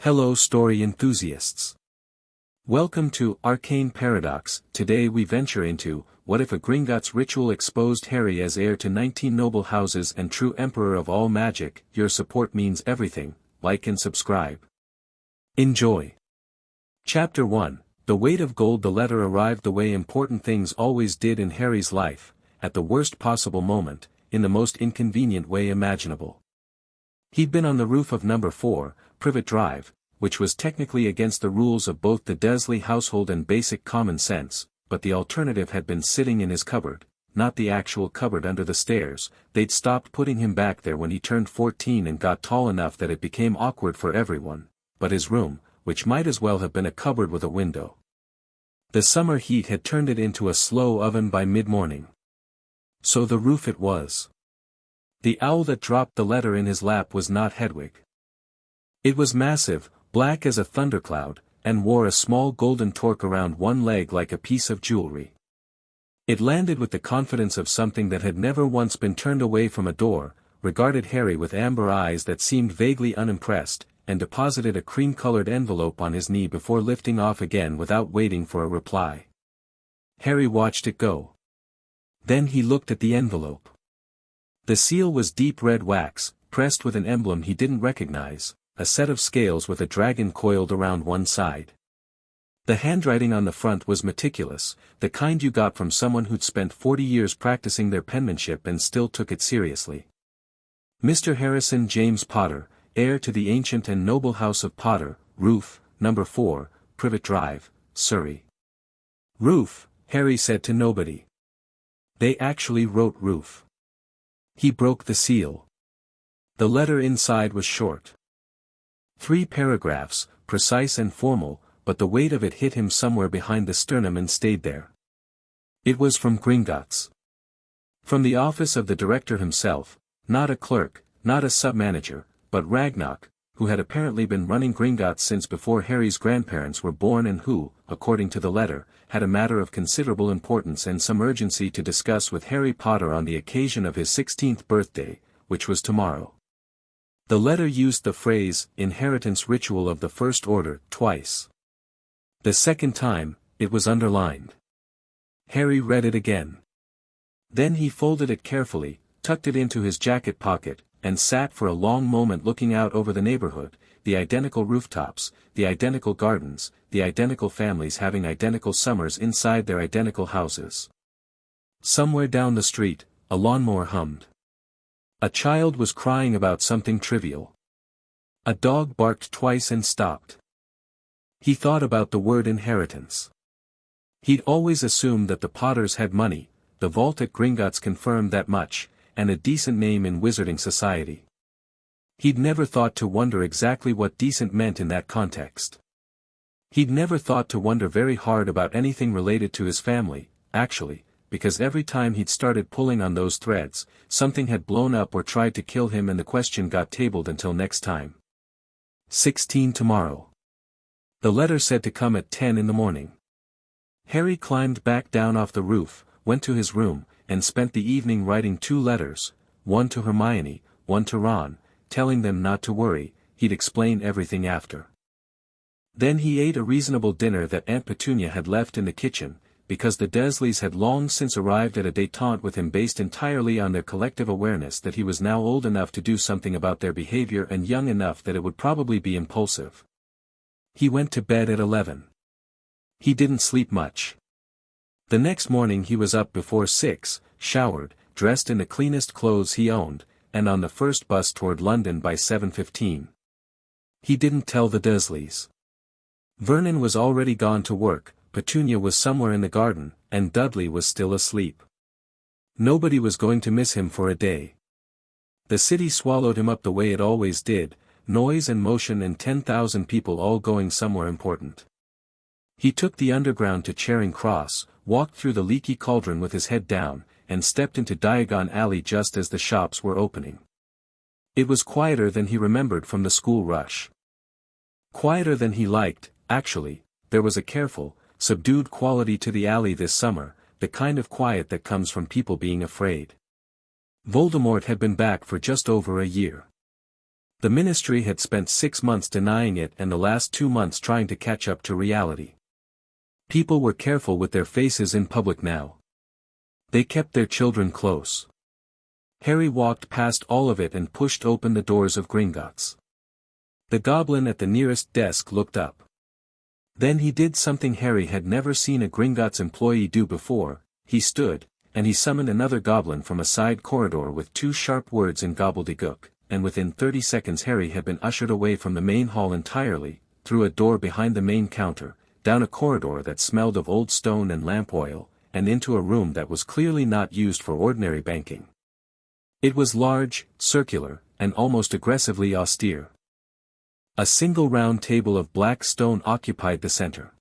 Hello story enthusiasts. Welcome to Arcane Paradox. Today we venture into, what if a Gringotts ritual exposed Harry as heir to 19 noble houses and true emperor of all magic. Your support means everything. Like and subscribe. Enjoy. Chapter 1. The weight of gold. The letter arrived the way important things always did in Harry's life, at the worst possible moment, in the most inconvenient way imaginable. He'd been on the roof of number 4, Privet Drive, which was technically against the rules of both the Dursley household and basic common sense, but the alternative had been sitting in his cupboard, not the actual cupboard under the stairs. They'd stopped putting him back there when he turned 14 and got tall enough that it became awkward for everyone, but his room, which might as well have been a cupboard with a window. The summer heat had turned it into a slow oven by mid-morning. So the roof it was. The owl that dropped the letter in his lap was not Hedwig. It was massive, black as a thundercloud, and wore a small golden torque around one leg like a piece of jewelry. It landed with the confidence of something that had never once been turned away from a door, regarded Harry with amber eyes that seemed vaguely unimpressed, and deposited a cream-colored envelope on his knee before lifting off again without waiting for a reply. Harry watched it go. Then he looked at the envelope. The seal was deep red wax, pressed with an emblem he didn't recognize, a set of scales with a dragon coiled around one side. The handwriting on the front was meticulous, the kind you got from someone who'd spent 40 years practicing their penmanship and still took it seriously. Mr. Harrison James Potter, heir to the ancient and noble house of Potter, roof, number 4, Privet Drive, Surrey. Roof, Harry said to nobody. They actually wrote roof. He broke the seal. The letter inside was short. 3 paragraphs, precise and formal, but the weight of it hit him somewhere behind the sternum and stayed there. It was from Gringotts. From the office of the director himself, not a clerk, not a sub-manager, but Ragnarok, who had apparently been running Gringotts since before Harry's grandparents were born and who, according to the letter, had a matter of considerable importance and some urgency to discuss with Harry Potter on the occasion of his 16th birthday, which was tomorrow. The letter used the phrase, inheritance ritual of the first order, twice. The second time, it was underlined. Harry read it again. Then he folded it carefully, tucked it into his jacket pocket, and sat for a long moment looking out over the neighborhood, the identical rooftops, the identical gardens, the identical families having identical summers inside their identical houses. Somewhere down the street, a lawnmower hummed. A child was crying about something trivial. A dog barked twice and stopped. He thought about the word inheritance. He'd always assumed that the Potters had money, the vault at Gringotts confirmed that much, and a decent name in wizarding society. He'd never thought to wonder exactly what decent meant in that context. He'd never thought to wonder very hard about anything related to his family, actually, because every time he'd started pulling on those threads, something had blown up or tried to kill him and the question got tabled until next time. 16 tomorrow. The letter said to come at 10 in the morning. Harry climbed back down off the roof, went to his room, and spent the evening writing 2 letters, one to Hermione, one to Ron, telling them not to worry, he'd explain everything after. Then he ate a reasonable dinner that Aunt Petunia had left in the kitchen, because the Dursleys had long since arrived at a détente with him based entirely on their collective awareness that he was now old enough to do something about their behavior and young enough that it would probably be impulsive. He went to bed at 11. He didn't sleep much. The next morning he was up before 6, showered, dressed in the cleanest clothes he owned, and on the first bus toward London by 7:15. He didn't tell the Dursleys. Vernon was already gone to work, Petunia was somewhere in the garden, and Dudley was still asleep. Nobody was going to miss him for a day. The city swallowed him up the way it always did, noise and motion and 10,000 people all going somewhere important. He took the underground to Charing Cross, walked through the leaky cauldron with his head down, and stepped into Diagon Alley just as the shops were opening. It was quieter than he remembered from the school rush. Quieter than he liked, actually. There was a careful, subdued quality to the alley this summer, the kind of quiet that comes from people being afraid. Voldemort had been back for just over a year. The ministry had spent 6 months denying it and the last 2 months trying to catch up to reality. People were careful with their faces in public now. They kept their children close. Harry walked past all of it and pushed open the doors of Gringotts. The goblin at the nearest desk looked up. Then he did something Harry had never seen a Gringotts employee do before. He stood, and he summoned another goblin from a side corridor with 2 sharp words in gobbledygook, and within 30 seconds Harry had been ushered away from the main hall entirely, through a door behind the main counter, down a corridor that smelled of old stone and lamp oil, and into a room that was clearly not used for ordinary banking. It was large, circular, and almost aggressively austere. A single round table of black stone occupied the center.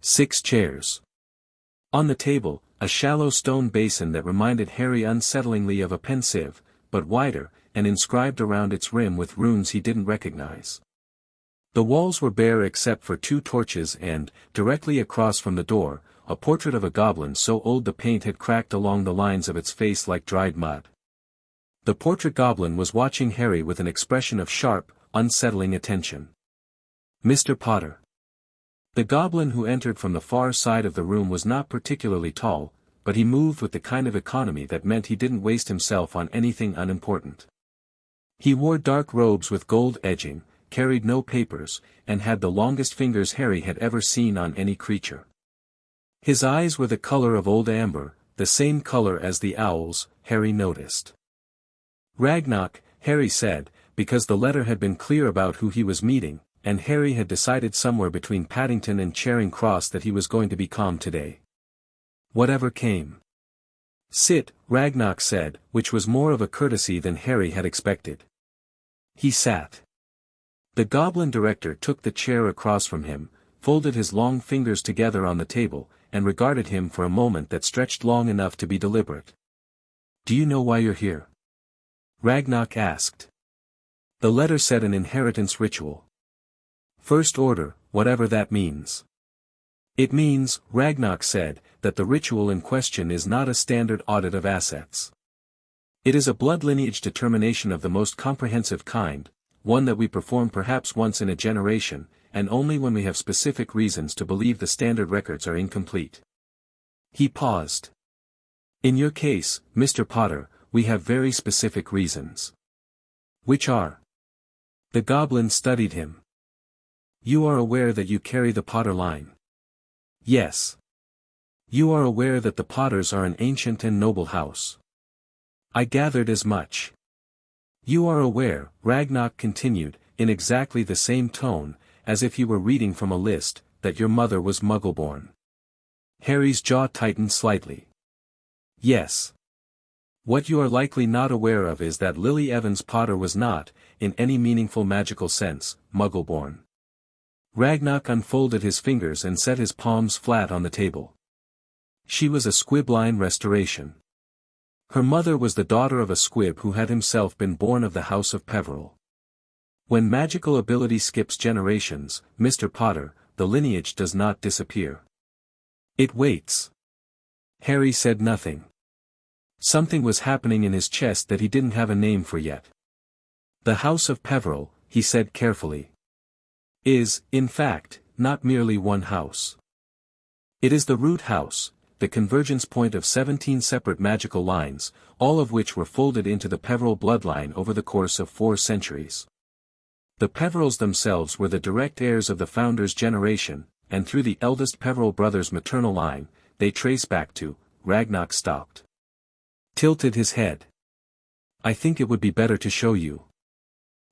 6 chairs. On the table, a shallow stone basin that reminded Harry unsettlingly of a pensieve, but wider, and inscribed around its rim with runes he didn't recognize. The walls were bare except for 2 torches and, directly across from the door, a portrait of a goblin so old the paint had cracked along the lines of its face like dried mud. The portrait goblin was watching Harry with an expression of sharp, unsettling attention. "Mr. Potter." The goblin who entered from the far side of the room was not particularly tall, but he moved with the kind of economy that meant he didn't waste himself on anything unimportant. He wore dark robes with gold edging, carried no papers, and had the longest fingers Harry had ever seen on any creature. His eyes were the color of old amber, the same color as the owl's, Harry noticed. "Ragnarok," Harry said, because the letter had been clear about who he was meeting, and Harry had decided somewhere between Paddington and Charing Cross that he was going to be calm today. Whatever came. "Sit," Ragnarok said, which was more of a courtesy than Harry had expected. He sat. The goblin director took the chair across from him, folded his long fingers together on the table, and regarded him for a moment that stretched long enough to be deliberate. "Do you know why you're here?" Ragnarok asked. The letter said an inheritance ritual. "First order, whatever that means." "It means," Ragnarok said, "that the ritual in question is not a standard audit of assets. It is a blood lineage determination of the most comprehensive kind, one that we perform perhaps once in a generation, and only when we have specific reasons to believe the standard records are incomplete." He paused. "In your case, Mr. Potter, we have very specific reasons." "Which are?" The goblin studied him. "You are aware that you carry the Potter line?" "Yes." "You are aware that the Potters are an ancient and noble house?" "I gathered as much." "You are aware," Ragnarok continued, in exactly the same tone, as if he were reading from a list, "that your mother was Muggle-born?" Harry's jaw tightened slightly. "Yes." "What you are likely not aware of is that Lily Evans Potter was not, in any meaningful magical sense, Muggle-born." Ragnarok unfolded his fingers and set his palms flat on the table. "She was a squib-line restoration. Her mother was the daughter of a squib who had himself been born of the House of Peveril. When magical ability skips generations, Mr. Potter, the lineage does not disappear. It waits." Harry said nothing. Something was happening in his chest that he didn't have a name for yet. "The House of Peveril," he said carefully, "is, in fact, not merely one house. It is the root house, the convergence point of 17 separate magical lines, all of which were folded into the Peveril bloodline over the course of 4 centuries. The Peverils themselves were the direct heirs of the founder's generation, and through the eldest Peveril brother's maternal line, they trace back to." Ragnarok stopped. Tilted his head. "I think it would be better to show you."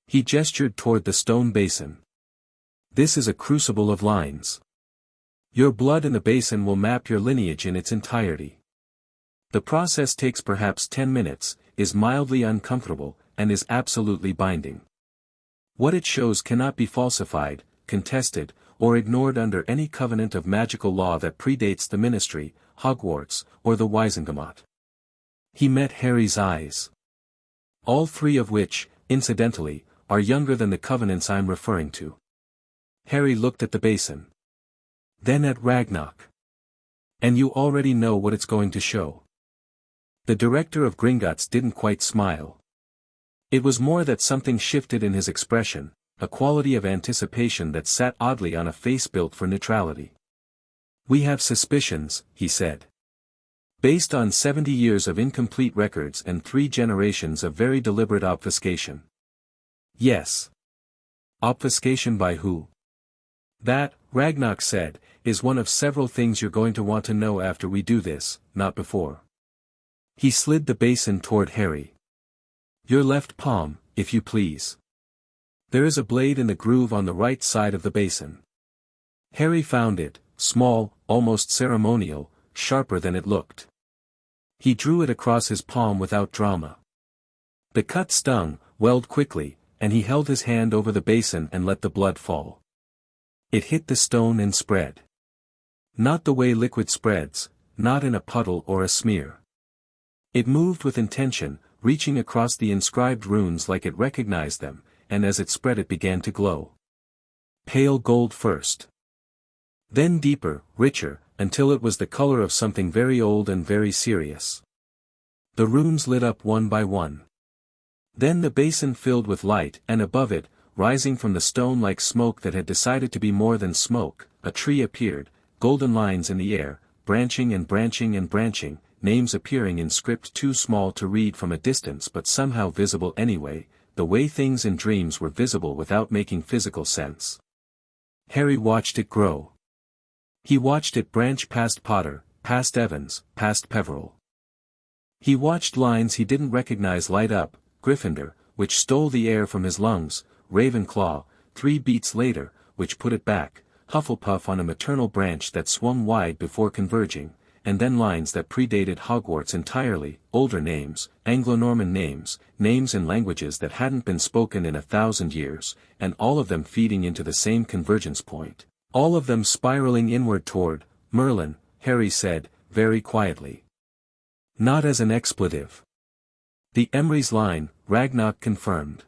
He gestured toward the stone basin. "This is a crucible of lines. Your blood in the basin will map your lineage in its entirety. The process takes perhaps 10 minutes, is mildly uncomfortable, and is absolutely binding. What it shows cannot be falsified, contested, or ignored under any covenant of magical law that predates the Ministry, Hogwarts, or the Wizengamot." He met Harry's eyes. "All 3 of which, incidentally, are younger than the covenants I'm referring to." Harry looked at the basin. Then at Ragnarok. "And you already know what it's going to show." The director of Gringotts didn't quite smile. It was more that something shifted in his expression, a quality of anticipation that sat oddly on a face built for neutrality. "We have suspicions," he said. "Based on 70 years of incomplete records and 3 generations of very deliberate obfuscation." "Yes. Obfuscation by who?" "That," Ragnar said, "is one of several things you're going to want to know after we do this, not before." He slid the basin toward Harry. "Your left palm, if you please. There is a blade in the groove on the right side of the basin." Harry found it, small, almost ceremonial, sharper than it looked. He drew it across his palm without drama. The cut stung, welled quickly, and he held his hand over the basin and let the blood fall. It hit the stone and spread. Not the way liquid spreads, not in a puddle or a smear. It moved with intention, reaching across the inscribed runes like it recognized them, and as it spread it began to glow. Pale gold first. Then deeper, richer, until it was the color of something very old and very serious. The runes lit up one by one. Then the basin filled with light, and above it, rising from the stone like smoke that had decided to be more than smoke, a tree appeared, golden lines in the air, branching and branching and branching, names appearing in script too small to read from a distance but somehow visible anyway, the way things in dreams were visible without making physical sense. Harry watched it grow. He watched it branch past Potter, past Evans, past Peveril. He watched lines he didn't recognize light up, Gryffindor, which stole the air from his lungs, Ravenclaw, 3 beats later, which put it back, Hufflepuff on a maternal branch that swung wide before converging, and then lines that predated Hogwarts entirely, older names, Anglo-Norman names, names in languages that hadn't been spoken in 1,000 years, and all of them feeding into the same convergence point. All of them spiraling inward toward Merlin, Harry said, very quietly. Not as an expletive. The Emery's line, Ragnar confirmed.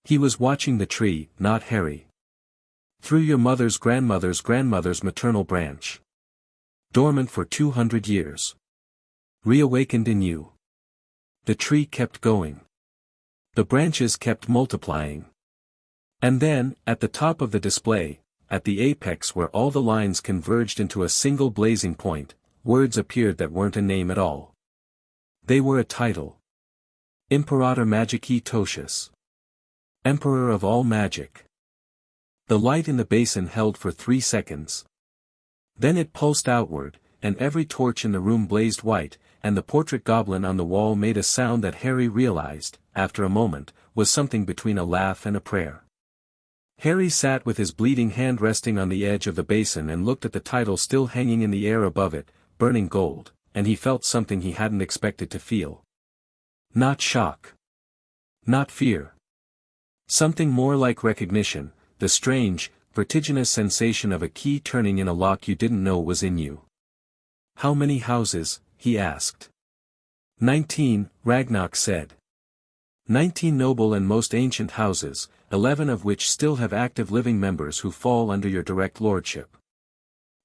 He was watching the tree, not Harry. Through your mother's grandmother's maternal branch. Dormant for 200 years. Reawakened in you. The tree kept going. The branches kept multiplying. And then, at the top of the display, at the apex where all the lines converged into a single blazing point, words appeared that weren't a name at all. They were a title. Imperator Magici Totius. Emperor of all magic. The light in the basin held for 3 seconds. Then it pulsed outward, and every torch in the room blazed white, and the portrait goblin on the wall made a sound that Harry realized, after a moment, was something between a laugh and a prayer. Harry sat with his bleeding hand resting on the edge of the basin and looked at the title still hanging in the air above it, burning gold, and he felt something he hadn't expected to feel. Not shock. Not fear. Something more like recognition, the strange, vertiginous sensation of a key turning in a lock you didn't know was in you. How many houses? He asked. 19, Ragnar said. 19 noble and most ancient houses, 11 of which still have active living members who fall under your direct lordship.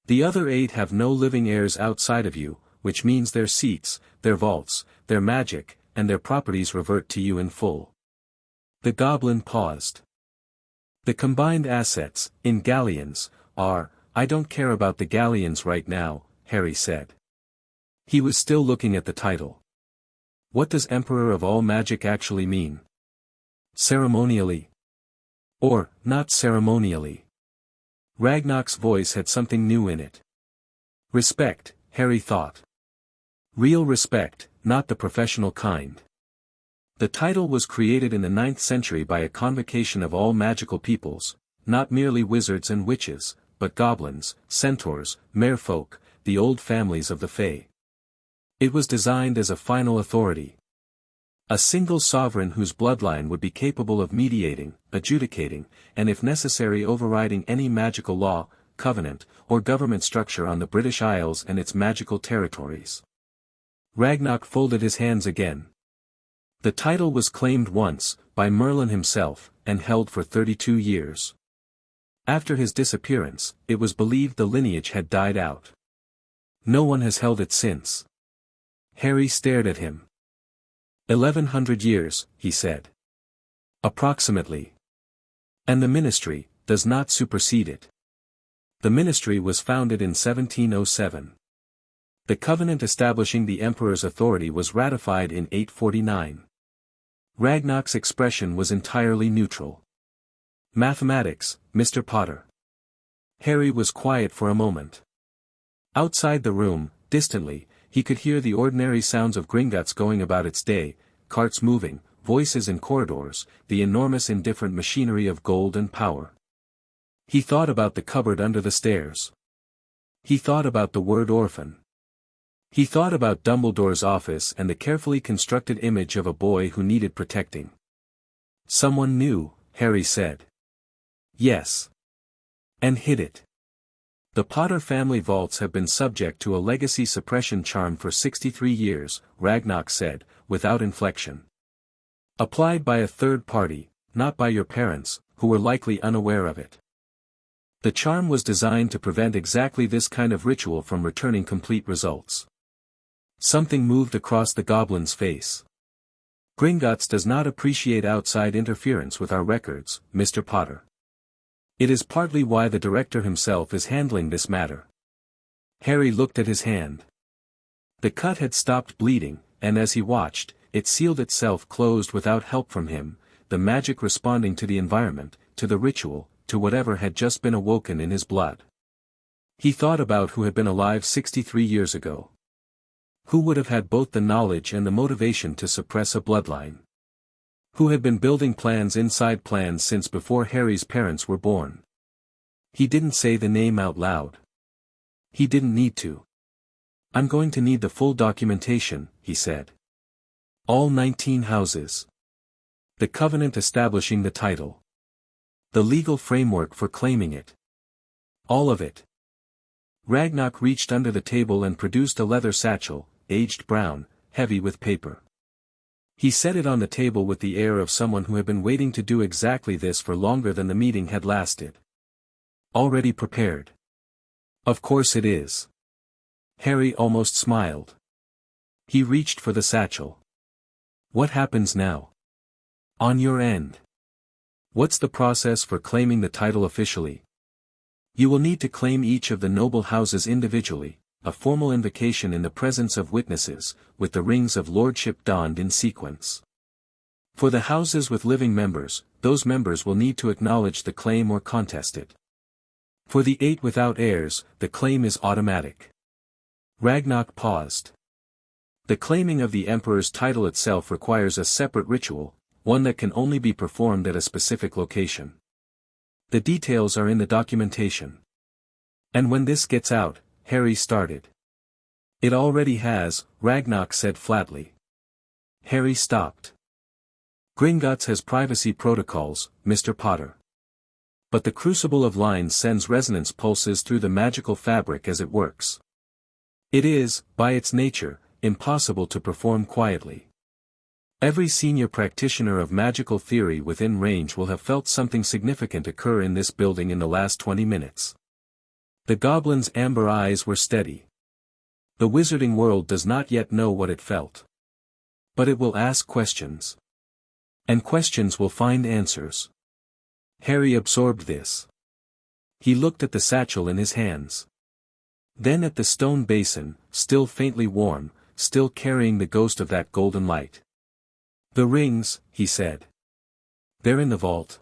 The other 8 have no living heirs outside of you, which means their seats, their vaults, their magic, and their properties revert to you in full. The goblin paused. The combined assets, in galleons, are, I don't care about the galleons right now, Harry said. He was still looking at the title. What does Emperor of all magic actually mean? Ceremonially? Or, not ceremonially? Ragnar's voice had something new in it. Respect, Harry thought. Real respect, not the professional kind. The title was created in the 9th century by a convocation of all magical peoples, not merely wizards and witches, but goblins, centaurs, merfolk, the old families of the Fae. It was designed as a final authority. A single sovereign whose bloodline would be capable of mediating, adjudicating, and if necessary overriding any magical law, covenant, or government structure on the British Isles and its magical territories. Ragnar folded his hands again. The title was claimed once, by Merlin himself, and held for 32 years. After his disappearance, it was believed the lineage had died out. No one has held it since. Harry stared at him. 1100 years, he said. Approximately. And the ministry does not supersede it. The ministry was founded in 1707. The covenant establishing the emperor's authority was ratified in 849. Ragnar's expression was entirely neutral. Mathematics, Mr. Potter. Harry was quiet for a moment. Outside the room, distantly, he could hear the ordinary sounds of Gringotts going about its day, carts moving, voices in corridors, the enormous indifferent machinery of gold and power. He thought about the cupboard under the stairs. He thought about the word orphan. He thought about Dumbledore's office and the carefully constructed image of a boy who needed protecting. Someone knew, Harry said. Yes. And hid it. The Potter family vaults have been subject to a legacy suppression charm for 63 years, Ragnar said, without inflection. Applied by a third party, not by your parents, who were likely unaware of it. The charm was designed to prevent exactly this kind of ritual from returning complete results. Something moved across the goblin's face. Gringotts does not appreciate outside interference with our records, Mr. Potter. It is partly why the director himself is handling this matter. Harry looked at his hand. The cut had stopped bleeding, and as he watched, it sealed itself closed without help from him, the magic responding to the environment, to the ritual, to whatever had just been awoken in his blood. He thought about who had been alive 63 years ago. Who would have had both the knowledge and the motivation to suppress a bloodline? Who had been building plans inside plans since before Harry's parents were born? He didn't say the name out loud. He didn't need to. I'm going to need the full documentation, he said. All 19 houses. The covenant establishing the title. The legal framework for claiming it. All of it. Ragnar reached under the table and produced a leather satchel, aged brown, heavy with paper. He set it on the table with the air of someone who had been waiting to do exactly this for longer than the meeting had lasted. Already prepared. Of course it is. Harry almost smiled. He reached for the satchel. What happens now? On your end. What's the process for claiming the title officially? You will need to claim each of the noble houses individually, a formal invocation in the presence of witnesses, with the rings of lordship donned in sequence. For the houses with living members, those members will need to acknowledge the claim or contest it. For the 8 without heirs, the claim is automatic. Ragnar paused. The claiming of the Emperor's title itself requires a separate ritual, one that can only be performed at a specific location. The details are in the documentation. And when this gets out, Harry started. It already has, Ragnar said flatly. Harry stopped. Gringotts has privacy protocols, Mr. Potter. But the crucible of lines sends resonance pulses through the magical fabric as it works. It is, by its nature, impossible to perform quietly. Every senior practitioner of magical theory within range will have felt something significant occur in this building in the last 20 minutes. The goblin's amber eyes were steady. The wizarding world does not yet know what it felt. But it will ask questions. And questions will find answers. Harry absorbed this. He looked at the satchel in his hands. Then at the stone basin, still faintly warm, still carrying the ghost of that golden light. The rings, he said. They're in the vault.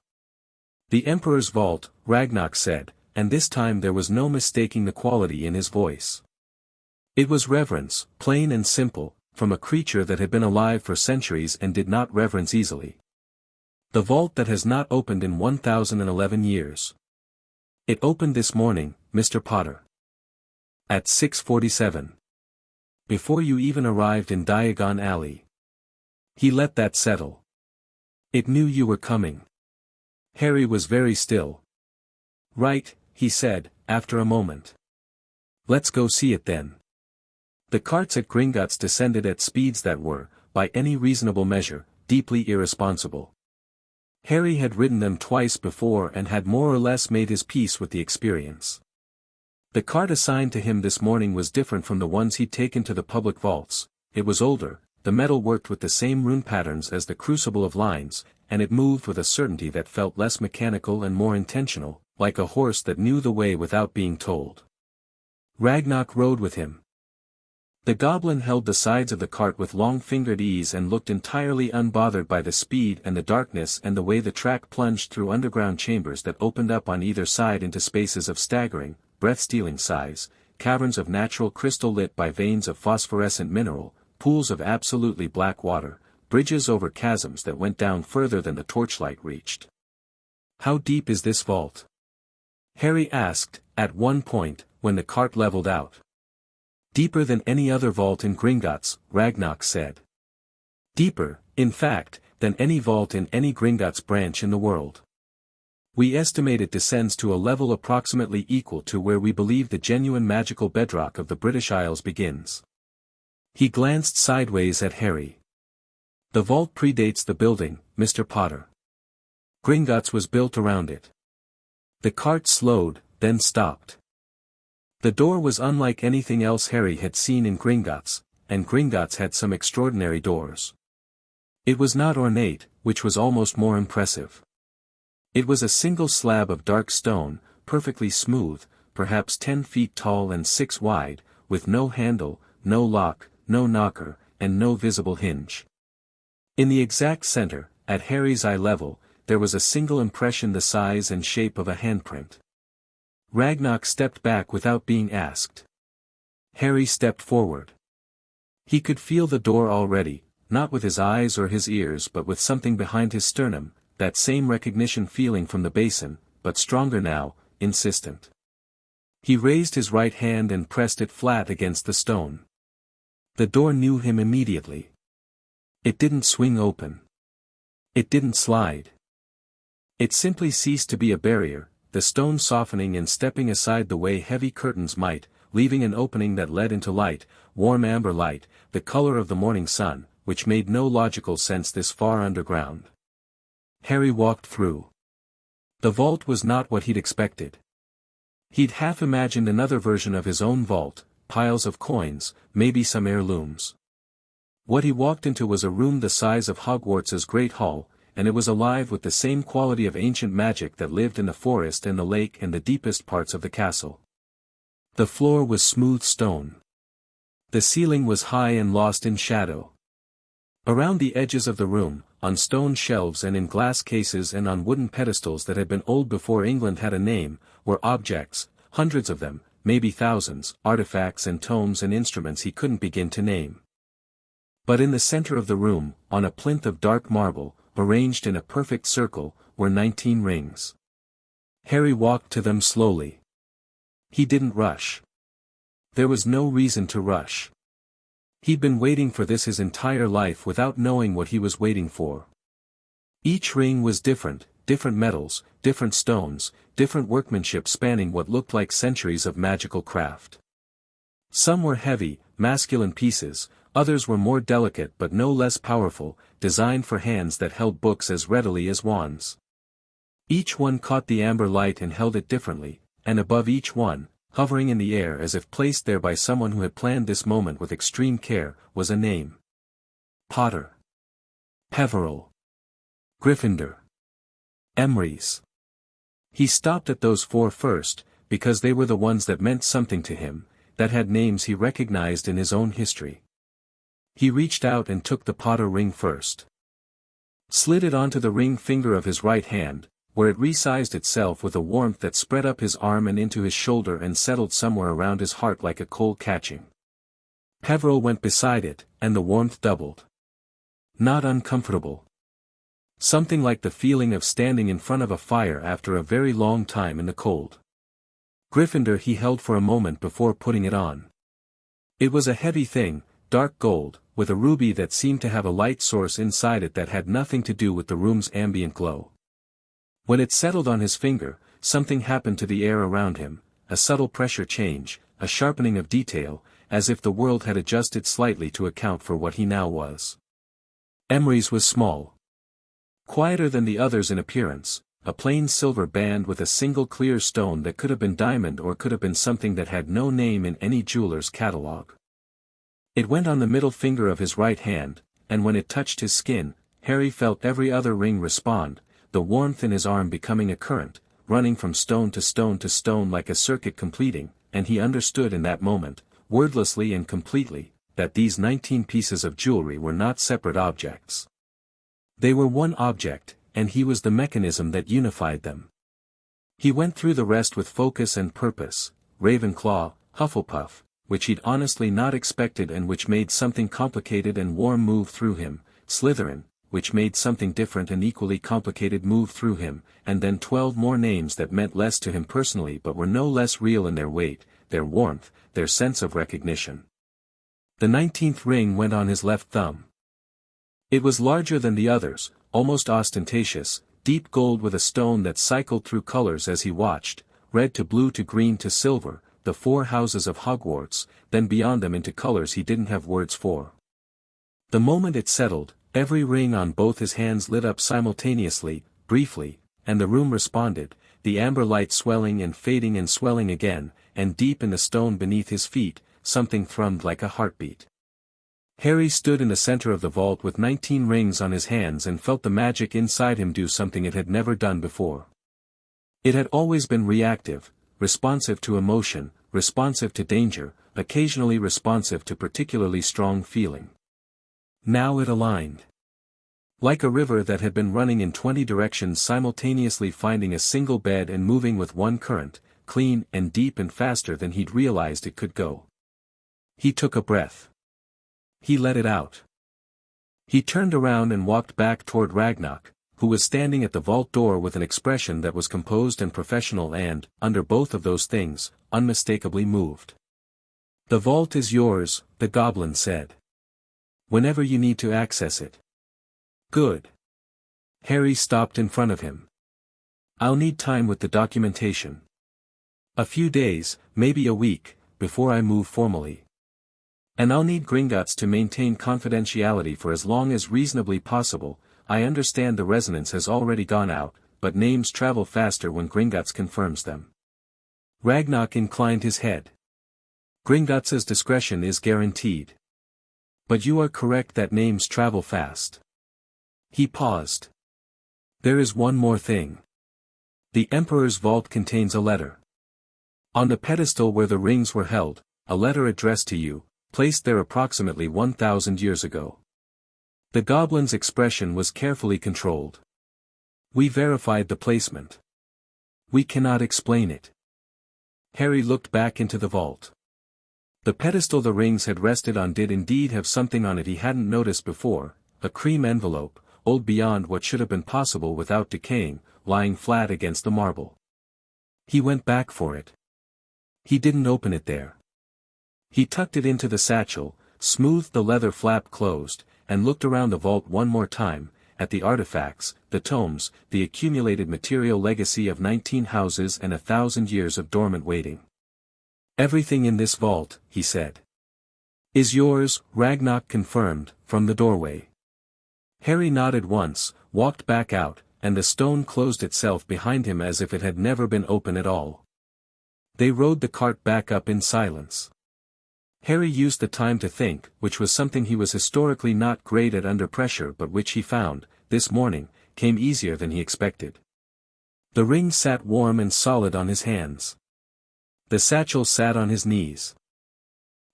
The Emperor's vault, Ragnar said, and this time there was no mistaking the quality in his voice. It was reverence, plain and simple, from a creature that had been alive for centuries and did not reverence easily. The vault that has not opened in 1011 years. It opened this morning, Mr. Potter. At 6:47. Before you even arrived in Diagon Alley. He let that settle. It knew you were coming. Harry was very still. Right, he said, after a moment. Let's go see it then. The carts at Gringotts descended at speeds that were, by any reasonable measure, deeply irresponsible. Harry had ridden them twice before and had more or less made his peace with the experience. The cart assigned to him this morning was different from the ones he'd taken to the public vaults. It was older, the metal worked with the same rune patterns as the crucible of lines, and it moved with a certainty that felt less mechanical and more intentional, like a horse that knew the way without being told. Ragnarok rode with him. The goblin held the sides of the cart with long-fingered ease and looked entirely unbothered by the speed and the darkness and the way the track plunged through underground chambers that opened up on either side into spaces of staggering, breath-stealing size, caverns of natural crystal lit by veins of phosphorescent mineral, pools of absolutely black water, bridges over chasms that went down further than the torchlight reached. "How deep is this vault?" Harry asked, at one point, when the cart leveled out. "Deeper than any other vault in Gringotts," Ragnarok said. "Deeper, in fact, than any vault in any Gringotts branch in the world. We estimate it descends to a level approximately equal to where we believe the genuine magical bedrock of the British Isles begins." He glanced sideways at Harry. "The vault predates the building, Mr. Potter. Gringotts was built around it." The cart slowed, then stopped. The door was unlike anything else Harry had seen in Gringotts, and Gringotts had some extraordinary doors. It was not ornate, which was almost more impressive. It was a single slab of dark stone, perfectly smooth, perhaps 10 feet tall and 6 wide, with no handle, no lock, no knocker, and no visible hinge. In the exact center, at Harry's eye level, there was a single impression the size and shape of a handprint. Ragnarok stepped back without being asked. Harry stepped forward. He could feel the door already, not with his eyes or his ears but with something behind his sternum, that same recognition feeling from the basin, but stronger now, insistent. He raised his right hand and pressed it flat against the stone. The door knew him immediately. It didn't swing open. It didn't slide. It simply ceased to be a barrier, the stone softening and stepping aside the way heavy curtains might, leaving an opening that led into light, warm amber light, the color of the morning sun, which made no logical sense this far underground. Harry walked through. The vault was not what he'd expected. He'd half imagined another version of his own vault, piles of coins, maybe some heirlooms. What he walked into was a room the size of Hogwarts's Great Hall, and it was alive with the same quality of ancient magic that lived in the forest and the lake and the deepest parts of the castle. The floor was smooth stone. The ceiling was high and lost in shadow. Around the edges of the room, on stone shelves and in glass cases and on wooden pedestals that had been old before England had a name, were objects, hundreds of them, maybe thousands, artifacts and tomes and instruments he couldn't begin to name. But in the center of the room, on a plinth of dark marble, arranged in a perfect circle, were 19 rings. Harry walked to them slowly. He didn't rush. There was no reason to rush. He'd been waiting for this his entire life without knowing what he was waiting for. Each ring was different, different metals, different stones, different workmanship spanning what looked like centuries of magical craft. Some were heavy, masculine pieces, others were more delicate but no less powerful, designed for hands that held books as readily as wands. Each one caught the amber light and held it differently, and above each one, hovering in the air as if placed there by someone who had planned this moment with extreme care, was a name. Potter. Peveril. Gryffindor. Emrys. He stopped at those 4 first, because they were the ones that meant something to him, that had names he recognized in his own history. He reached out and took the Potter ring first. Slid it onto the ring finger of his right hand, where it resized itself with a warmth that spread up his arm and into his shoulder and settled somewhere around his heart like a cold catching. Peveril went beside it, and the warmth doubled. Not uncomfortable. Something like the feeling of standing in front of a fire after a very long time in the cold. Gryffindor he held for a moment before putting it on. It was a heavy thing, dark gold, with a ruby that seemed to have a light source inside it that had nothing to do with the room's ambient glow. When it settled on his finger, something happened to the air around him, a subtle pressure change, a sharpening of detail, as if the world had adjusted slightly to account for what he now was. Emrys was small. Quieter than the others in appearance, a plain silver band with a single clear stone that could have been diamond or could have been something that had no name in any jeweler's catalogue. It went on the middle finger of his right hand, and when it touched his skin, Harry felt every other ring respond, the warmth in his arm becoming a current, running from stone to stone to stone like a circuit completing, and he understood in that moment, wordlessly and completely, that these 19 pieces of jewelry were not separate objects. They were one object, and he was the mechanism that unified them. He went through the rest with focus and purpose, Ravenclaw, Hufflepuff, which he'd honestly not expected and which made something complicated and warm move through him, Slytherin, which made something different and equally complicated move through him, and then 12 more names that meant less to him personally but were no less real in their weight, their warmth, their sense of recognition. The 19th ring went on his left thumb. It was larger than the others, almost ostentatious, deep gold with a stone that cycled through colors as he watched, red to blue to green to silver, the 4 houses of Hogwarts, then beyond them into colors he didn't have words for. The moment it settled, every ring on both his hands lit up simultaneously, briefly, and the room responded, the amber light swelling and fading and swelling again, and deep in the stone beneath his feet, something thrummed like a heartbeat. Harry stood in the center of the vault with 19 rings on his hands and felt the magic inside him do something it had never done before. It had always been reactive, responsive to emotion, responsive to danger, occasionally responsive to particularly strong feeling. Now it aligned. Like a river that had been running in 20 directions simultaneously finding a single bed and moving with one current, clean and deep and faster than he'd realized it could go. He took a breath. He let it out. He turned around and walked back toward Ragnarok, who was standing at the vault door with an expression that was composed and professional and, under both of those things, unmistakably moved. "The vault is yours," the goblin said. "Whenever you need to access it." "Good." Harry stopped in front of him. "I'll need time with the documentation. A few days, maybe a week, before I move formally. And I'll need Gringotts to maintain confidentiality for as long as reasonably possible. I understand the resonance has already gone out, but names travel faster when Gringotts confirms them." Ragnarok inclined his head. "Gringotts' discretion is guaranteed. But you are correct that names travel fast." He paused. "There is one more thing. The Emperor's vault contains a letter. On the pedestal where the rings were held, a letter addressed to you, placed there approximately 1,000 years ago." The goblin's expression was carefully controlled. "We verified the placement. We cannot explain it." Harry looked back into the vault. The pedestal the rings had rested on did indeed have something on it he hadn't noticed before, a cream envelope, old beyond what should have been possible without decaying, lying flat against the marble. He went back for it. He didn't open it there. He tucked it into the satchel, smoothed the leather flap closed, and looked around the vault one more time, at the artifacts, the tomes, the accumulated material legacy of 19 houses and 1,000 years of dormant waiting. "Everything in this vault," he said, "is yours," Ragnarok confirmed, from the doorway. Harry nodded once, walked back out, and the stone closed itself behind him as if it had never been open at all. They rode the cart back up in silence. Harry used the time to think, which was something he was historically not great at under pressure but which he found, this morning, came easier than he expected. The ring sat warm and solid on his hands. The satchel sat on his knees.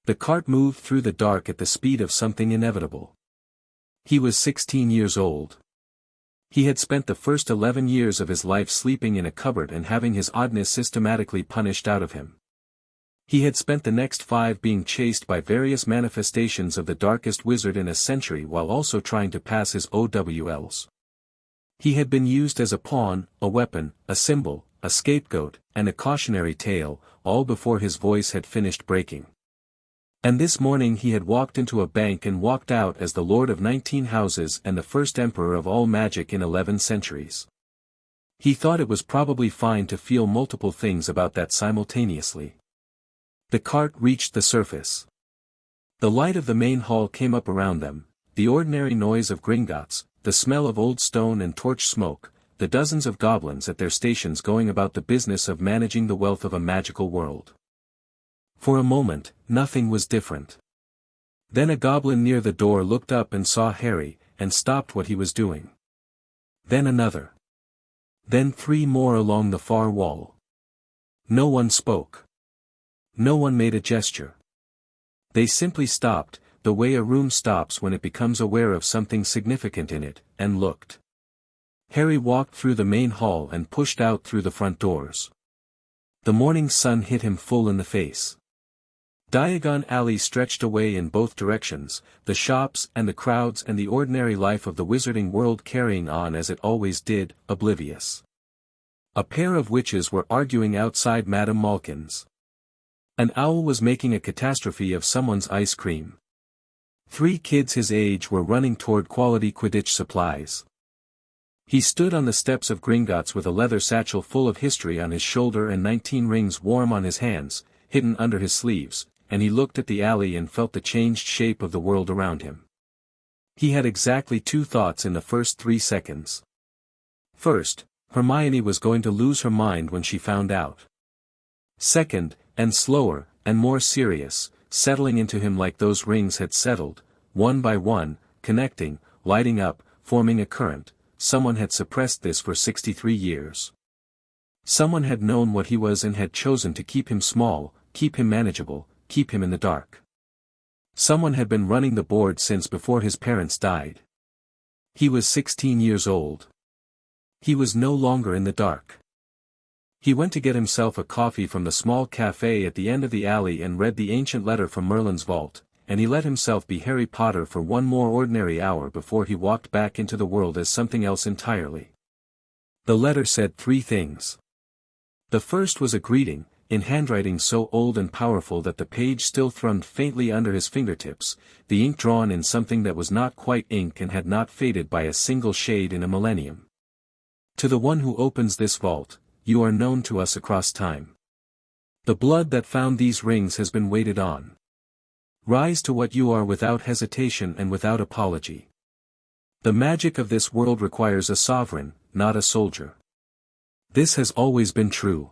The cart moved through the dark at the speed of something inevitable. He was 16 years old. He had spent the first 11 years of his life sleeping in a cupboard and having his oddness systematically punished out of him. He had spent the next 5 being chased by various manifestations of the darkest wizard in a century while also trying to pass his OWLs. He had been used as a pawn, a weapon, a symbol, a scapegoat, and a cautionary tale, all before his voice had finished breaking. And this morning he had walked into a bank and walked out as the Lord of 19 houses and the first Emperor of all magic in 11 centuries. He thought it was probably fine to feel multiple things about that simultaneously. The cart reached the surface. The light of the main hall came up around them, the ordinary noise of Gringotts, the smell of old stone and torch smoke, the dozens of goblins at their stations going about the business of managing the wealth of a magical world. For a moment, nothing was different. Then a goblin near the door looked up and saw Harry, and stopped what he was doing. Then another. Then 3 more along the far wall. No one spoke. No one made a gesture. They simply stopped, the way a room stops when it becomes aware of something significant in it, and looked. Harry walked through the main hall and pushed out through the front doors. The morning sun hit him full in the face. Diagon Alley stretched away in both directions, the shops and the crowds and the ordinary life of the wizarding world carrying on as it always did, oblivious. A pair of witches were arguing outside Madame Malkin's. An owl was making a catastrophe of someone's ice cream. 3 kids his age were running toward quality Quidditch supplies. He stood on the steps of Gringotts with a leather satchel full of history on his shoulder and 19 rings warm on his hands, hidden under his sleeves, and he looked at the alley and felt the changed shape of the world around him. He had exactly 2 thoughts in the first 3 seconds. First, Hermione was going to lose her mind when she found out. Second, and slower, and more serious, settling into him like those rings had settled, one by one, connecting, lighting up, forming a current, someone had suppressed this for 63 years. Someone had known what he was and had chosen to keep him small, keep him manageable, keep him in the dark. Someone had been running the board since before his parents died. He was 16 years old. He was no longer in the dark. He went to get himself a coffee from the small cafe at the end of the alley and read the ancient letter from Merlin's vault, and he let himself be Harry Potter for one more ordinary hour before he walked back into the world as something else entirely. The letter said 3 things. The first was a greeting, in handwriting so old and powerful that the page still thrummed faintly under his fingertips, the ink drawn in something that was not quite ink and had not faded by a single shade in a millennium. To the one who opens this vault, you are known to us across time. The blood that found these rings has been waited on. Rise to what you are without hesitation and without apology. The magic of this world requires a sovereign, not a soldier. This has always been true.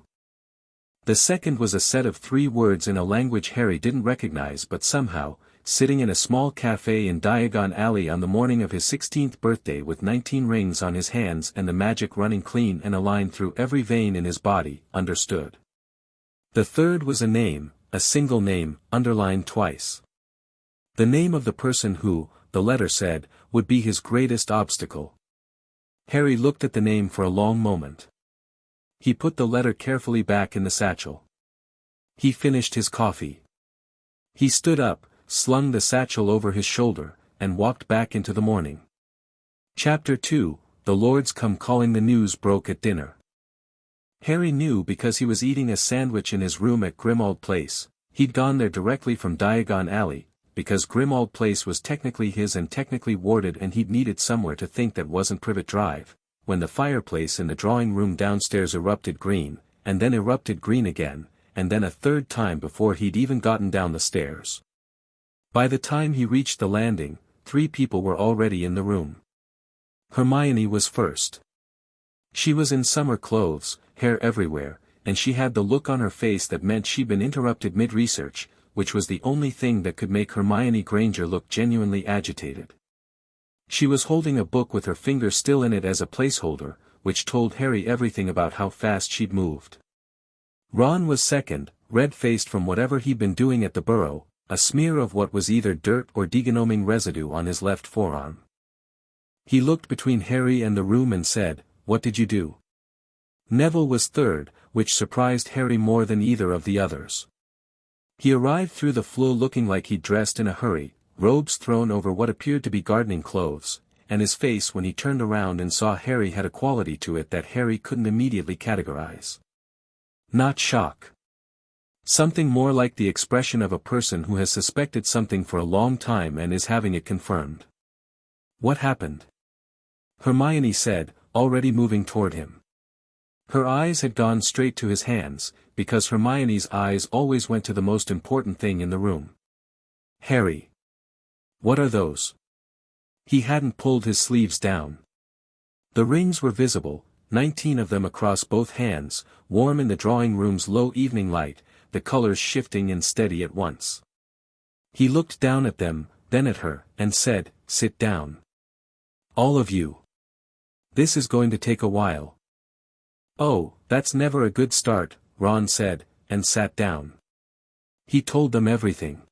The second was a set of 3 words in a language Harry didn't recognize, but somehow, sitting in a small cafe in Diagon Alley on the morning of his 16th birthday with 19 rings on his hands and the magic running clean and aligned through every vein in his body, understood. The third was a name, a single name, underlined twice. The name of the person who, the letter said, would be his greatest obstacle. Harry looked at the name for a long moment. He put the letter carefully back in the satchel. He finished his coffee. He stood up, slung the satchel over his shoulder, and walked back into the morning. Chapter 2, The Lords Come Calling. The news broke at dinner. Harry knew because he was eating a sandwich in his room at Grimmauld Place. He'd gone there directly from Diagon Alley, because Grimmauld Place was technically his and technically warded, and he'd needed somewhere to think that wasn't Privet Drive, when the fireplace in the drawing room downstairs erupted green, and then erupted green again, and then a 3rd time before he'd even gotten down the stairs. By the time he reached the landing, 3 people were already in the room. Hermione was first. She was in summer clothes, hair everywhere, and she had the look on her face that meant she'd been interrupted mid-research, which was the only thing that could make Hermione Granger look genuinely agitated. She was holding a book with her finger still in it as a placeholder, which told Harry everything about how fast she'd moved. Ron was second, red-faced from whatever he'd been doing at the Burrow, a smear of what was either dirt or degenoming residue on his left forearm. He looked between Harry and the room and said, "What did you do?" Neville was third, which surprised Harry more than either of the others. He arrived through the floor looking like he'd dressed in a hurry, robes thrown over what appeared to be gardening clothes, and his face when he turned around and saw Harry had a quality to it that Harry couldn't immediately categorize. Not shock. Something more like the expression of a person who has suspected something for a long time and is having it confirmed. "What happened?" Hermione said, already moving toward him. Her eyes had gone straight to his hands, because Hermione's eyes always went to the most important thing in the room. "Harry. What are those?" He hadn't pulled his sleeves down. The rings were visible, 19 of them across both hands, warm in the drawing room's low evening light, the colors shifting and steady at once. He looked down at them, then at her, and said, "Sit down." All of you. This is going to take a while. Oh, that's never a good start, Ron said, and sat down. He told them everything.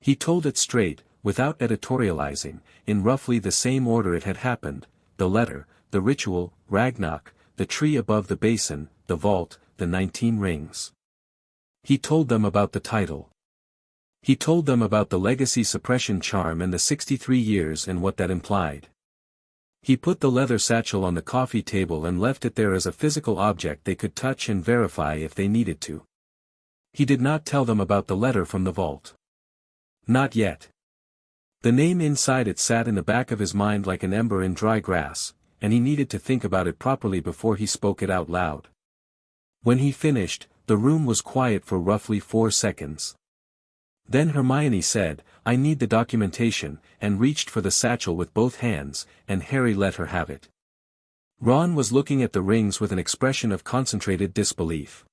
He told it straight, without editorializing, in roughly the same order it had happened: the letter, the ritual, Ragnarok, the tree above the basin, the vault, the 19 rings. He told them about the title. He told them about the legacy suppression charm and the 63 years and what that implied. He put the leather satchel on the coffee table and left it there as a physical object they could touch and verify if they needed to. He did not tell them about the letter from the vault. Not yet. The name inside it sat in the back of his mind like an ember in dry grass, and he needed to think about it properly before he spoke it out loud. When he finished, the room was quiet for roughly 4 seconds. Then Hermione said, "I need the documentation," and reached for the satchel with both hands, and Harry let her have it. Ron was looking at the rings with an expression of concentrated disbelief.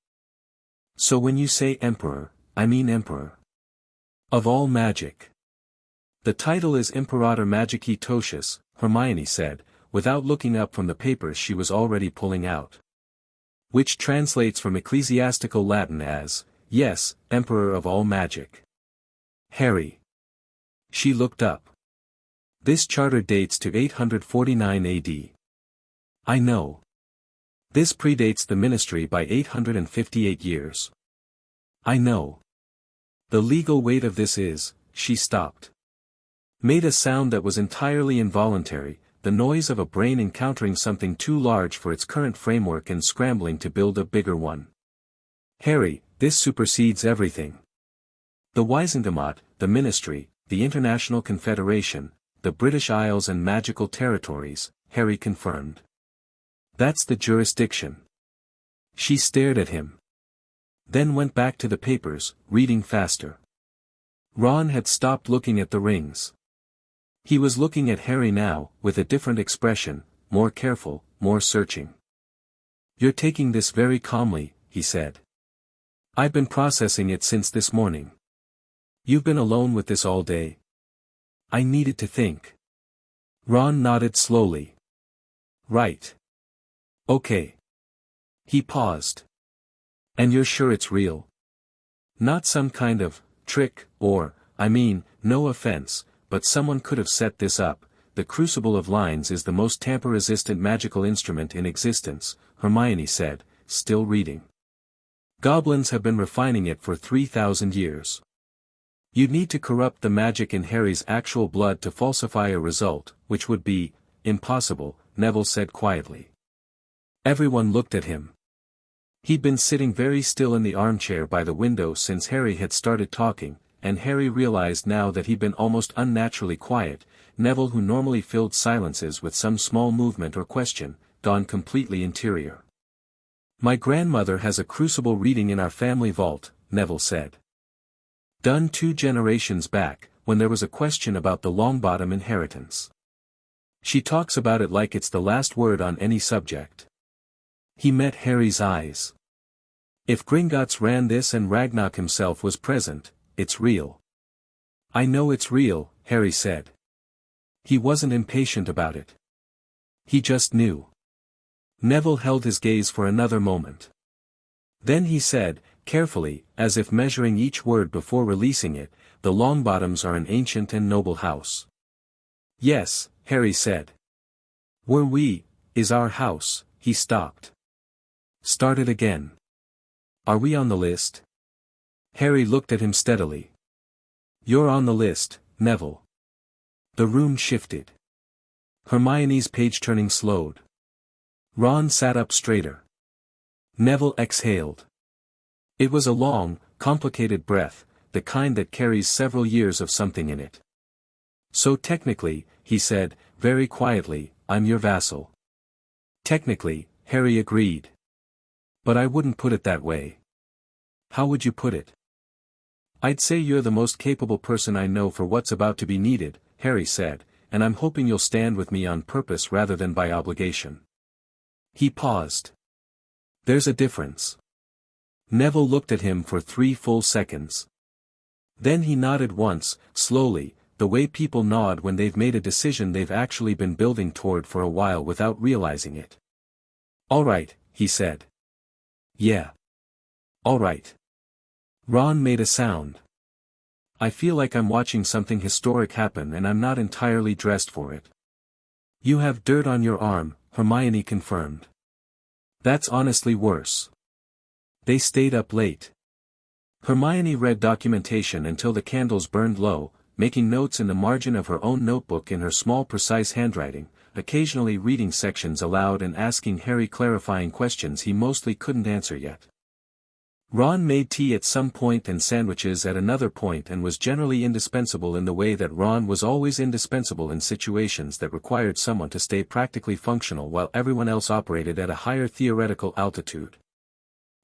"So when you say Emperor, I mean Emperor of all magic." "The title is Imperator Magici Totius," Hermione said, without looking up from the papers she was already pulling out. "Which translates from ecclesiastical Latin as, yes, Emperor of all magic." Harry. She looked up. "This charter dates to 849 AD. I know. This predates the ministry by 858 years. I know. The legal weight of this is," she stopped. Made a sound that was entirely involuntary, the noise of a brain encountering something too large for its current framework and scrambling to build a bigger one. "Harry, this supersedes everything. The Wiesendamat, the Ministry, the International Confederation, the British Isles and Magical Territories," Harry confirmed. "That's the jurisdiction." She stared at him. Then went back to the papers, reading faster. Ron had stopped looking at the rings. He was looking at Harry now, with a different expression, more careful, more searching. "You're taking this very calmly," he said. "I've been processing it since this morning." "You've been alone with this all day?" "I needed to think." Ron nodded slowly. "Right. Okay." He paused. "And you're sure it's real? Not some kind of trick, or, I mean, no offense, but someone could have set this up. The Crucible of Lines is the most tamper-resistant magical instrument in existence," Hermione said, still reading. "Goblins have been refining it for 3,000 years. You'd need to corrupt the magic in Harry's actual blood to falsify a result, which would be impossible," Neville said quietly. Everyone looked at him. He'd been sitting very still in the armchair by the window since Harry had started talking, and Harry realized now that he'd been almost unnaturally quiet. Neville, who normally filled silences with some small movement or question, gone completely interior. "My grandmother has a crucible reading in our family vault," Neville said. "Done 2 generations back, when there was a question about the Longbottom inheritance. She talks about it like it's the last word on any subject." He met Harry's eyes. "If Gringotts ran this and Ragnarok himself was present, it's real." "I know it's real," Harry said. He wasn't impatient about it. He just knew. Neville held his gaze for another moment. Then he said, carefully, as if measuring each word before releasing it, "The Longbottoms are an ancient and noble house." "Yes," Harry said. Is our house," he stopped. Started again. "Are we on the list?" Harry looked at him steadily. "You're on the list, Neville." The room shifted. Hermione's page-turning slowed. Ron sat up straighter. Neville exhaled. It was a long, complicated breath, the kind that carries several years of something in it. "So technically," he said, very quietly, "I'm your vassal." "Technically," Harry agreed. "But I wouldn't put it that way." "How would you put it?" "I'd say you're the most capable person I know for what's about to be needed," Harry said, "and I'm hoping you'll stand with me on purpose rather than by obligation." He paused. "There's a difference." Neville looked at him for 3 full seconds. Then he nodded once, slowly, the way people nod when they've made a decision they've actually been building toward for a while without realizing it. "All right," he said. "Yeah. All right." Ron made a sound. "I feel like I'm watching something historic happen and I'm not entirely dressed for it." "You have dirt on your arm," Hermione confirmed. "That's honestly worse." They stayed up late. Hermione read documentation until the candles burned low, making notes in the margin of her own notebook in her small precise handwriting, occasionally reading sections aloud and asking Harry clarifying questions he mostly couldn't answer yet. Ron made tea at some point and sandwiches at another point and was generally indispensable in the way that Ron was always indispensable in situations that required someone to stay practically functional while everyone else operated at a higher theoretical altitude.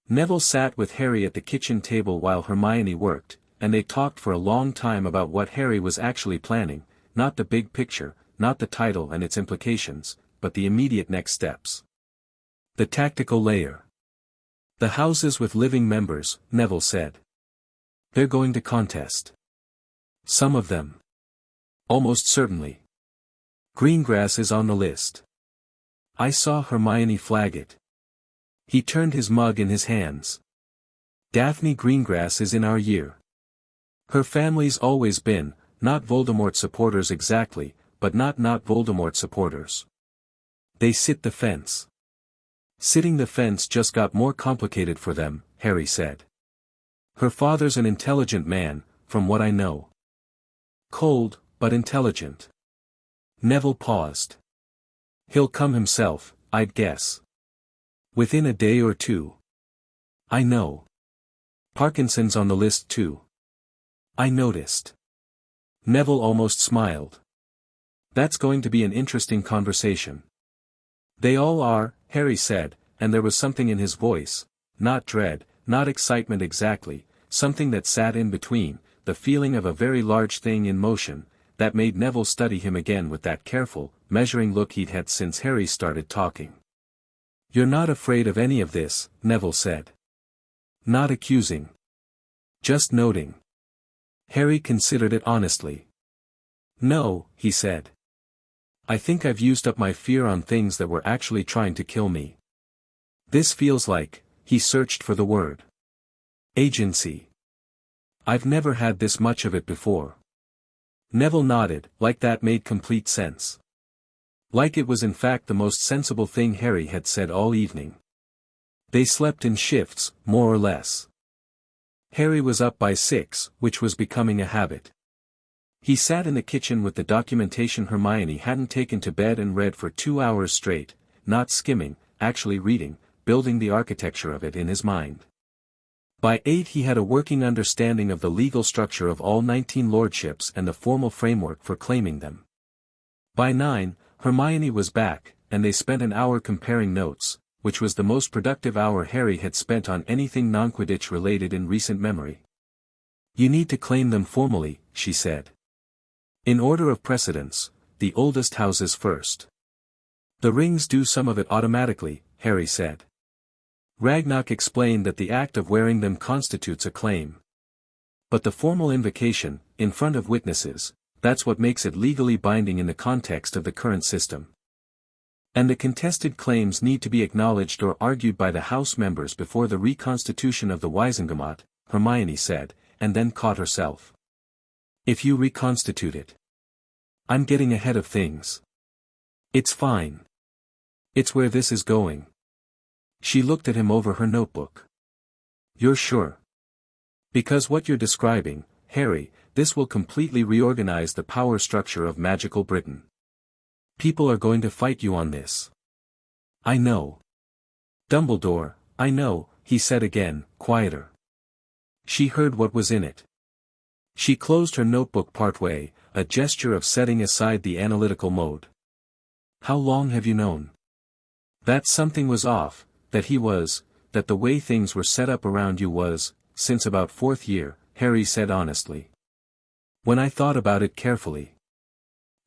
Neville sat with Harry at the kitchen table while Hermione worked, and they talked for a long time about what Harry was actually planning, not the big picture, not the title and its implications, but the immediate next steps. The tactical layer. "The houses with living members," Neville said. "They're going to contest." "Some of them." "Almost certainly. Greengrass is on the list." I saw Hermione flag it. He turned his mug in his hands. "Daphne Greengrass is in our year. Her family's always been, not Voldemort supporters exactly, but not Voldemort supporters. They sit the fence." "Sitting the fence just got more complicated for them," Harry said. "Her father's an intelligent man, from what I know. Cold, but intelligent." Neville paused. "He'll come himself, I'd guess. Within a day or two." "I know. Parkinson's on the list too." "I noticed." Neville almost smiled. "That's going to be an interesting conversation." "They all are," Harry said, and there was something in his voice, not dread, not excitement exactly, something that sat in between, the feeling of a very large thing in motion, that made Neville study him again with that careful, measuring look he'd had since Harry started talking. "You're not afraid of any of this," Neville said. "Not accusing. Just noting." Harry considered it honestly. "No," he said. "I think I've used up my fear on things that were actually trying to kill me. This feels like," he searched for the word. "Agency. I've never had this much of it before." Neville nodded, like that made complete sense. Like it was in fact the most sensible thing Harry had said all evening. They slept in shifts, more or less. Harry was up by 6, which was becoming a habit. He sat in the kitchen with the documentation Hermione hadn't taken to bed and read for 2 hours straight, not skimming, actually reading, building the architecture of it in his mind. By 8 he had a working understanding of the legal structure of all 19 lordships and the formal framework for claiming them. By 9, Hermione was back, and they spent an hour comparing notes, which was the most productive hour Harry had spent on anything non-Quidditch related in recent memory. "You need to claim them formally," she said. "In order of precedence, the oldest houses first." "The rings do some of it automatically," Harry said. Ragnarok explained that the act of wearing them constitutes a claim. "But the formal invocation, in front of witnesses, that's what makes it legally binding in the context of the current system. And the contested claims need to be acknowledged or argued by the House members before the reconstitution of the Wisengamot," Hermione said, and then caught herself. "If you reconstitute it. I'm getting ahead of things." "It's fine. It's where this is going." She looked at him over her notebook. "You're sure?" "Because what you're describing, Harry, this will completely reorganize the power structure of magical Britain. People are going to fight you on this." "I know. Dumbledore, I know," he said again, quieter. She heard what was in it. She closed her notebook partway, a gesture of setting aside the analytical mode. "How long have you known?" "That something was off, that the way things were set up around you was, since about 4th year," Harry said honestly. "When I thought about it carefully.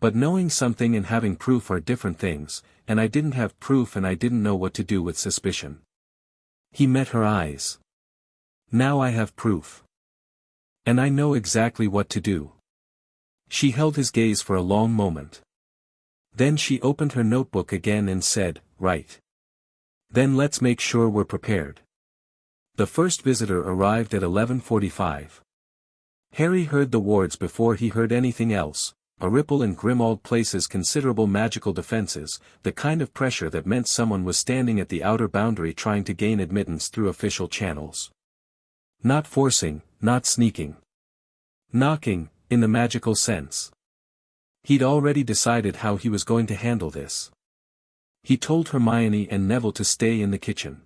But knowing something and having proof are different things, and I didn't have proof and I didn't know what to do with suspicion." He met her eyes. "Now I have proof. And I know exactly what to do." She held his gaze for a long moment. Then she opened her notebook again and said, "Right. Then let's make sure we're prepared." The first visitor arrived at 11:45. Harry heard the wards before he heard anything else, a ripple in Grimmauld Place's considerable magical defenses, the kind of pressure that meant someone was standing at the outer boundary trying to gain admittance through official channels. Not forcing, not sneaking. Knocking, in the magical sense. He'd already decided how he was going to handle this. He told Hermione and Neville to stay in the kitchen.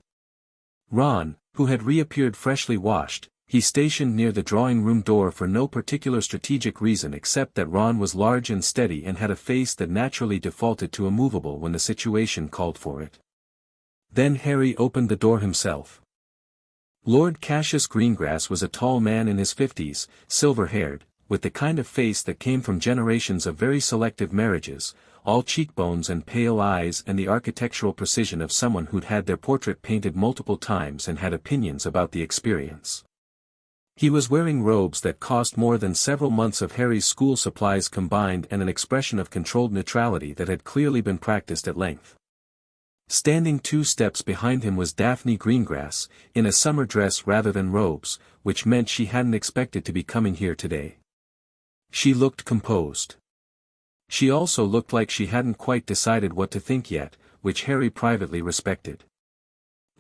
Ron, who had reappeared freshly washed, he stationed near the drawing-room door for no particular strategic reason except that Ron was large and steady and had a face that naturally defaulted to immovable when the situation called for it. Then Harry opened the door himself. Lord Cassius Greengrass was a tall man in his 50s, silver-haired, with the kind of face that came from generations of very selective marriages, all cheekbones and pale eyes and the architectural precision of someone who'd had their portrait painted multiple times and had opinions about the experience. He was wearing robes that cost more than several months of Harry's school supplies combined and an expression of controlled neutrality that had clearly been practiced at length. Standing 2 steps behind him was Daphne Greengrass, in a summer dress rather than robes, which meant she hadn't expected to be coming here today. She looked composed. She also looked like she hadn't quite decided what to think yet, which Harry privately respected.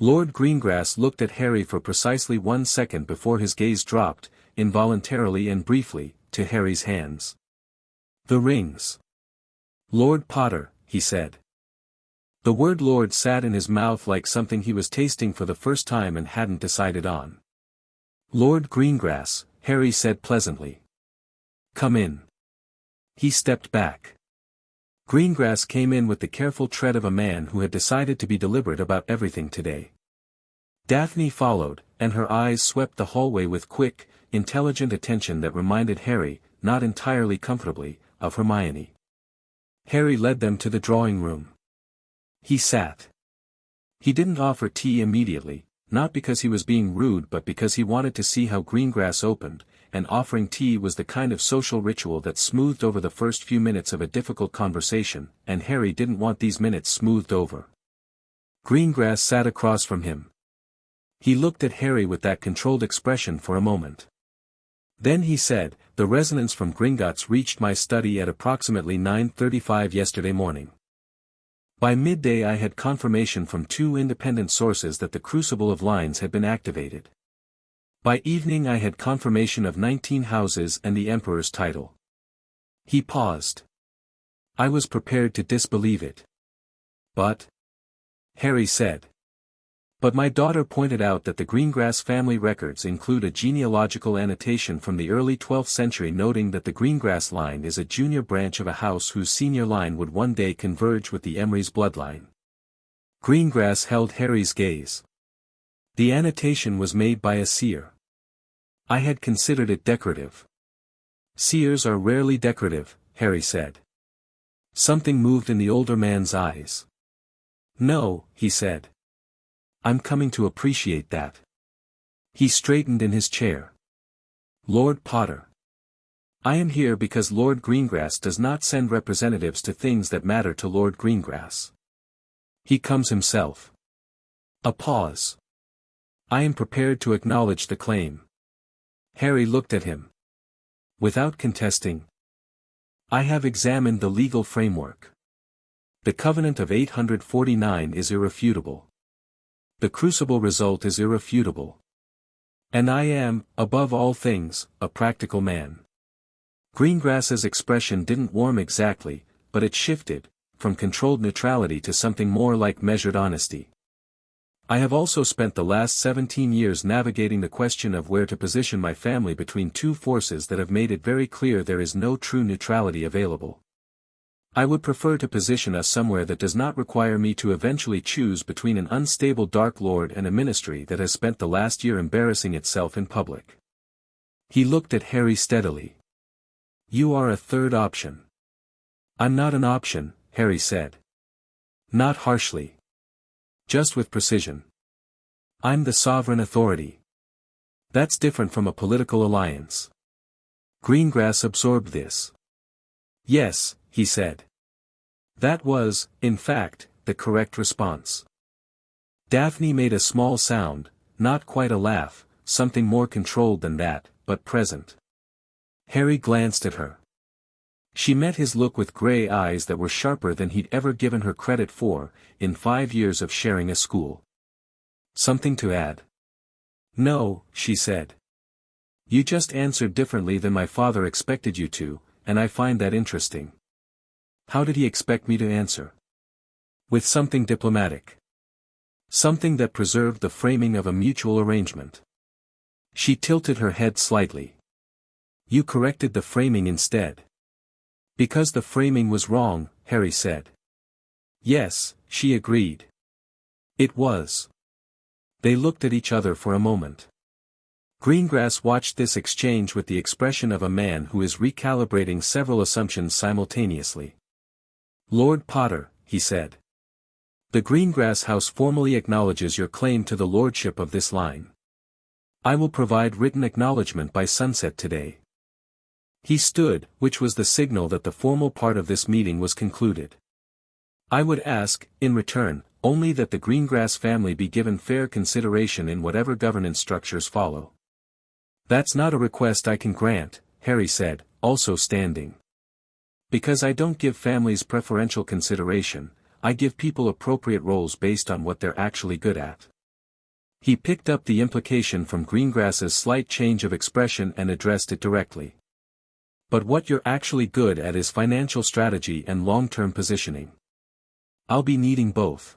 Lord Greengrass looked at Harry for precisely 1 second before his gaze dropped, involuntarily and briefly, to Harry's hands. "The rings." "Lord Potter," he said. The word Lord sat in his mouth like something he was tasting for the first time and hadn't decided on. "Lord Greengrass," Harry said pleasantly. "Come in." He stepped back. Greengrass came in with the careful tread of a man who had decided to be deliberate about everything today. Daphne followed, and her eyes swept the hallway with quick, intelligent attention that reminded Harry, not entirely comfortably, of Hermione. Harry led them to the drawing room. He sat. He didn't offer tea immediately, not because he was being rude but because he wanted to see how Greengrass opened, and offering tea was the kind of social ritual that smoothed over the first few minutes of a difficult conversation, and Harry didn't want these minutes smoothed over. Greengrass sat across from him. He looked at Harry with that controlled expression for a moment. Then he said, "The resonance from Gringotts reached my study at approximately 9:35 yesterday morning. By midday I had confirmation from 2 independent sources that the Crucible of Lines had been activated. By evening I had confirmation of 19 houses and the Emperor's title." He paused. "I was prepared to disbelieve it. But," Harry said. "But my daughter pointed out that the Greengrass family records include a genealogical annotation from the early 12th century noting that the Greengrass line is a junior branch of a house whose senior line would one day converge with the Emery's bloodline." Greengrass held Harry's gaze. "The annotation was made by a seer. I had considered it decorative." "Seers are rarely decorative," Harry said. Something moved in the older man's eyes. "No," he said. "I'm coming to appreciate that." He straightened in his chair. "Lord Potter. I am here because Lord Greengrass does not send representatives to things that matter to Lord Greengrass. He comes himself." A pause. "I am prepared to acknowledge the claim." Harry looked at him. "Without contesting." "I have examined the legal framework. The Covenant of 849 is irrefutable. The Crucible result is irrefutable. And I am, above all things, a practical man." Greengrass's expression didn't warm exactly, but it shifted, from controlled neutrality to something more like measured honesty. "I have also spent the last 17 years navigating the question of where to position my family between 2 forces that have made it very clear there is no true neutrality available. I would prefer to position us somewhere that does not require me to eventually choose between an unstable Dark Lord and a ministry that has spent the last year embarrassing itself in public." He looked at Harry steadily. "You are a third option." "I'm not an option," Harry said. Not harshly. Just with precision. "I'm the sovereign authority. That's different from a political alliance." Greengrass absorbed this. Yes, he said. That was, in fact, the correct response. Daphne made a small sound, not quite a laugh, something more controlled than that, but present. Harry glanced at her. She met his look with grey eyes that were sharper than he'd ever given her credit for, in 5 years of sharing a school. Something to add? No, she said. You just answered differently than my father expected you to, and I find that interesting. How did he expect me to answer? With something diplomatic. Something that preserved the framing of a mutual arrangement. She tilted her head slightly. You corrected the framing instead. Because the framing was wrong, Harry said. Yes, she agreed. It was. They looked at each other for a moment. Greengrass watched this exchange with the expression of a man who is recalibrating several assumptions simultaneously. Lord Potter, he said. The Greengrass house formally acknowledges your claim to the lordship of this line. I will provide written acknowledgement by sunset today. He stood, which was the signal that the formal part of this meeting was concluded. I would ask, in return, only that the Greengrass family be given fair consideration in whatever governance structures follow. That's not a request I can grant, Harry said, also standing. Because I don't give families preferential consideration, I give people appropriate roles based on what they're actually good at. He picked up the implication from Greengrass's slight change of expression and addressed it directly. But what you're actually good at is financial strategy and long-term positioning. I'll be needing both.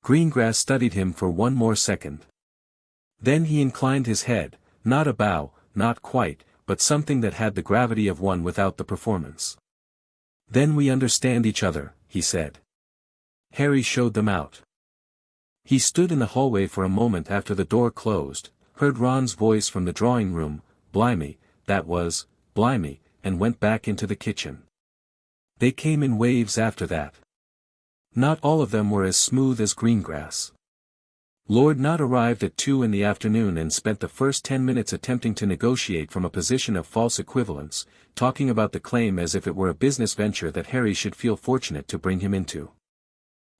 Greengrass studied him for one more second. Then he inclined his head, not a bow, not quite, but something that had the gravity of one without the performance. Then we understand each other, he said. Harry showed them out. He stood in the hallway for a moment after the door closed, heard Ron's voice from the drawing room, blimey, that was, blimey, and went back into the kitchen. They came in waves after that. Not all of them were as smooth as Greengrass. Lord Knott arrived at 2 in the afternoon and spent the first 10 minutes attempting to negotiate from a position of false equivalence, talking about the claim as if it were a business venture that Harry should feel fortunate to bring him into.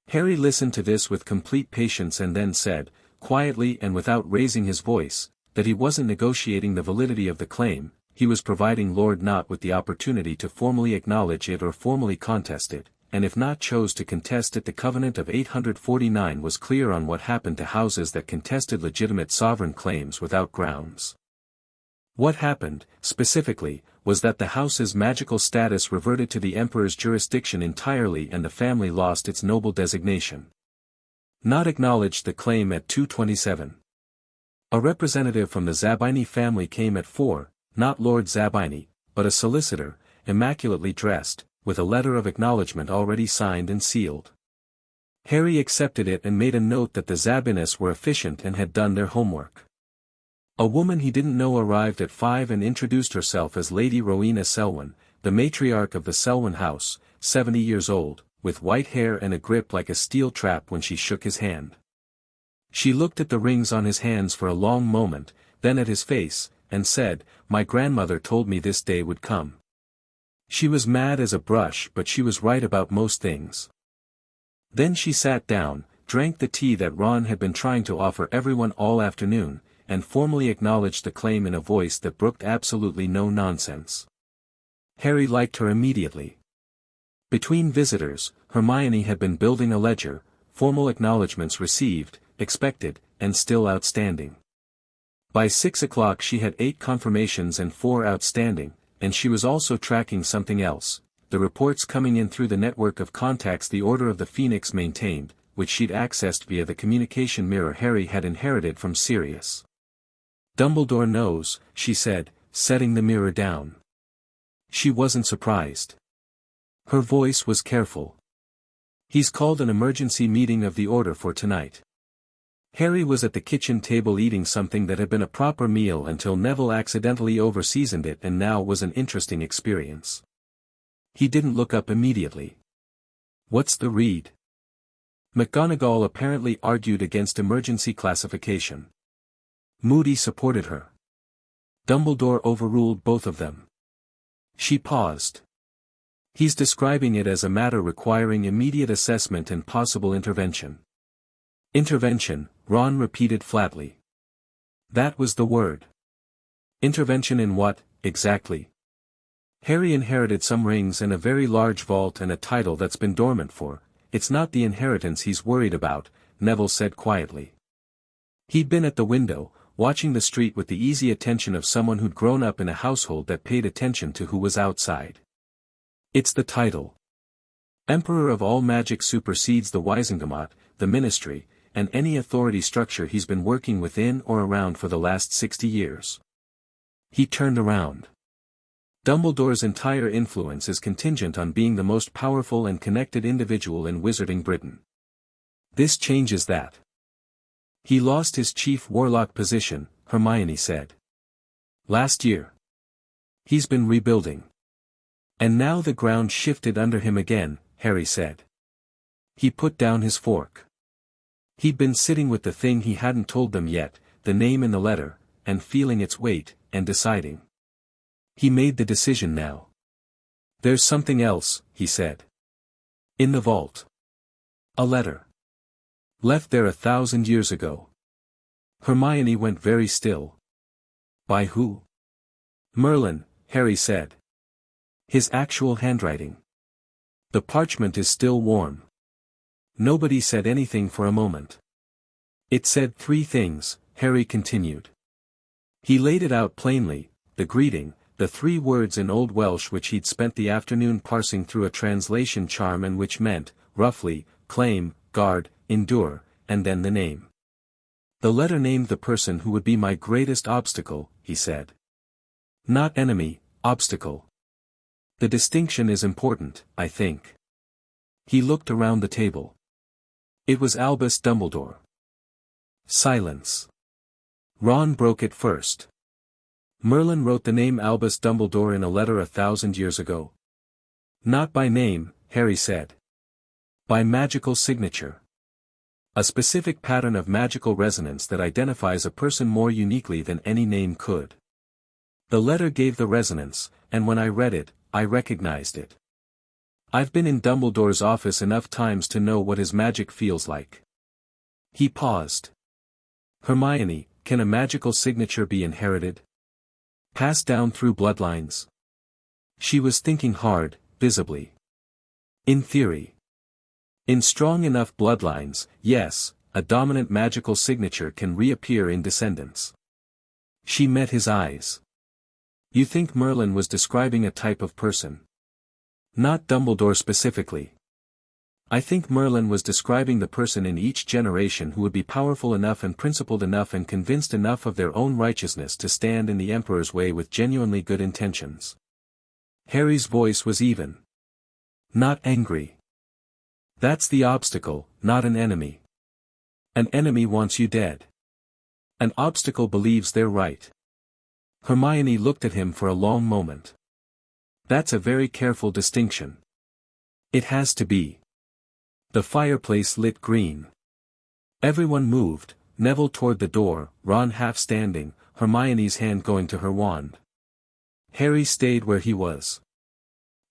Harry listened to this with complete patience and then said, quietly and without raising his voice, that he wasn't negotiating the validity of the claim, he was providing Lord Knott with the opportunity to formally acknowledge it or formally contest it, and if not chose to contest it. The Covenant of 849 was clear on what happened to houses that contested legitimate sovereign claims without grounds. What happened, specifically, was that the house's magical status reverted to the Emperor's jurisdiction entirely and the family lost its noble designation. Knott acknowledged the claim at 2:27. A representative from the Zabini family came at 4, not Lord Zabini, but a solicitor, immaculately dressed, with a letter of acknowledgement already signed and sealed. Harry accepted it and made a note that the Zabinis were efficient and had done their homework. A woman he didn't know arrived at 5 and introduced herself as Lady Rowena Selwyn, the matriarch of the Selwyn house, 70 years old, with white hair and a grip like a steel trap when she shook his hand. She looked at the rings on his hands for a long moment, then at his face, and said, "My grandmother told me this day would come." She was mad as a brush, but she was right about most things. Then she sat down, drank the tea that Ron had been trying to offer everyone all afternoon, and formally acknowledged the claim in a voice that brooked absolutely no nonsense. Harry liked her immediately. Between visitors, Hermione had been building a ledger, formal acknowledgments received, expected, and still outstanding. By 6 o'clock she had 8 confirmations and 4 outstanding, and she was also tracking something else, the reports coming in through the network of contacts the Order of the Phoenix maintained, which she'd accessed via the communication mirror Harry had inherited from Sirius. "Dumbledore knows," she said, setting the mirror down. She wasn't surprised. Her voice was careful. "He's called an emergency meeting of the Order for tonight." Harry was at the kitchen table eating something that had been a proper meal until Neville accidentally over-seasoned it and now was an interesting experience. He didn't look up immediately. "What's the read?" McGonagall apparently argued against emergency classification. Moody supported her. Dumbledore overruled both of them. She paused. He's describing it as a matter requiring immediate assessment and possible intervention. Intervention, Ron repeated flatly. That was the word. Intervention in what, exactly? Harry inherited some rings and a very large vault and a title that's been dormant for. It's not the inheritance he's worried about, Neville said quietly. He'd been at the window, watching the street with the easy attention of someone who'd grown up in a household that paid attention to who was outside. It's the title. Emperor of all magic supersedes the Wisengamot, the Ministry, and any authority structure he's been working within or around for the last 60 years. He turned around. Dumbledore's entire influence is contingent on being the most powerful and connected individual in Wizarding Britain. This changes that. He lost his chief warlock position, Hermione said. Last year. He's been rebuilding. And now the ground shifted under him again, Harry said. He put down his fork. He'd been sitting with the thing he hadn't told them yet, the name in the letter, and feeling its weight, and deciding. He made the decision now. There's something else, he said. In the vault. A letter. Left there 1,000 years ago. Hermione went very still. By who? Merlin, Harry said. His actual handwriting. The parchment is still warm. Nobody said anything for a moment. It said 3 things, Harry continued. He laid it out plainly, the greeting, the 3 words in Old Welsh which he'd spent the afternoon parsing through a translation charm and which meant, roughly, claim, guard, endure, and then the name. The letter named the person who would be my greatest obstacle, he said. Not enemy, obstacle. The distinction is important, I think. He looked around the table. It was Albus Dumbledore. Silence. Ron broke it first. Merlin wrote the name Albus Dumbledore in a letter 1,000 years ago. Not by name, Harry said. By magical signature. A specific pattern of magical resonance that identifies a person more uniquely than any name could. The letter gave the resonance, and when I read it, I recognized it. I've been in Dumbledore's office enough times to know what his magic feels like. He paused. Hermione, can a magical signature be inherited? Passed down through bloodlines? She was thinking hard, visibly. In theory. In strong enough bloodlines, yes, a dominant magical signature can reappear in descendants. She met his eyes. You think Merlin was describing a type of person? Not Dumbledore specifically. I think Merlin was describing the person in each generation who would be powerful enough and principled enough and convinced enough of their own righteousness to stand in the Emperor's way with genuinely good intentions. Harry's voice was even. Not angry. That's the obstacle, not an enemy. An enemy wants you dead. An obstacle believes they're right. Hermione looked at him for a long moment. That's a very careful distinction. It has to be. The fireplace lit green. Everyone moved, Neville toward the door, Ron half standing, Hermione's hand going to her wand. Harry stayed where he was.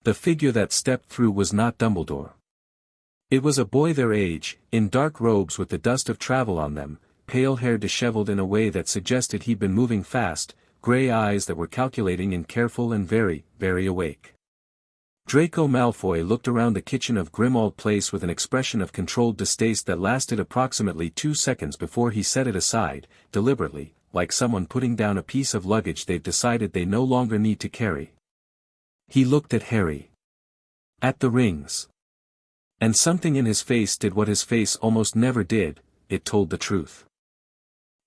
The figure that stepped through was not Dumbledore. It was a boy their age, in dark robes with the dust of travel on them, pale hair disheveled in a way that suggested he'd been moving fast, grey eyes that were calculating and careful and very, very awake. Draco Malfoy looked around the kitchen of Grimmauld Place with an expression of controlled distaste that lasted approximately 2 seconds before he set it aside, deliberately, like someone putting down a piece of luggage they've decided they no longer need to carry. He looked at Harry. At the rings. And something in his face did what his face almost never did, it told the truth.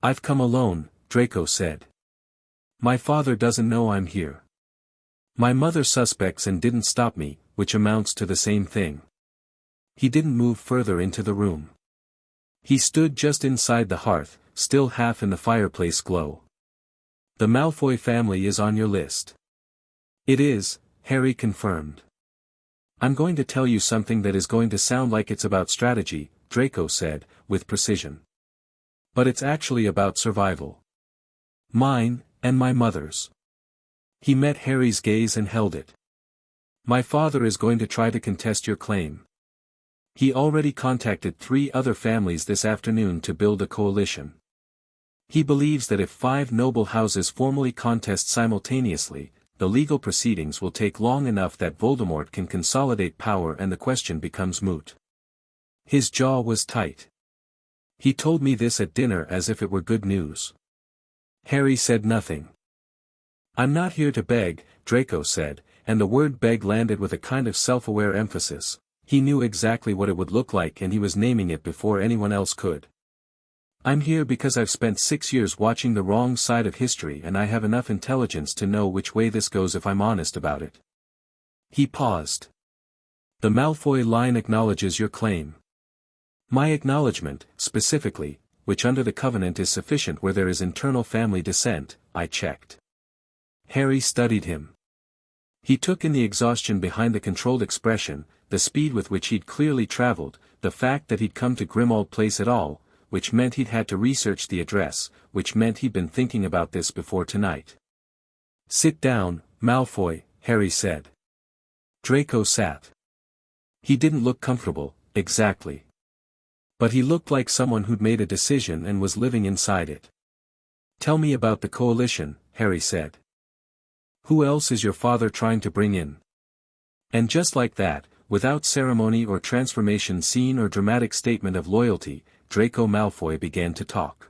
I've come alone, Draco said. My father doesn't know I'm here. My mother suspects and didn't stop me, which amounts to the same thing. He didn't move further into the room. He stood just inside the hearth, still half in the fireplace glow. The Malfoy family is on your list. It is, Harry confirmed. I'm going to tell you something that is going to sound like it's about strategy, Draco said, with precision. But it's actually about survival. Mine, and my mother's. He met Harry's gaze and held it. My father is going to try to contest your claim. He already contacted 3 other families this afternoon to build a coalition. He believes that if 5 noble houses formally contest simultaneously, the legal proceedings will take long enough that Voldemort can consolidate power and the question becomes moot. His jaw was tight. He told me this at dinner as if it were good news. Harry said nothing. I'm not here to beg, Draco said, and the word beg landed with a kind of self-aware emphasis. He knew exactly what it would look like and he was naming it before anyone else could. I'm here because I've spent 6 years watching the wrong side of history and I have enough intelligence to know which way this goes if I'm honest about it. He paused. The Malfoy line acknowledges your claim. My acknowledgement, specifically, which under the Covenant is sufficient where there is internal family descent, I checked. Harry studied him. He took in the exhaustion behind the controlled expression, the speed with which he'd clearly traveled, the fact that he'd come to Grimmauld Place at all, which meant he'd had to research the address, which meant he'd been thinking about this before tonight. Sit down, Malfoy, Harry said. Draco sat. He didn't look comfortable, exactly. But he looked like someone who'd made a decision and was living inside it. Tell me about the coalition, Harry said. Who else is your father trying to bring in? And just like that, without ceremony or transformation scene or dramatic statement of loyalty, Draco Malfoy began to talk.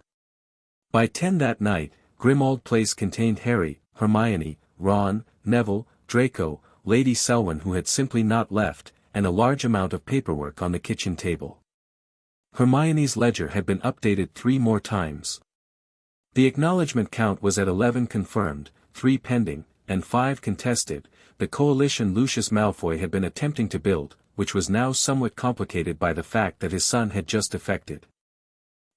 By 10 that night, Grimmauld Place contained Harry, Hermione, Ron, Neville, Draco, Lady Selwyn who had simply not left, and a large amount of paperwork on the kitchen table. Hermione's ledger had been updated 3 more times. The acknowledgement count was at 11 confirmed, 3 pending, and 5 contested. The coalition Lucius Malfoy had been attempting to build, which was now somewhat complicated by the fact that his son had just defected.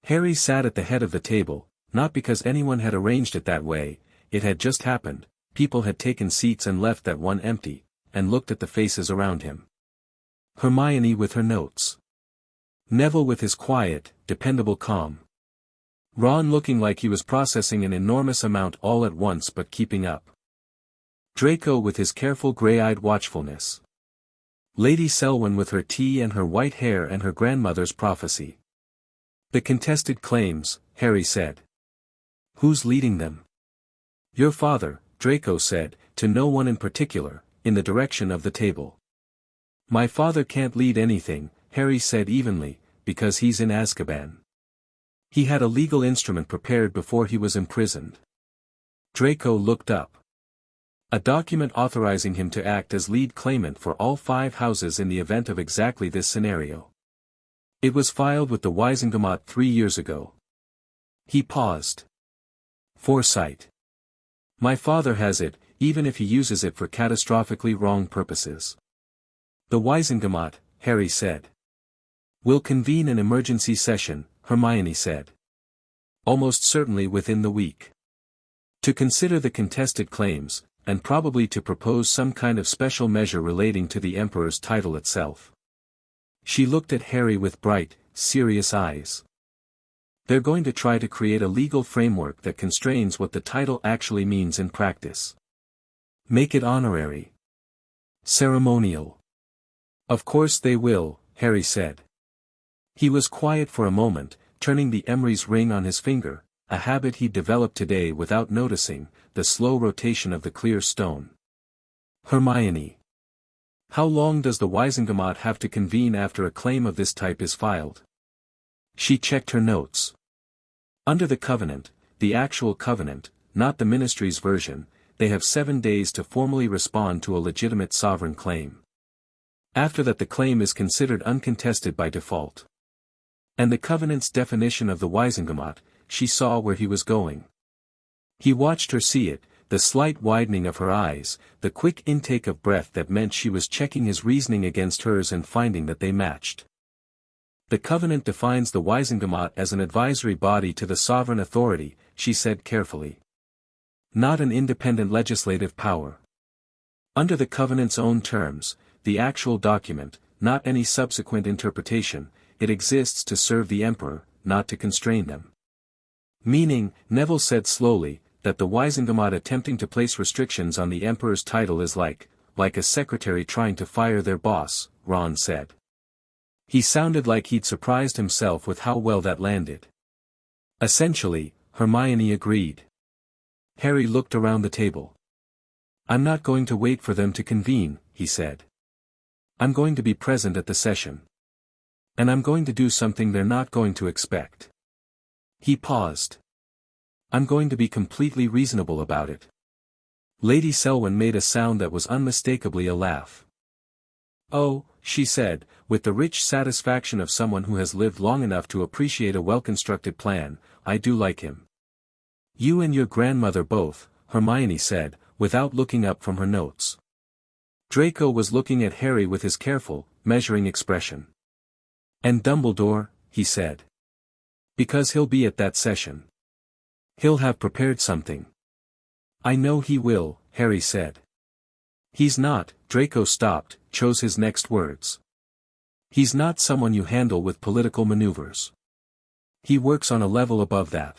Harry sat at the head of the table, not because anyone had arranged it that way, it had just happened, people had taken seats and left that one empty, and looked at the faces around him. Hermione with her notes. Neville with his quiet, dependable calm. Ron looking like he was processing an enormous amount all at once but keeping up. Draco with his careful gray-eyed watchfulness. Lady Selwyn with her tea and her white hair and her grandmother's prophecy. The contested claims, Harry said. Who's leading them? Your father, Draco said, to no one in particular, in the direction of the table. My father can't lead anything, Harry said evenly, because he's in Azkaban. He had a legal instrument prepared before he was imprisoned. Draco looked up. A document authorizing him to act as lead claimant for all 5 houses in the event of exactly this scenario. It was filed with the Wizengamot 3 years ago. He paused. Foresight. My father has it, even if he uses it for catastrophically wrong purposes. The Wizengamot, Harry said. We'll convene an emergency session, Hermione said. Almost certainly within the week. To consider the contested claims, and probably to propose some kind of special measure relating to the Emperor's title itself. She looked at Harry with bright, serious eyes. They're going to try to create a legal framework that constrains what the title actually means in practice. Make it honorary. Ceremonial. Of course they will, Harry said. He was quiet for a moment, turning the Emery's ring on his finger, a habit he'd developed today without noticing, the slow rotation of the clear stone. Hermione. How long does the Wizengamot have to convene after a claim of this type is filed? She checked her notes. Under the Covenant, the actual Covenant, not the Ministry's version, they have 7 days to formally respond to a legitimate sovereign claim. After that the claim is considered uncontested by default. And the Covenant's definition of the Wizengamot, she saw where he was going. He watched her see it, the slight widening of her eyes, the quick intake of breath that meant she was checking his reasoning against hers and finding that they matched. The Covenant defines the Wizengamot as an advisory body to the sovereign authority, she said carefully. Not an independent legislative power. Under the Covenant's own terms, the actual document, not any subsequent interpretation, it exists to serve the Emperor, not to constrain them. Meaning, Neville said slowly, that the Wizengamot attempting to place restrictions on the Emperor's title is like, like a secretary trying to fire their boss, Ron said. He sounded like he'd surprised himself with how well that landed. Essentially, Hermione agreed. Harry looked around the table. I'm not going to wait for them to convene, he said. I'm going to be present at the session. And I'm going to do something they're not going to expect. He paused. I'm going to be completely reasonable about it. Lady Selwyn made a sound that was unmistakably a laugh. Oh, she said, with the rich satisfaction of someone who has lived long enough to appreciate a well-constructed plan, I do like him. You and your grandmother both, Hermione said, without looking up from her notes. Draco was looking at Harry with his careful, measuring expression. And Dumbledore, he said. Because he'll be at that session. He'll have prepared something. I know he will, Harry said. He's not, Draco stopped, chose his next words. He's not someone you handle with political maneuvers. He works on a level above that.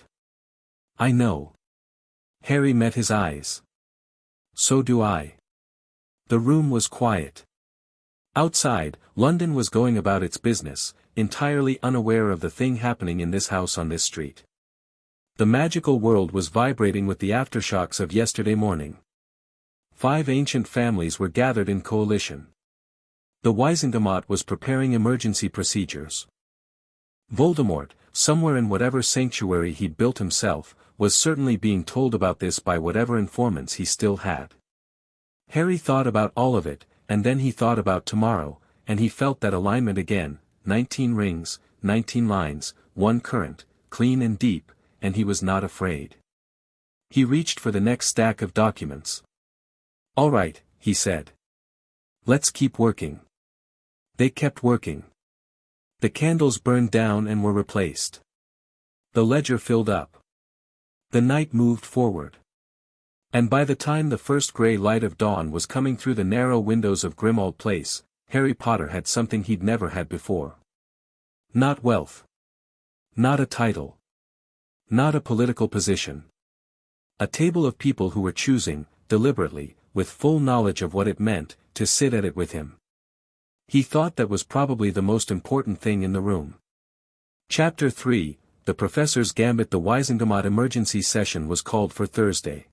I know. Harry met his eyes. So do I. The room was quiet. Outside, London was going about its business, entirely unaware of the thing happening in this house on this street. The magical world was vibrating with the aftershocks of yesterday morning. 5 ancient families were gathered in coalition. The Wizengamot was preparing emergency procedures. Voldemort, somewhere in whatever sanctuary he'd built himself, was certainly being told about this by whatever informants he still had. Harry thought about all of it, and then he thought about tomorrow, and he felt that alignment again, 19 rings, 19 lines, 1 current, clean and deep, and he was not afraid. He reached for the next stack of documents. All right, he said. Let's keep working. They kept working. The candles burned down and were replaced. The ledger filled up. The night moved forward. And by the time the first grey light of dawn was coming through the narrow windows of Grimmauld Place, Harry Potter had something he'd never had before. Not wealth. Not a title. Not a political position. A table of people who were choosing, deliberately, with full knowledge of what it meant, to sit at it with him. He thought that was probably the most important thing in the room. Chapter 3, The Professor's Gambit. The Wizengamot emergency session was called for Thursday.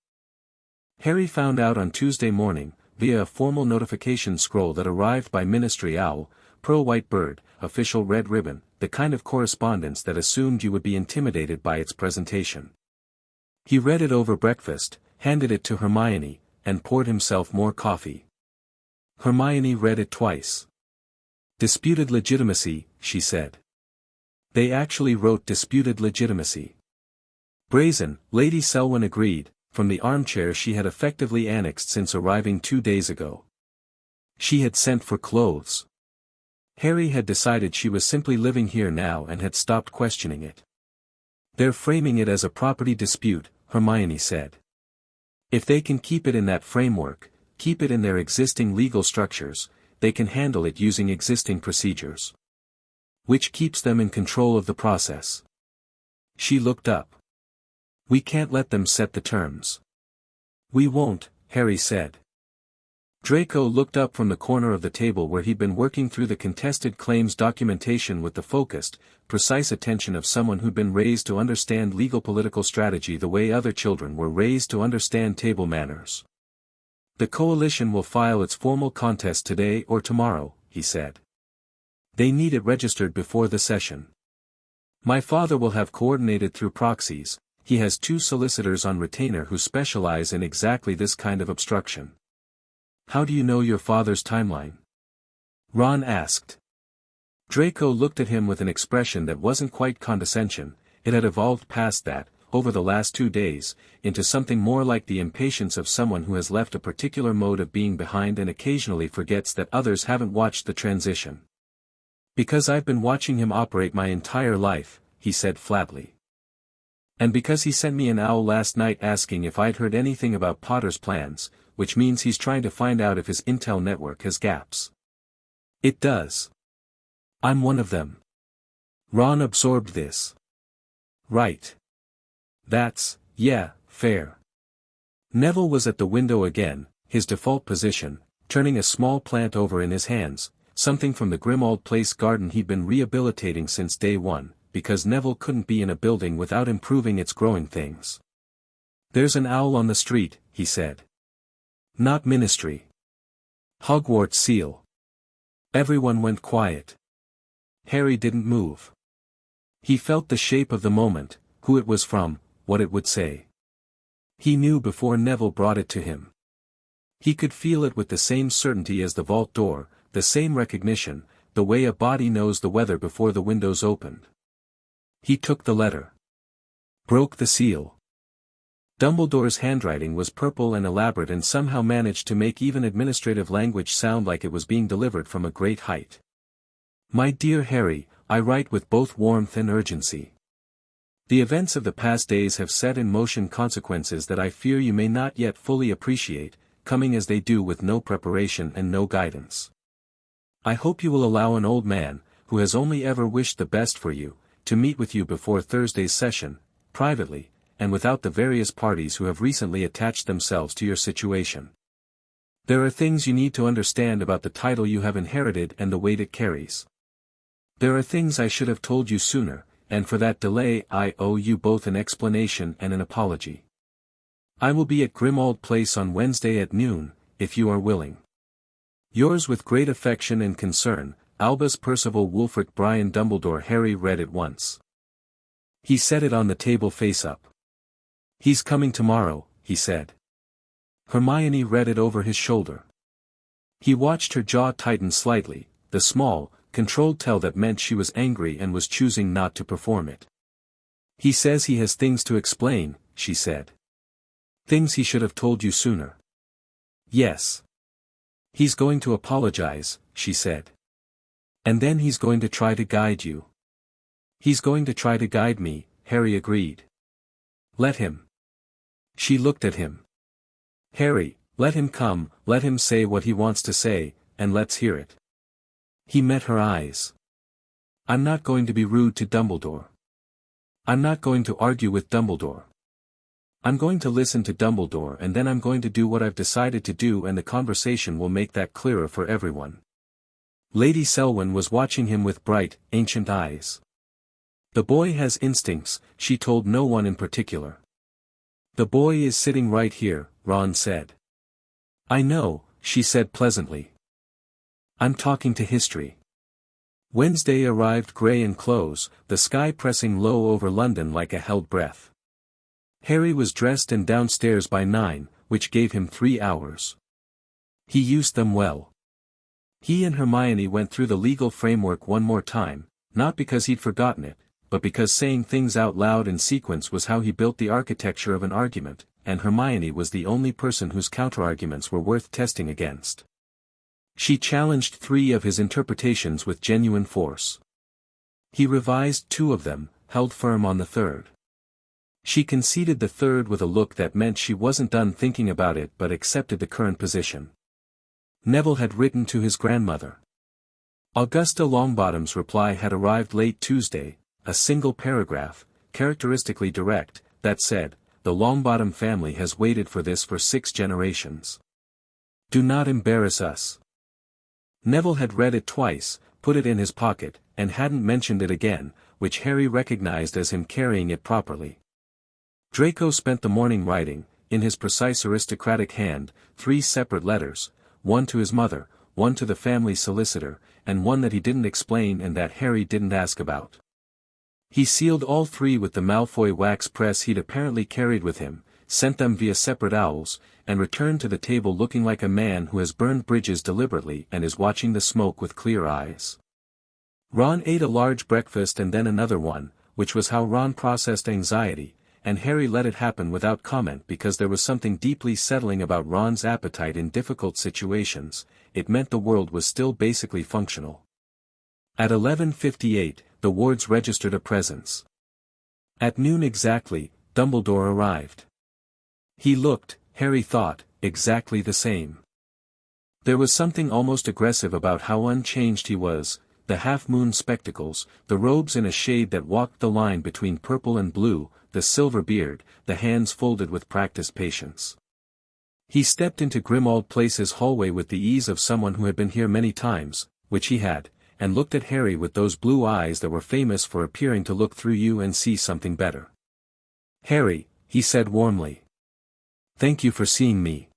Harry found out on Tuesday morning, via a formal notification scroll that arrived by Ministry Owl, Pearl White Bird, official red ribbon, the kind of correspondence that assumed you would be intimidated by its presentation. He read it over breakfast, handed it to Hermione, and poured himself more coffee. Hermione read it twice. Disputed legitimacy, she said. They actually wrote disputed legitimacy. Brazen, Lady Selwyn agreed, from the armchair she had effectively annexed since arriving 2 days ago. She had sent for clothes. Harry had decided she was simply living here now and had stopped questioning it. They're framing it as a property dispute, Hermione said. If they can keep it in that framework, keep it in their existing legal structures, they can handle it using existing procedures. Which keeps them in control of the process. She looked up. We can't let them set the terms. We won't, Harry said. Draco looked up from the corner of the table where he'd been working through the contested claims documentation with the focused, precise attention of someone who'd been raised to understand legal political strategy the way other children were raised to understand table manners. The coalition will file its formal contest today or tomorrow, he said. They need it registered before the session. My father will have coordinated through proxies. He has 2 solicitors on retainer who specialize in exactly this kind of obstruction. How do you know your father's timeline? Ron asked. Draco looked at him with an expression that wasn't quite condescension. It had evolved past that, over the last 2 days, into something more like the impatience of someone who has left a particular mode of being behind and occasionally forgets that others haven't watched the transition. Because I've been watching him operate my entire life, he said flatly. And because he sent me an owl last night asking if I'd heard anything about Potter's plans, which means he's trying to find out if his intel network has gaps. It does. I'm one of them. Ron absorbed this. Right. That's, yeah, fair. Neville was at the window again, his default position, turning a small plant over in his hands, something from the Grimmauld Place garden he'd been rehabilitating since day one, because Neville couldn't be in a building without improving its growing things. "There's an owl on the street," he said. "Not Ministry. Hogwarts seal." Everyone went quiet. Harry didn't move. He felt the shape of the moment, who it was from, what it would say. He knew before Neville brought it to him. He could feel it with the same certainty as the vault door, the same recognition, the way a body knows the weather before the windows opened. He took the letter. Broke the seal. Dumbledore's handwriting was purple and elaborate and somehow managed to make even administrative language sound like it was being delivered from a great height. "My dear Harry, I write with both warmth and urgency. The events of the past days have set in motion consequences that I fear you may not yet fully appreciate, coming as they do with no preparation and no guidance. I hope you will allow an old man, who has only ever wished the best for you, to meet with you before Thursday's session, privately, and without the various parties who have recently attached themselves to your situation. There are things you need to understand about the title you have inherited and the weight it carries. There are things I should have told you sooner, and for that delay I owe you both an explanation and an apology. I will be at Grimmauld Place on Wednesday at noon, if you are willing. Yours with great affection and concern, Albus Percival Wulfric Brian Dumbledore." Harry read it once. He set it on the table face up. "He's coming tomorrow," he said. Hermione read it over his shoulder. He watched her jaw tighten slightly, the small, controlled tell that meant she was angry and was choosing not to perform it. "He says he has things to explain," she said. "Things he should have told you sooner." "Yes. He's going to apologize," she said. "And then he's going to try to guide you." "He's going to try to guide me," Harry agreed. "Let him." She looked at him. "Harry, let him come, let him say what he wants to say, and let's hear it." He met her eyes. "I'm not going to be rude to Dumbledore. I'm not going to argue with Dumbledore. I'm going to listen to Dumbledore and then I'm going to do what I've decided to do, and the conversation will make that clearer for everyone." Lady Selwyn was watching him with bright, ancient eyes. "The boy has instincts," she told no one in particular. "The boy is sitting right here," Ron said. "I know," she said pleasantly. "I'm talking to history." Wednesday arrived grey and close, the sky pressing low over London like a held breath. Harry was dressed and downstairs by 9, which gave him 3 hours. He used them well. He and Hermione went through the legal framework one more time, not because he'd forgotten it, but because saying things out loud in sequence was how he built the architecture of an argument, and Hermione was the only person whose counterarguments were worth testing against. She challenged 3 of his interpretations with genuine force. He revised 2 of them, held firm on the 3rd. She conceded the 3rd with a look that meant she wasn't done thinking about it but accepted the current position. Neville had written to his grandmother. Augusta Longbottom's reply had arrived late Tuesday, a single paragraph, characteristically direct, that said, "The Longbottom family has waited for this for 6 generations. Do not embarrass us." Neville had read it twice, put it in his pocket, and hadn't mentioned it again, which Harry recognized as him carrying it properly. Draco spent the morning writing, in his precise aristocratic hand, 3 separate letters, one to his mother, one to the family solicitor, and one that he didn't explain and that Harry didn't ask about. He sealed all 3 with the Malfoy wax press he'd apparently carried with him, sent them via separate owls, and returned to the table looking like a man who has burned bridges deliberately and is watching the smoke with clear eyes. Ron ate a large breakfast and then another one, which was how Ron processed anxiety, and Harry let it happen without comment because there was something deeply settling about Ron's appetite in difficult situations. It meant the world was still basically functional. At 11:58, the wards registered a presence. At noon exactly, Dumbledore arrived. He looked, Harry thought, exactly the same. There was something almost aggressive about how unchanged he was, the half-moon spectacles, the robes in a shade that walked the line between purple and blue, the silver beard, the hands folded with practiced patience. He stepped into Grimmauld Place's hallway with the ease of someone who had been here many times, which he had, and looked at Harry with those blue eyes that were famous for appearing to look through you and see something better. "Harry," he said warmly. "Thank you for seeing me."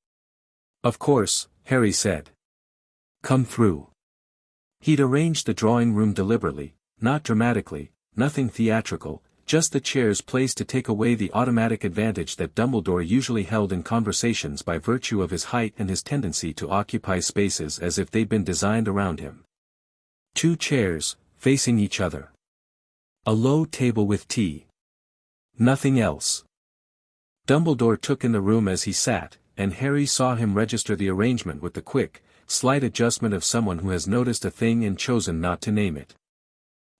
"Of course," Harry said. "Come through." He'd arranged the drawing room deliberately, not dramatically, nothing theatrical, just the chairs placed to take away the automatic advantage that Dumbledore usually held in conversations by virtue of his height and his tendency to occupy spaces as if they'd been designed around him. 2 chairs, facing each other. A low table with tea. Nothing else. Dumbledore took in the room as he sat, and Harry saw him register the arrangement with the quick, slight adjustment of someone who has noticed a thing and chosen not to name it.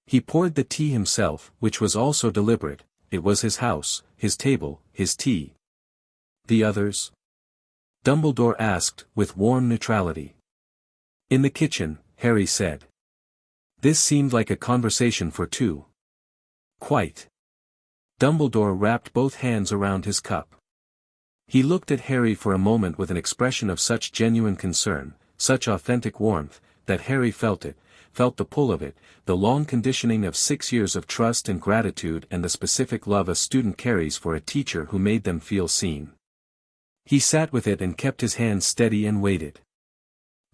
He poured the tea himself, which was also deliberate. It was his house, his table, his tea. "The others?" Dumbledore asked, with warm neutrality. "In the kitchen," Harry said. This seemed like a conversation for two. "Quite." Dumbledore wrapped both hands around his cup. He looked at Harry for a moment with an expression of such genuine concern, such authentic warmth, that Harry felt it, felt the pull of it, the long conditioning of 6 years of trust and gratitude and the specific love a student carries for a teacher who made them feel seen. He sat with it and kept his hands steady and waited.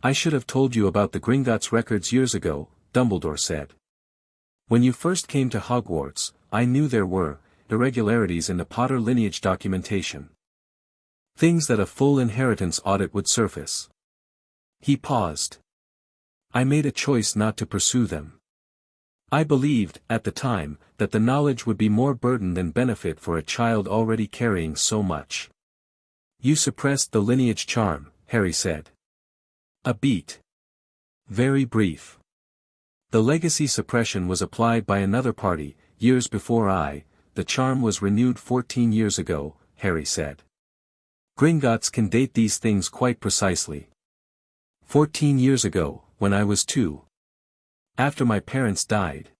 "I should have told you about the Gringotts records years ago," Dumbledore said. "When you first came to Hogwarts, I knew there were irregularities in the Potter lineage documentation. Things that a full inheritance audit would surface." He paused. "I made a choice not to pursue them. I believed, at the time, that the knowledge would be more burden than benefit for a child already carrying so much." "You suppressed the lineage charm," Harry said. "A bit. Very brief. The legacy suppression was applied by another party, years before the charm was renewed 14 years ago," Harry said. "Gringotts can date these things quite precisely. 14 years ago, when I was 2. After my parents died.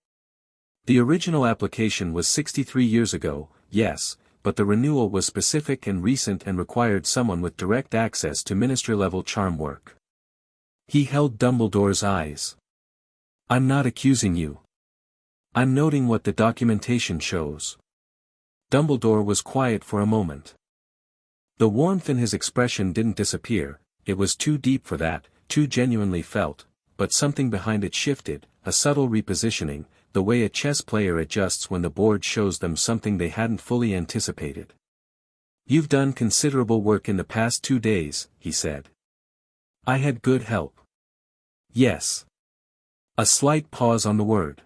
The original application was 63 years ago, yes, but the renewal was specific and recent and required someone with direct access to ministry-level charm work." He held Dumbledore's eyes. "I'm not accusing you. I'm noting what the documentation shows." Dumbledore was quiet for a moment. The warmth in his expression didn't disappear, it was too deep for that, too genuinely felt, but something behind it shifted, a subtle repositioning, the way a chess player adjusts when the board shows them something they hadn't fully anticipated. "You've done considerable work in the past 2 days," he said. "I had good help." "Yes." A slight pause on the word.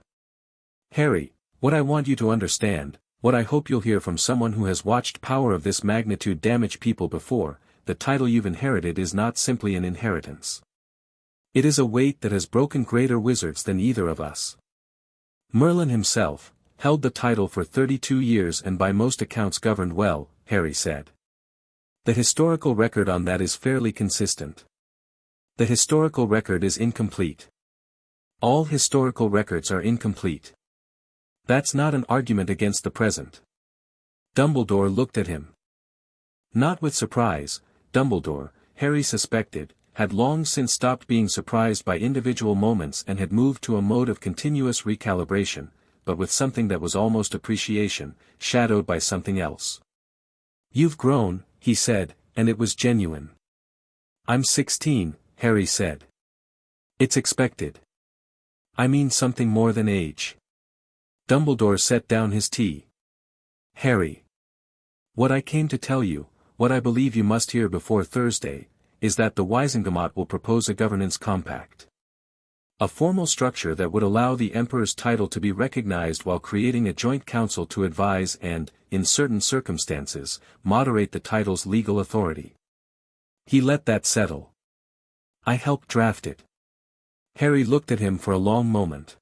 "Harry, what I want you to understand, what I hope you'll hear from someone who has watched power of this magnitude damage people before, the title you've inherited is not simply an inheritance. It is a weight that has broken greater wizards than either of us. Merlin himself held the title for 32 years and by most accounts governed well," Harry said. "The historical record on that is fairly consistent. The historical record is incomplete. All historical records are incomplete. That's not an argument against the present." Dumbledore looked at him. Not with surprise. Dumbledore, Harry suspected, had long since stopped being surprised by individual moments and had moved to a mode of continuous recalibration, but with something that was almost appreciation, shadowed by something else. "You've grown," he said, and it was genuine. "I'm 16, Harry said. "It's expected. I mean something more than age." Dumbledore set down his tea. "Harry. What I came to tell you, what I believe you must hear before Thursday, is that the Wisengamot will propose a governance compact. A formal structure that would allow the Emperor's title to be recognized while creating a joint council to advise and, in certain circumstances, moderate the title's legal authority." He let that settle. "I helped draft it." Harry looked at him for a long moment.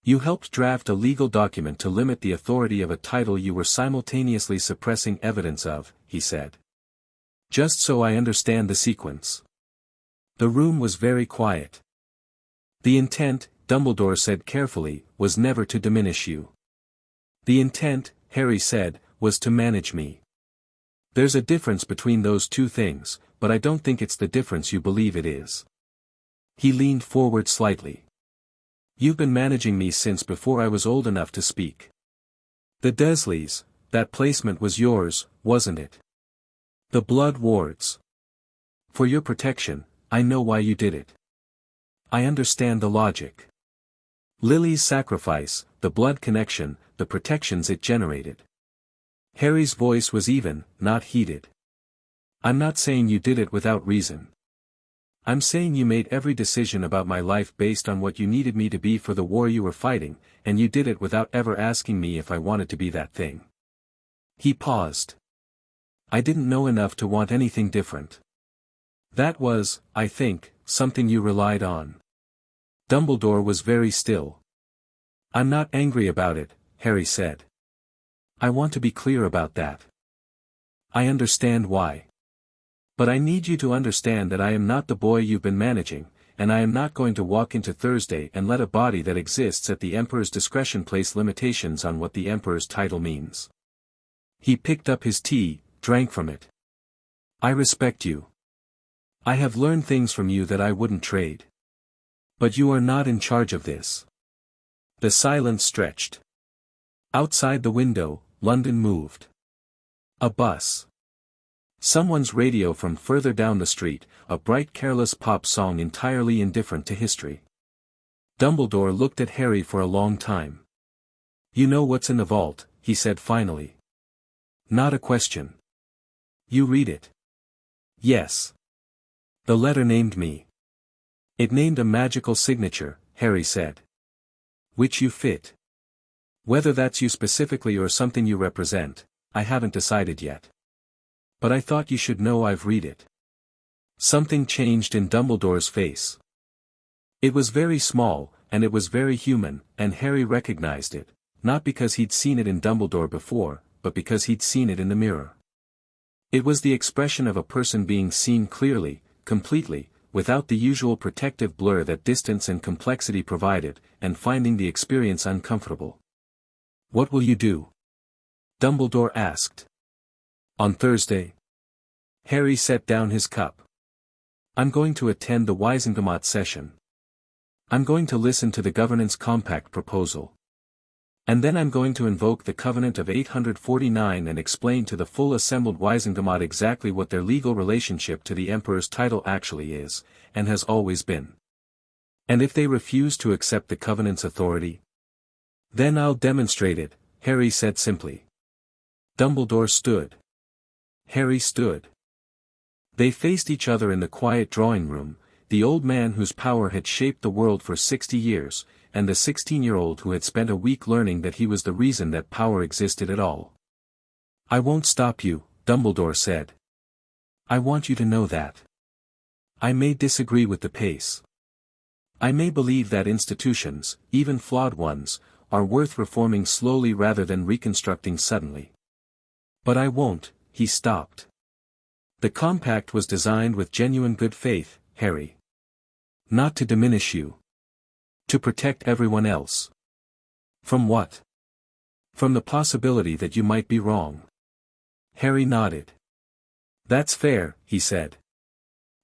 "You helped draft a legal document to limit the authority of a title you were simultaneously suppressing evidence of," he said. "Just so I understand the sequence." The room was very quiet. "The intent," Dumbledore said carefully, "was never to diminish you. The intent," Harry said, "was to manage me. There's a difference between those two things, but I don't think it's the difference you believe it is. He leaned forward slightly. You've been managing me since before I was old enough to speak. The Desleys, that placement was yours, wasn't it? The Blood Wards. For your protection, I know why you did it. I understand the logic. Lily's sacrifice, the blood connection, the protections it generated. Harry's voice was even, not heated. I'm not saying you did it without reason. I'm saying you made every decision about my life based on what you needed me to be for the war you were fighting, and you did it without ever asking me if I wanted to be that thing. He paused. I didn't know enough to want anything different. That was, I think, something you relied on. Dumbledore was very still. I'm not angry about it, Harry said. I want to be clear about that. I understand why. But I need you to understand that I am not the boy you've been managing, and I am not going to walk into Thursday and let a body that exists at the Emperor's discretion place limitations on what the Emperor's title means. He picked up his tea, drank from it. I respect you. I have learned things from you that I wouldn't trade. But you are not in charge of this. The silence stretched. Outside the window, London moved. A bus. Someone's radio from further down the street, a bright careless pop song entirely indifferent to history. Dumbledore looked at Harry for a long time. You know what's in the vault, he said finally. Not a question. You read it. Yes. The letter named me. It named a magical signature, Harry said. Which you fit. Whether that's you specifically or something you represent, I haven't decided yet. But I thought you should know I've read it. Something changed in Dumbledore's face. It was very small, and it was very human, and Harry recognized it, not because he'd seen it in Dumbledore before, but because he'd seen it in the mirror. It was the expression of a person being seen clearly, completely, without the usual protective blur that distance and complexity provided, and finding the experience uncomfortable. What will you do? Dumbledore asked. On Thursday. Harry set down his cup. I'm going to attend the Wisengamot session. I'm going to listen to the Governance Compact proposal. And then I'm going to invoke the Covenant of 849 and explain to the full assembled Wisengamot exactly what their legal relationship to the Emperor's title actually is, and has always been. And if they refuse to accept the Covenant's authority, then I'll demonstrate it, Harry said simply. Dumbledore stood. Harry stood. They faced each other in the quiet drawing room, the old man whose power had shaped the world for 60 years, and the 16-year-old who had spent a week learning that he was the reason that power existed at all. I won't stop you, Dumbledore said. I want you to know that. I may disagree with the pace. I may believe that institutions, even flawed ones, are worth reforming slowly rather than reconstructing suddenly. But I won't, he stopped. The compact was designed with genuine good faith, Harry. Not to diminish you. To protect everyone else. From what? From the possibility that you might be wrong. Harry nodded. That's fair, he said.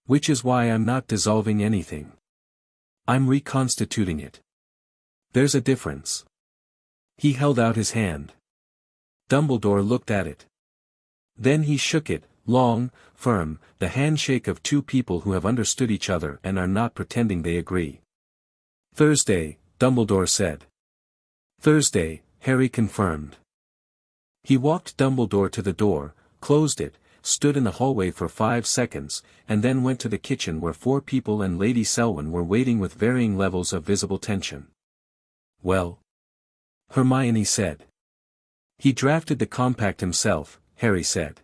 Which is why I'm not dissolving anything. I'm reconstituting it. There's a difference. He held out his hand. Dumbledore looked at it. Then he shook it, long, firm, the handshake of two people who have understood each other and are not pretending they agree. Thursday, Dumbledore said. Thursday, Harry confirmed. He walked Dumbledore to the door, closed it, stood in the hallway for 5 seconds, and then went to the kitchen where 4 people and Lady Selwyn were waiting with varying levels of visible tension. Well? Hermione said. He drafted the compact himself, Harry said.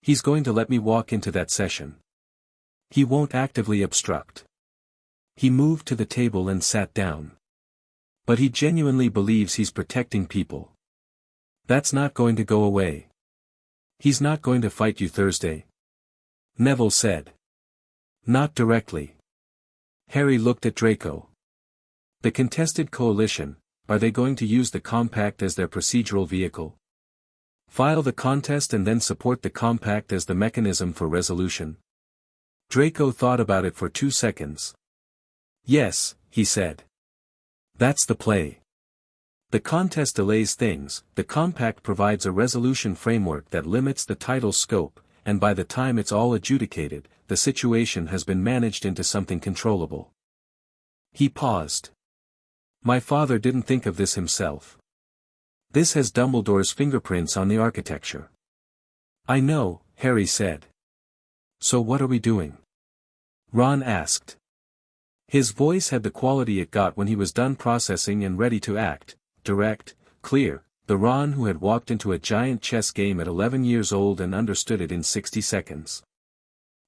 He's going to let me walk into that session. He won't actively obstruct. He moved to the table and sat down. But he genuinely believes he's protecting people. That's not going to go away. He's not going to fight you Thursday. Neville said. Not directly. Harry looked at Draco. The contested coalition, are they going to use the compact as their procedural vehicle? File the contest and then support the compact as the mechanism for resolution? Draco thought about it for 2 seconds. Yes, he said. That's the play. The contest delays things, the compact provides a resolution framework that limits the title's scope, and by the time it's all adjudicated, the situation has been managed into something controllable. He paused. My father didn't think of this himself. This has Dumbledore's fingerprints on the architecture. I know, Harry said. So what are we doing? Ron asked. His voice had the quality it got when he was done processing and ready to act, direct, clear, the Ron who had walked into a giant chess game at 11 years old and understood it in 60 seconds.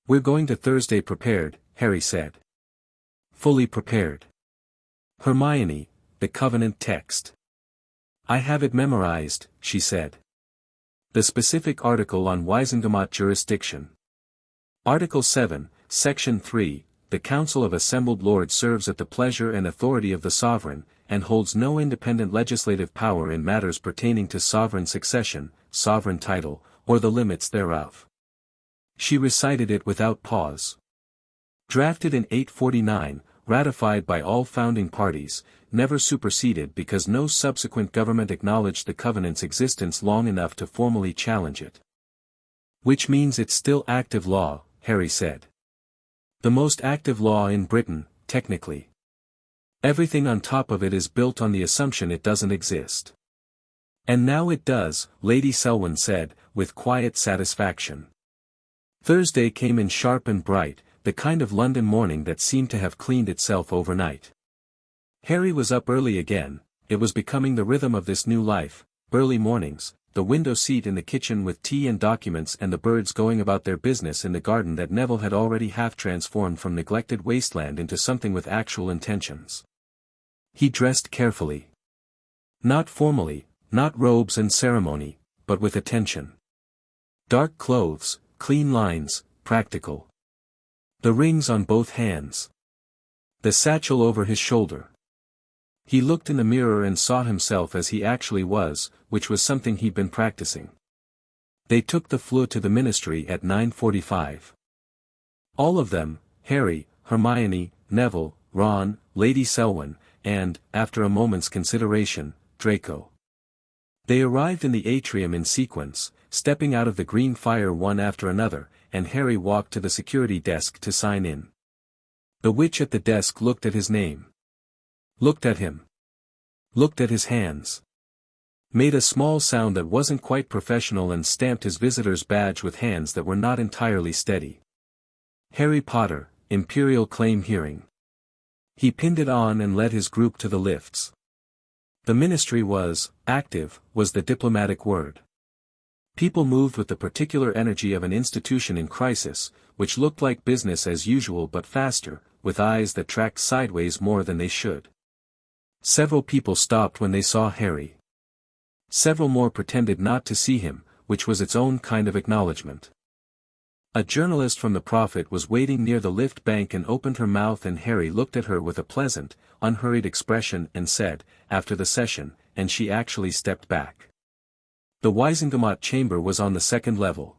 We're going to Thursday prepared, Harry said. Fully prepared. Hermione, the Covenant text. I have it memorized, she said. The specific article on Wizengamot jurisdiction. Article 7, Section 3, the Council of Assembled Lords serves at the pleasure and authority of the sovereign, and holds no independent legislative power in matters pertaining to sovereign succession, sovereign title, or the limits thereof. She recited it without pause. Drafted in 849, ratified by all founding parties, never superseded because no subsequent government acknowledged the Covenant's existence long enough to formally challenge it. Which means it's still active law, Harry said. The most active law in Britain, technically. Everything on top of it is built on the assumption it doesn't exist. And now it does, Lady Selwyn said, with quiet satisfaction. Thursday came in sharp and bright, the kind of London morning that seemed to have cleaned itself overnight. Harry was up early again, it was becoming the rhythm of this new life, early mornings, the window seat in the kitchen with tea and documents and the birds going about their business in the garden that Neville had already half transformed from neglected wasteland into something with actual intentions. He dressed carefully. Not formally, not robes and ceremony, but with attention. Dark clothes, clean lines, practical. The rings on both hands. The satchel over his shoulder. He looked in the mirror and saw himself as he actually was, which was something he'd been practicing. They took the fleur to the ministry at 9:45. All of them, Harry, Hermione, Neville, Ron, Lady Selwyn, and, after a moment's consideration, Draco. They arrived in the atrium in sequence, stepping out of the green fire one after another, and Harry walked to the security desk to sign in. The witch at the desk looked at his name. Looked at him. Looked at his hands. Made a small sound that wasn't quite professional and stamped his visitor's badge with hands that were not entirely steady. Harry Potter, Imperial Claim Hearing. He pinned it on and led his group to the lifts. The ministry was, active, was the diplomatic word. People moved with the particular energy of an institution in crisis, which looked like business as usual but faster, with eyes that tracked sideways more than they should. Several people stopped when they saw Harry. Several more pretended not to see him, which was its own kind of acknowledgement. A journalist from the Prophet was waiting near the lift bank and opened her mouth, and Harry looked at her with a pleasant, unhurried expression and said, after the session, and she actually stepped back. The Wizengamot chamber was on the second level.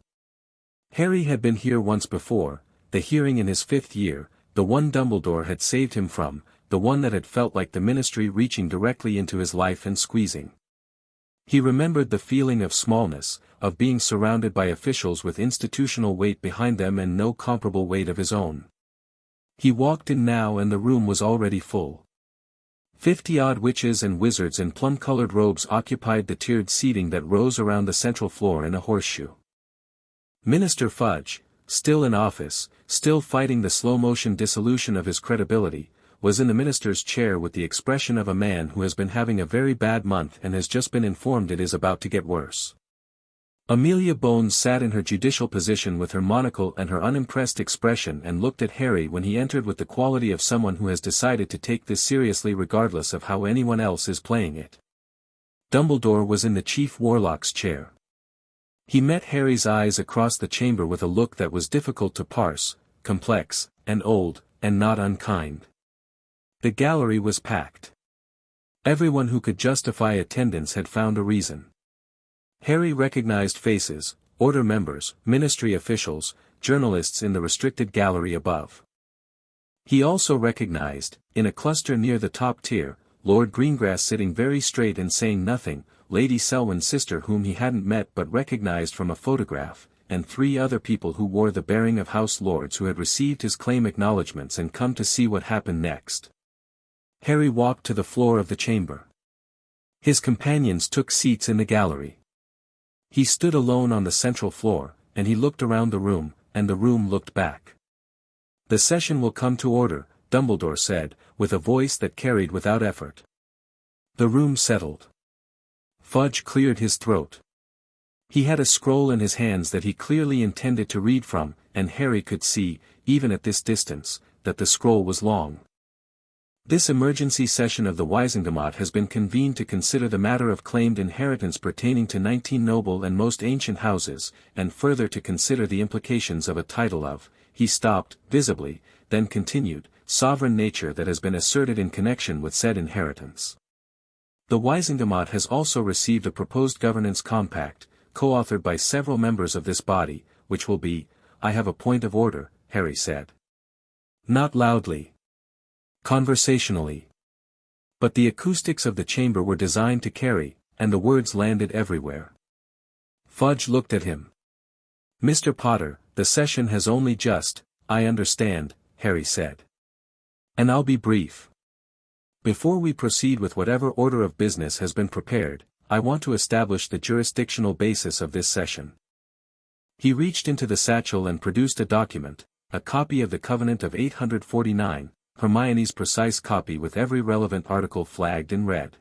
Harry had been here once before, the hearing in his 5th year, the one Dumbledore had saved him from, the one that had felt like the ministry reaching directly into his life and squeezing. He remembered the feeling of smallness, of being surrounded by officials with institutional weight behind them and no comparable weight of his own. He walked in now and the room was already full. 50-odd witches and wizards in plum-colored robes occupied the tiered seating that rose around the central floor in a horseshoe. Minister Fudge, still in office, still fighting the slow-motion dissolution of his credibility, was in the minister's chair with the expression of a man who has been having a very bad month and has just been informed it is about to get worse. Amelia Bones sat in her judicial position with her monocle and her unimpressed expression and looked at Harry when he entered with the quality of someone who has decided to take this seriously regardless of how anyone else is playing it. Dumbledore was in the Chief Warlock's chair. He met Harry's eyes across the chamber with a look that was difficult to parse, complex, and old, and not unkind. The gallery was packed. Everyone who could justify attendance had found a reason. Harry recognized faces, order members, ministry officials, journalists in the restricted gallery above. He also recognized, in a cluster near the top tier, Lord Greengrass sitting very straight and saying nothing, Lady Selwyn's sister whom he hadn't met but recognized from a photograph, and 3 other people who wore the bearing of house lords who had received his claim acknowledgements and come to see what happened next. Harry walked to the floor of the chamber. His companions took seats in the gallery. He stood alone on the central floor, and he looked around the room, and the room looked back. "The session will come to order," Dumbledore said, with a voice that carried without effort. The room settled. Fudge cleared his throat. He had a scroll in his hands that he clearly intended to read from, and Harry could see, even at this distance, that the scroll was long. "This emergency session of the Wisingamat has been convened to consider the matter of claimed inheritance pertaining to 19 noble and most ancient houses, and further to consider the implications of a title of," he stopped, visibly, then continued, "sovereign nature that has been asserted in connection with said inheritance. The Wisingamat has also received a proposed governance compact, co-authored by several members of this body, which will be—" "I have a point of order," Harry said. Not loudly. Conversationally. But the acoustics of the chamber were designed to carry, and the words landed everywhere. Fudge looked at him. "Mr. Potter, the session has only just—" "I understand," Harry said. "And I'll be brief. Before we proceed with whatever order of business has been prepared, I want to establish the jurisdictional basis of this session." He reached into the satchel and produced a document, a copy of the Covenant of 849, Hermione's precise copy with every relevant article flagged in red.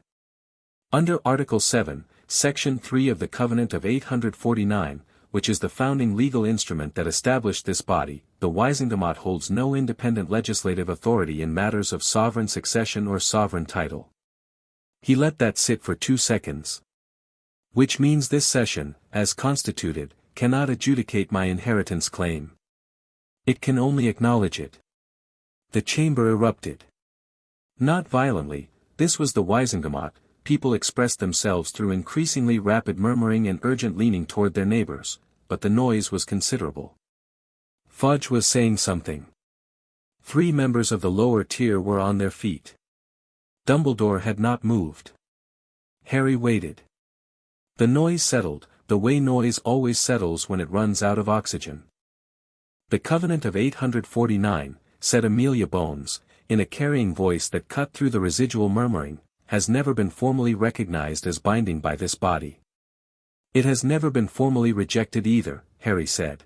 Under Article 7, Section 3 of the Covenant of 849, which is the founding legal instrument that established this body, the Wisingamat holds no independent legislative authority in matters of sovereign succession or sovereign title. He let that sit for 2 seconds. "Which means this session, as constituted, cannot adjudicate my inheritance claim. It can only acknowledge it." The chamber erupted. Not violently, this was the Wisingamat. People expressed themselves through increasingly rapid murmuring and urgent leaning toward their neighbors, but the noise was considerable. Fudge was saying something. 3 members of the lower tier were on their feet. Dumbledore had not moved. Harry waited. The noise settled, the way noise always settles when it runs out of oxygen. "The Covenant of 849, said Amelia Bones, in a carrying voice that cut through the residual murmuring, "has never been formally recognized as binding by this body." "It has never been formally rejected either," Harry said.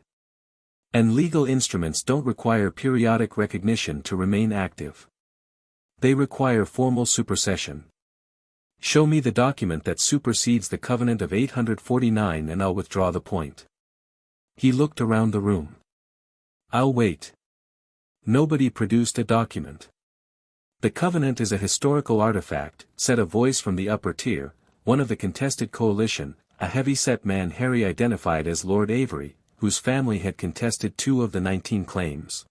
"And legal instruments don't require periodic recognition to remain active. They require formal supersession. Show me the document that supersedes the Covenant of 849 and I'll withdraw the point." He looked around the room. "I'll wait." Nobody produced a document. "The Covenant is a historical artifact," said a voice from the upper tier, one of the contested coalition, a heavy-set man Harry identified as Lord Avery, whose family had contested 2 of the 19 claims.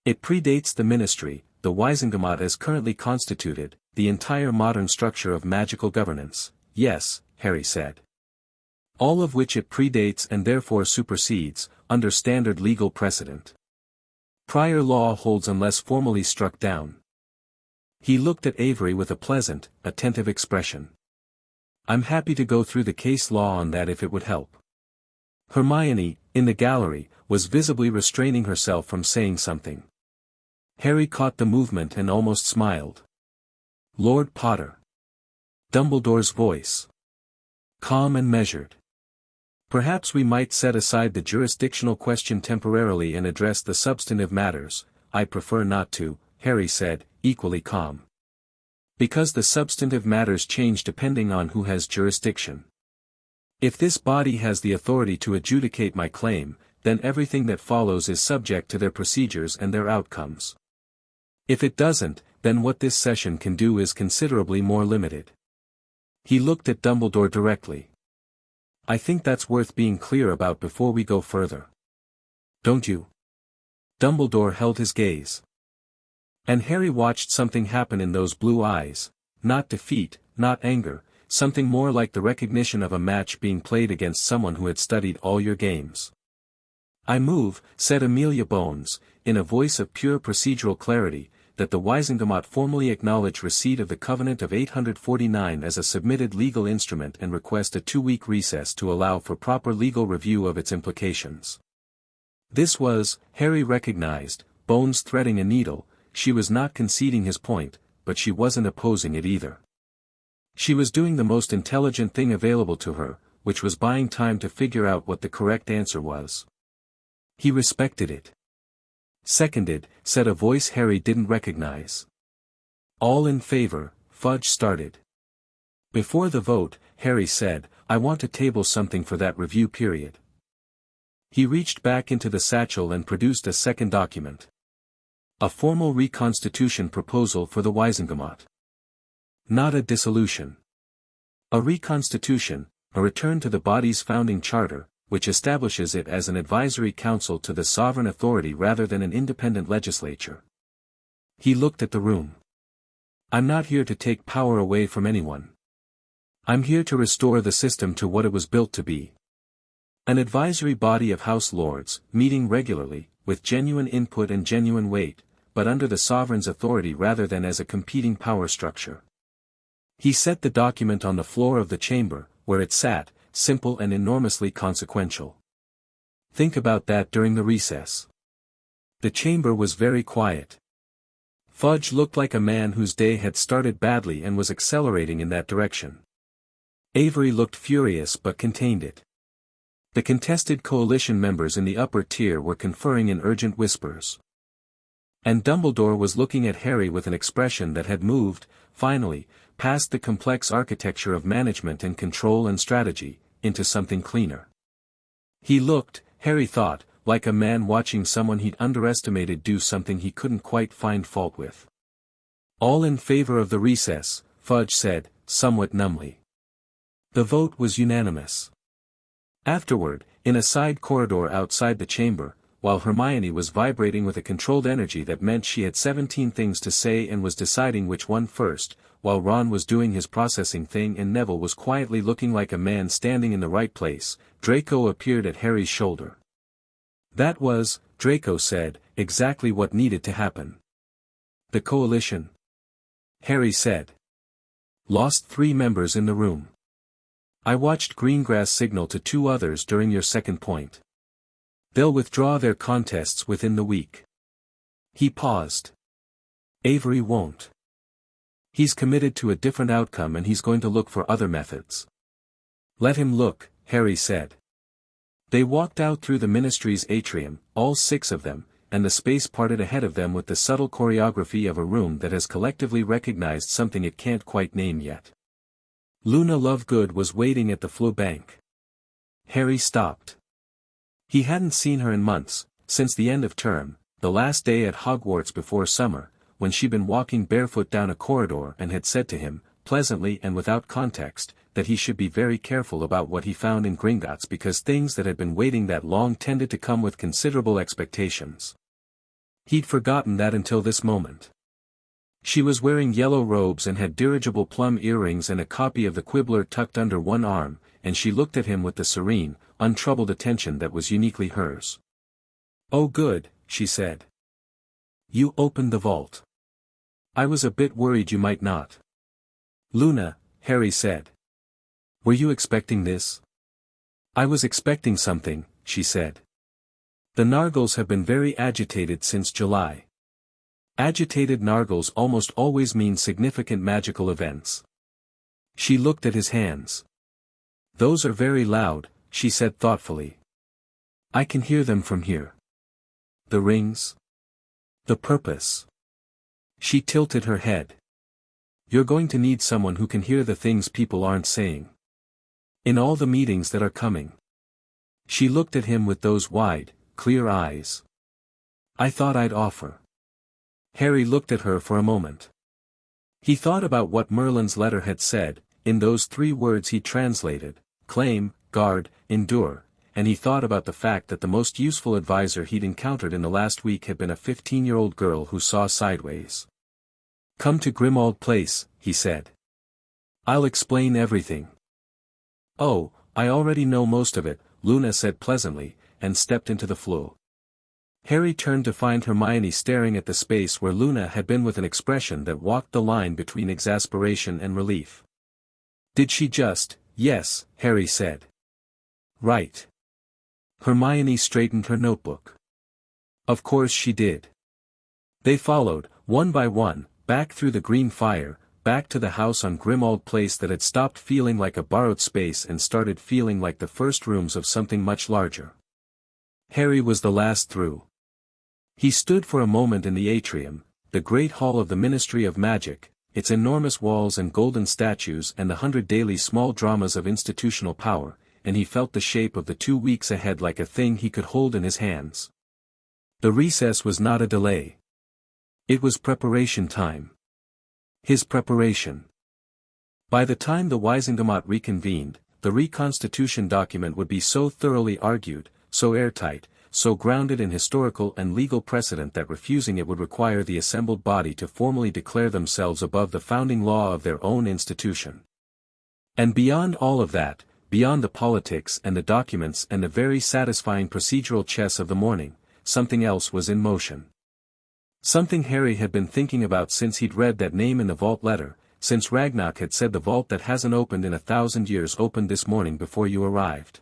"It predates the Ministry, the Wisingamat as currently constituted, the entire modern structure of magical governance." "Yes," Harry said. "All of which it predates and therefore supersedes, under standard legal precedent. Prior law holds unless formally struck down." He looked at Avery with a pleasant, attentive expression. "I'm happy to go through the case law on that if it would help." Hermione, in the gallery, was visibly restraining herself from saying something. Harry caught the movement and almost smiled. "Lord Potter." Dumbledore's voice. Calm and measured. "Perhaps we might set aside the jurisdictional question temporarily and address the substantive matters." "I prefer not to," Harry said, equally calm. "Because the substantive matters change depending on who has jurisdiction. If this body has the authority to adjudicate my claim, then everything that follows is subject to their procedures and their outcomes. If it doesn't, then what this session can do is considerably more limited." He looked at Dumbledore directly. "I think that's worth being clear about before we go further. Don't you?" Dumbledore held his gaze. And Harry watched something happen in those blue eyes, not defeat, not anger, something more like the recognition of a match being played against someone who had studied all your games. "I move," said Amelia Bones, in a voice of pure procedural clarity, "that the Wisengamot formally acknowledge receipt of the Covenant of 849 as a submitted legal instrument and request a 2-week recess to allow for proper legal review of its implications." This was, Harry recognized, Bones threading a needle. She was not conceding his point, but she wasn't opposing it either. She was doing the most intelligent thing available to her, which was buying time to figure out what the correct answer was. He respected it. "Seconded," said a voice Harry didn't recognize. "All in favor," Fudge started. Before the vote, Harry said, "I want to table something for that review period." He reached back into the satchel and produced a second document. A formal reconstitution proposal for the Wisengamot. Not a dissolution. A reconstitution, a return to the body's founding charter, which establishes it as an advisory council to the sovereign authority rather than an independent legislature. He looked at the room. "I'm not here to take power away from anyone. I'm here to restore the system to what it was built to be. An advisory body of House Lords, meeting regularly, with genuine input and genuine weight, but under the sovereign's authority rather than as a competing power structure." He set the document on the floor of the chamber, where it sat, simple and enormously consequential. Think about that during the recess. The chamber was very quiet. Fudge looked like a man whose day had started badly and was accelerating in that direction. Avery looked furious but contained it. The contested coalition members in the upper tier were conferring in urgent whispers. And Dumbledore was looking at Harry with an expression that had moved, finally, past the complex architecture of management and control and strategy, into something cleaner. He looked, Harry thought, like a man watching someone he'd underestimated do something he couldn't quite find fault with. "All in favor of the recess," Fudge said, somewhat numbly. The vote was unanimous. Afterward, in a side corridor outside the chamber, while Hermione was vibrating with a controlled energy that meant she had 17 things to say and was deciding which one first, while Ron was doing his processing thing and Neville was quietly looking like a man standing in the right place, Draco appeared at Harry's shoulder. That was, Draco said, exactly what needed to happen. "The coalition," Harry said, "lost 3 members in the room. I watched Greengrass signal to 2 others during your second point. They'll withdraw their contests within the week." He paused. "Avery won't. He's committed to a different outcome and he's going to look for other methods." "Let him look," Harry said. They walked out through the ministry's atrium, all 6 of them, and the space parted ahead of them with the subtle choreography of a room that has collectively recognized something it can't quite name yet. Luna Lovegood was waiting at the floor bank. Harry stopped. He hadn't seen her in months, since the end of term, the last day at Hogwarts before summer, when she'd been walking barefoot down a corridor and had said to him, pleasantly and without context, that he should be very careful about what he found in Gringotts because things that had been waiting that long tended to come with considerable expectations. He'd forgotten that until this moment. She was wearing yellow robes and had dirigible plum earrings and a copy of the Quibbler tucked under one arm, and she looked at him with the serene, untroubled attention that was uniquely hers. "Oh good," she said. "You opened the vault. I was a bit worried you might not." "Luna," Harry said. "Were you expecting this?" "I was expecting something," she said. "The Nargles have been very agitated since July." Agitated Nargles almost always mean significant magical events. She looked at his hands. "Those are very loud," she said thoughtfully. "I can hear them from here." "The rings? The purpose?" She tilted her head. "You're going to need someone who can hear the things people aren't saying. In all the meetings that are coming." She looked at him with those wide, clear eyes. "I thought I'd offer." Harry looked at her for a moment. He thought about what Merlin's letter had said, in those 3 words he translated, claim, guard, endure, and he thought about the fact that the most useful advisor he'd encountered in the last week had been a 15-year-old girl who saw sideways. "Come to Grimmauld Place," he said. I'll explain everything. Oh, I already know most of it, Luna said pleasantly, and stepped into the flue. Harry turned to find Hermione staring at the space where Luna had been with an expression that walked the line between exasperation and relief. Did she just, yes, Harry said. Right. Hermione straightened her notebook. Of course she did. They followed, one by one, back through the green fire, back to the house on Grimmauld Place that had stopped feeling like a borrowed space and started feeling like the first rooms of something much larger. Harry was the last through. He stood for a moment in the atrium, the great hall of the Ministry of Magic, its enormous walls and golden statues and the 100 daily small dramas of institutional power, and he felt the shape of the 2 weeks ahead like a thing he could hold in his hands. The recess was not a delay. It was preparation time. His preparation. By the time the Wisingamot reconvened, the reconstitution document would be so thoroughly argued, so airtight, so grounded in historical and legal precedent that refusing it would require the assembled body to formally declare themselves above the founding law of their own institution. And beyond all of that, beyond the politics and the documents and the very satisfying procedural chess of the morning, something else was in motion. Something Harry had been thinking about since he'd read that name in the vault letter, since Ragnarok had said the vault that hasn't opened in 1,000 years opened this morning before you arrived.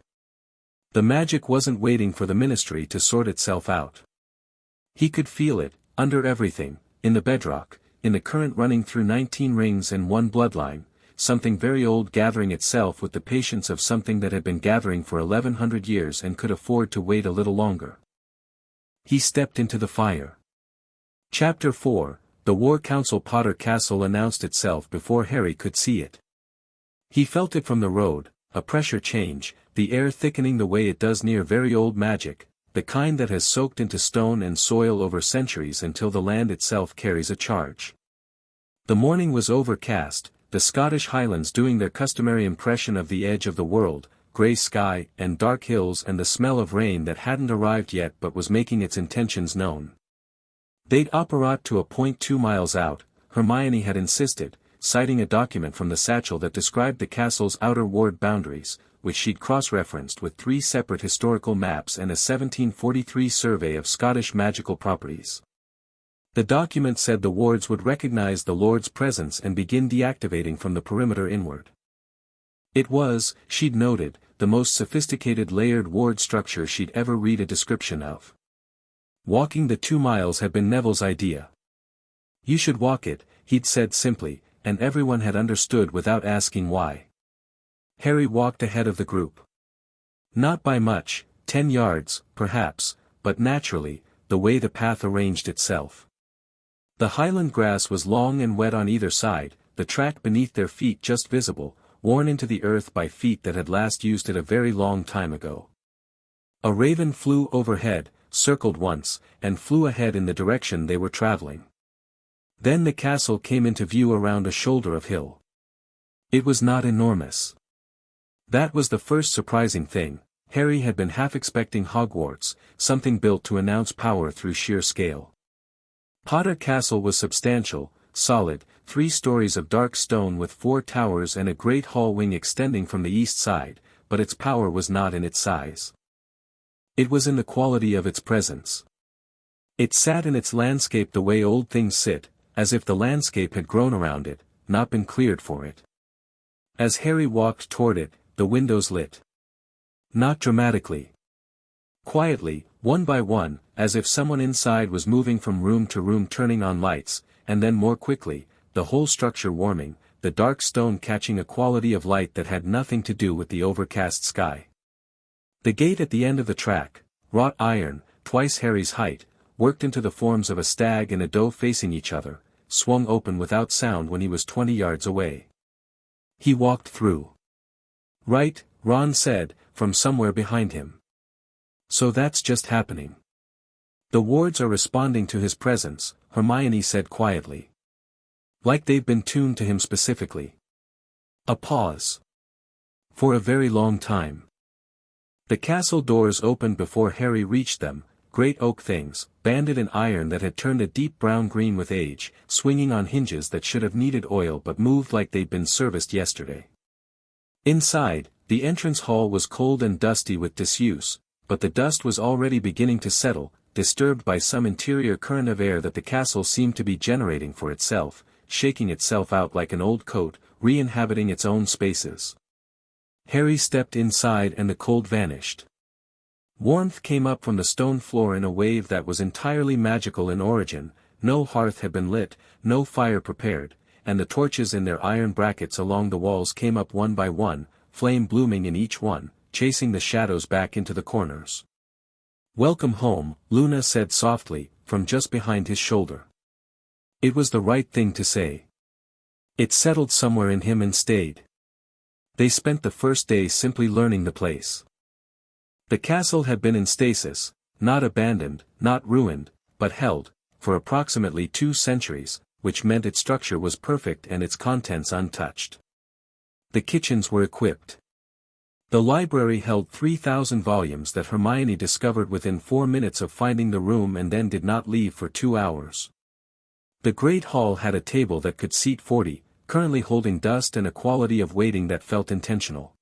The magic wasn't waiting for the ministry to sort itself out. He could feel it, under everything, in the bedrock, in the current running through 19 rings and 1 bloodline, something very old gathering itself with the patience of something that had been gathering for 1,100 years and could afford to wait a little longer. He stepped into the fire. Chapter 4, The War Council. Potter Castle announced itself before Harry could see it. He felt it from the road, a pressure change, the air thickening the way it does near very old magic, the kind that has soaked into stone and soil over centuries until the land itself carries a charge. The morning was overcast, the Scottish Highlands doing their customary impression of the edge of the world, grey sky and dark hills and the smell of rain that hadn't arrived yet but was making its intentions known. They'd operate to a point 2 miles out, Hermione had insisted, citing a document from the satchel that described the castle's outer ward boundaries, which she'd cross-referenced with 3 separate historical maps and a 1743 survey of Scottish magical properties. The document said the wards would recognize the Lord's presence and begin deactivating from the perimeter inward. It was, she'd noted, the most sophisticated layered ward structure she'd ever read a description of. Walking the 2 miles had been Neville's idea. You should walk it, he'd said simply, and everyone had understood without asking why. Harry walked ahead of the group. Not by much, 10 yards, perhaps, but naturally, the way the path arranged itself. The highland grass was long and wet on either side, the track beneath their feet just visible, worn into the earth by feet that had last used it a very long time ago. A raven flew overhead, circled once, and flew ahead in the direction they were traveling. Then the castle came into view around a shoulder of hill. It was not enormous. That was the first surprising thing. Harry had been half expecting Hogwarts, something built to announce power through sheer scale. Potter Castle was substantial, solid, 3 stories of dark stone with 4 towers and a great hall wing extending from the east side, but its power was not in its size. It was in the quality of its presence. It sat in its landscape the way old things sit, as if the landscape had grown around it, not been cleared for it. As Harry walked toward it, the windows lit. Not dramatically. Quietly, one by one, as if someone inside was moving from room to room turning on lights, and then more quickly, the whole structure warming, the dark stone catching a quality of light that had nothing to do with the overcast sky. The gate at the end of the track, wrought iron, twice Harry's height, worked into the forms of a stag and a doe facing each other, swung open without sound when he was 20 yards away. He walked through. Right, Ron said, from somewhere behind him. So that's just happening. The wards are responding to his presence, Hermione said quietly. Like they've been tuned to him specifically. A pause. For a very long time. The castle doors opened before Harry reached them, great oak things, banded in iron that had turned a deep brown-green with age, swinging on hinges that should have needed oil but moved like they'd been serviced yesterday. Inside, the entrance hall was cold and dusty with disuse, but the dust was already beginning to settle, disturbed by some interior current of air that the castle seemed to be generating for itself, shaking itself out like an old coat, re-inhabiting its own spaces. Harry stepped inside and the cold vanished. Warmth came up from the stone floor in a wave that was entirely magical in origin. No hearth had been lit, no fire prepared, and the torches in their iron brackets along the walls came up one by one, flame blooming in each one, chasing the shadows back into the corners. "Welcome home," Luna said softly, from just behind his shoulder. It was the right thing to say. It settled somewhere in him and stayed. They spent the first day simply learning the place. The castle had been in stasis, not abandoned, not ruined, but held, for approximately 2 centuries, which meant its structure was perfect and its contents untouched. The kitchens were equipped. The library held 3,000 volumes that Hermione discovered within 4 minutes of finding the room and then did not leave for 2 hours. The great hall had a table that could seat 40, currently holding dust and a quality of waiting that felt intentional.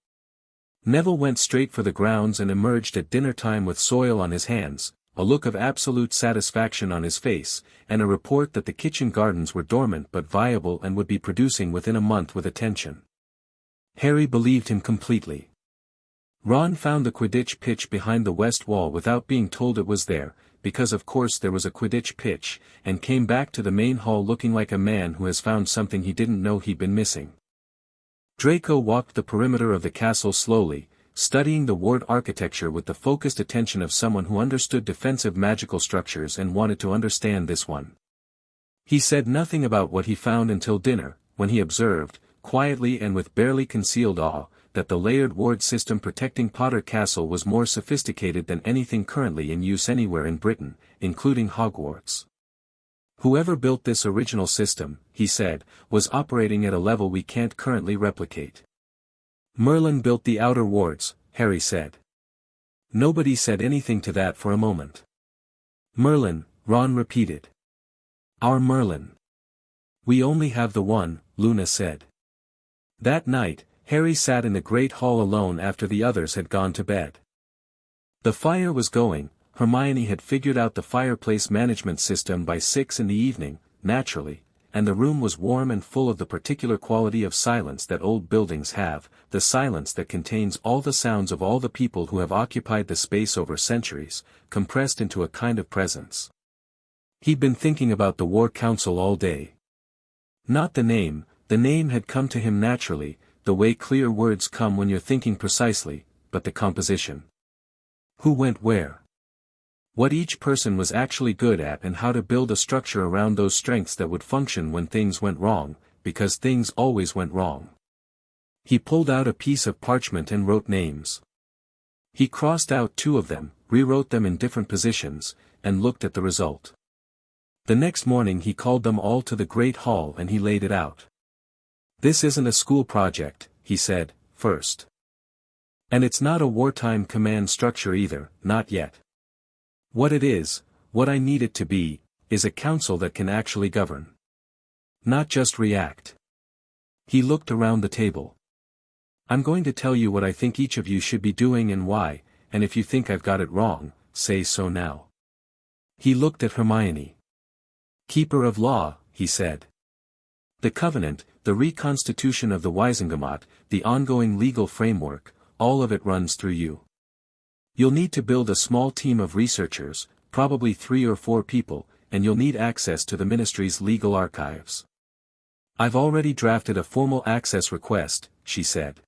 Neville went straight for the grounds and emerged at dinner time with soil on his hands, a look of absolute satisfaction on his face, and a report that the kitchen gardens were dormant but viable and would be producing within a month with attention. Harry believed him completely. Ron found the Quidditch pitch behind the west wall without being told it was there, because of course there was a Quidditch pitch, and came back to the main hall looking like a man who has found something he didn't know he'd been missing. Draco walked the perimeter of the castle slowly, studying the ward architecture with the focused attention of someone who understood defensive magical structures and wanted to understand this one. He said nothing about what he found until dinner, when he observed, quietly and with barely concealed awe, that the layered ward system protecting Potter Castle was more sophisticated than anything currently in use anywhere in Britain, including Hogwarts. Whoever built this original system, he said, was operating at a level we can't currently replicate. Merlin built the outer wards, Harry said. Nobody said anything to that for a moment. Merlin, Ron repeated. Our Merlin. We only have the one, Luna said. That night, Harry sat in the great hall alone after the others had gone to bed. The fire was going. Hermione had figured out the fireplace management system by 6 in the evening, naturally, and the room was warm and full of the particular quality of silence that old buildings have, the silence that contains all the sounds of all the people who have occupied the space over centuries, compressed into a kind of presence. He'd been thinking about the War Council all day. Not the name had come to him naturally, the way clear words come when you're thinking precisely, but the composition. Who went where? What each person was actually good at and how to build a structure around those strengths that would function when things went wrong, because things always went wrong. He pulled out a piece of parchment and wrote names. He crossed out 2 of them, rewrote them in different positions, and looked at the result. The next morning he called them all to the great hall and he laid it out. This isn't a school project, he said, first. And it's not a wartime command structure either, not yet. What it is, what I need it to be, is a council that can actually govern. Not just react. He looked around the table. I'm going to tell you what I think each of you should be doing and why, and if you think I've got it wrong, say so now. He looked at Hermione. Keeper of law, he said. The Covenant, the reconstitution of the Wizengamot, the ongoing legal framework, all of it runs through you. You'll need to build a small team of researchers, probably 3 or 4 people, and you'll need access to the ministry's legal archives. I've already drafted a formal access request, she said.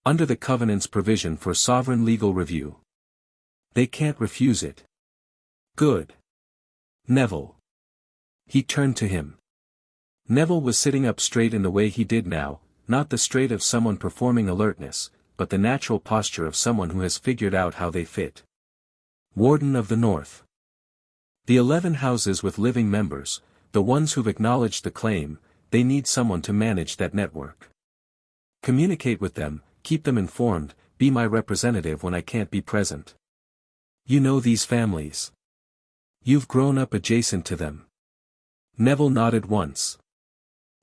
Under the Covenant's provision for sovereign legal review. They can't refuse it. Good. Neville. He turned to him. Neville was sitting up straight in the way he did now, not the straight of someone performing alertness, but the natural posture of someone who has figured out how they fit. Warden of the North. The 11 houses with living members, the ones who've acknowledged the claim, they need someone to manage that network. Communicate with them, keep them informed, be my representative when I can't be present. You know these families. You've grown up adjacent to them. Neville nodded once.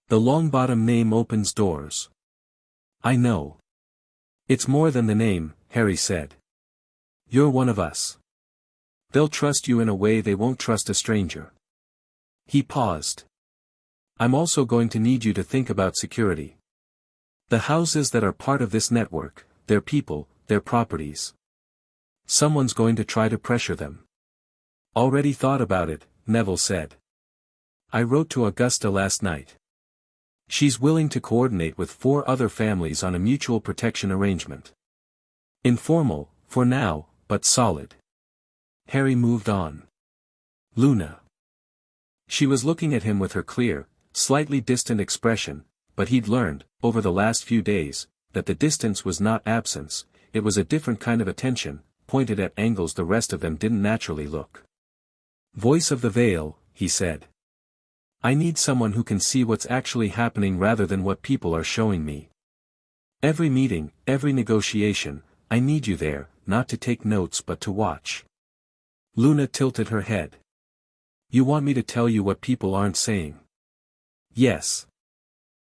The Longbottom name opens doors. I know. It's more than the name, Harry said. You're one of us. They'll trust you in a way they won't trust a stranger. He paused. I'm also going to need you to think about security. The houses that are part of this network, their people, their properties. Someone's going to try to pressure them. Already thought about it, Neville said. I wrote to Augusta last night. She's willing to coordinate with 4 other families on a mutual protection arrangement. Informal, for now, but solid. Harry moved on. Luna. She was looking at him with her clear, slightly distant expression, but he'd learned, over the last few days, that the distance was not absence, it was a different kind of attention, pointed at angles the rest of them didn't naturally look. Voice of the Veil, he said. I need someone who can see what's actually happening rather than what people are showing me. Every meeting, every negotiation, I need you there, not to take notes but to watch. Luna tilted her head. You want me to tell you what people aren't saying? Yes.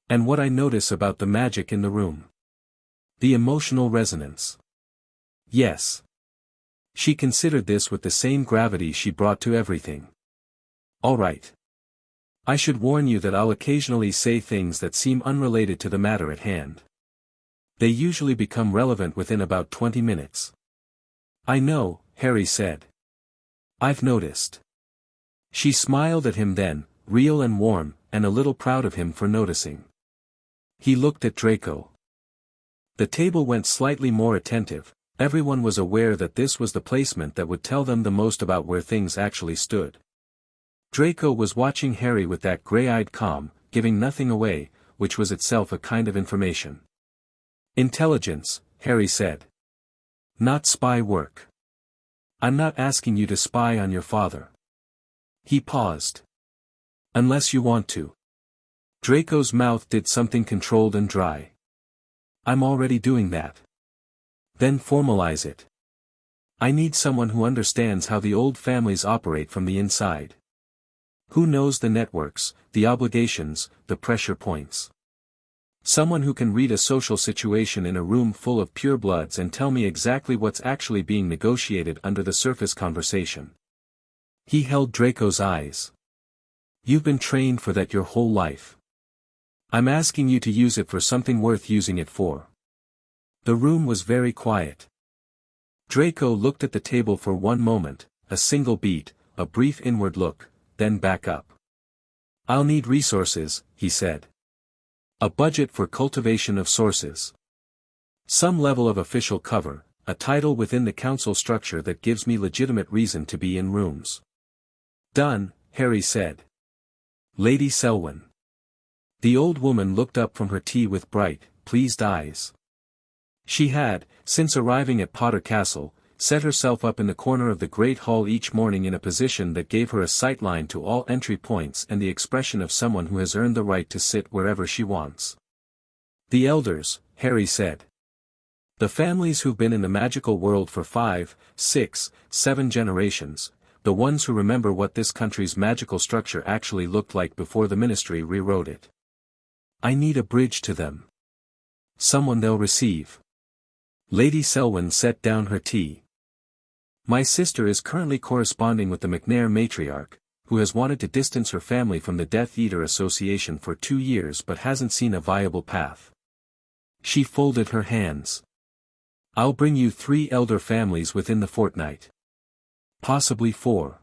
And what I notice about the magic in the room. The emotional resonance. Yes. She considered this with the same gravity she brought to everything. All right. I should warn you that I'll occasionally say things that seem unrelated to the matter at hand. They usually become relevant within about 20 minutes. I know, Harry said. I've noticed. She smiled at him then, real and warm, and a little proud of him for noticing. He looked at Draco. The table went slightly more attentive. Everyone was aware that this was the placement that would tell them the most about where things actually stood. Draco was watching Harry with that grey-eyed calm, giving nothing away, which was itself a kind of information. Intelligence, Harry said. Not spy work. I'm not asking you to spy on your father. He paused. Unless you want to. Draco's mouth did something controlled and dry. I'm already doing that. Then formalize it. I need someone who understands how the old families operate from the inside. Who knows the networks, the obligations, the pressure points. Someone who can read a social situation in a room full of purebloods and tell me exactly what's actually being negotiated under the surface conversation. He held Draco's eyes. You've been trained for that your whole life. I'm asking you to use it for something worth using it for. The room was very quiet. Draco looked at the table for one moment, a single beat, a brief inward look, then back up. I'll need resources, he said. A budget for cultivation of sources. Some level of official cover, a title within the council structure that gives me legitimate reason to be in rooms. Done, Harry said. Lady Selwyn. The old woman looked up from her tea with bright, pleased eyes. She had, since arriving at Potter Castle, set herself up in the corner of the great hall each morning in a position that gave her a sightline to all entry points and the expression of someone who has earned the right to sit wherever she wants. The elders, Harry said. The families who've been in the magical world for 5, 6, 7 generations, the ones who remember what this country's magical structure actually looked like before the ministry rewrote it. I need a bridge to them. Someone they'll receive. Lady Selwyn set down her tea. My sister is currently corresponding with the McNair matriarch, who has wanted to distance her family from the Death Eater Association for 2 years but hasn't seen a viable path. She folded her hands. I'll bring you 3 elder families within the fortnight. Possibly 4.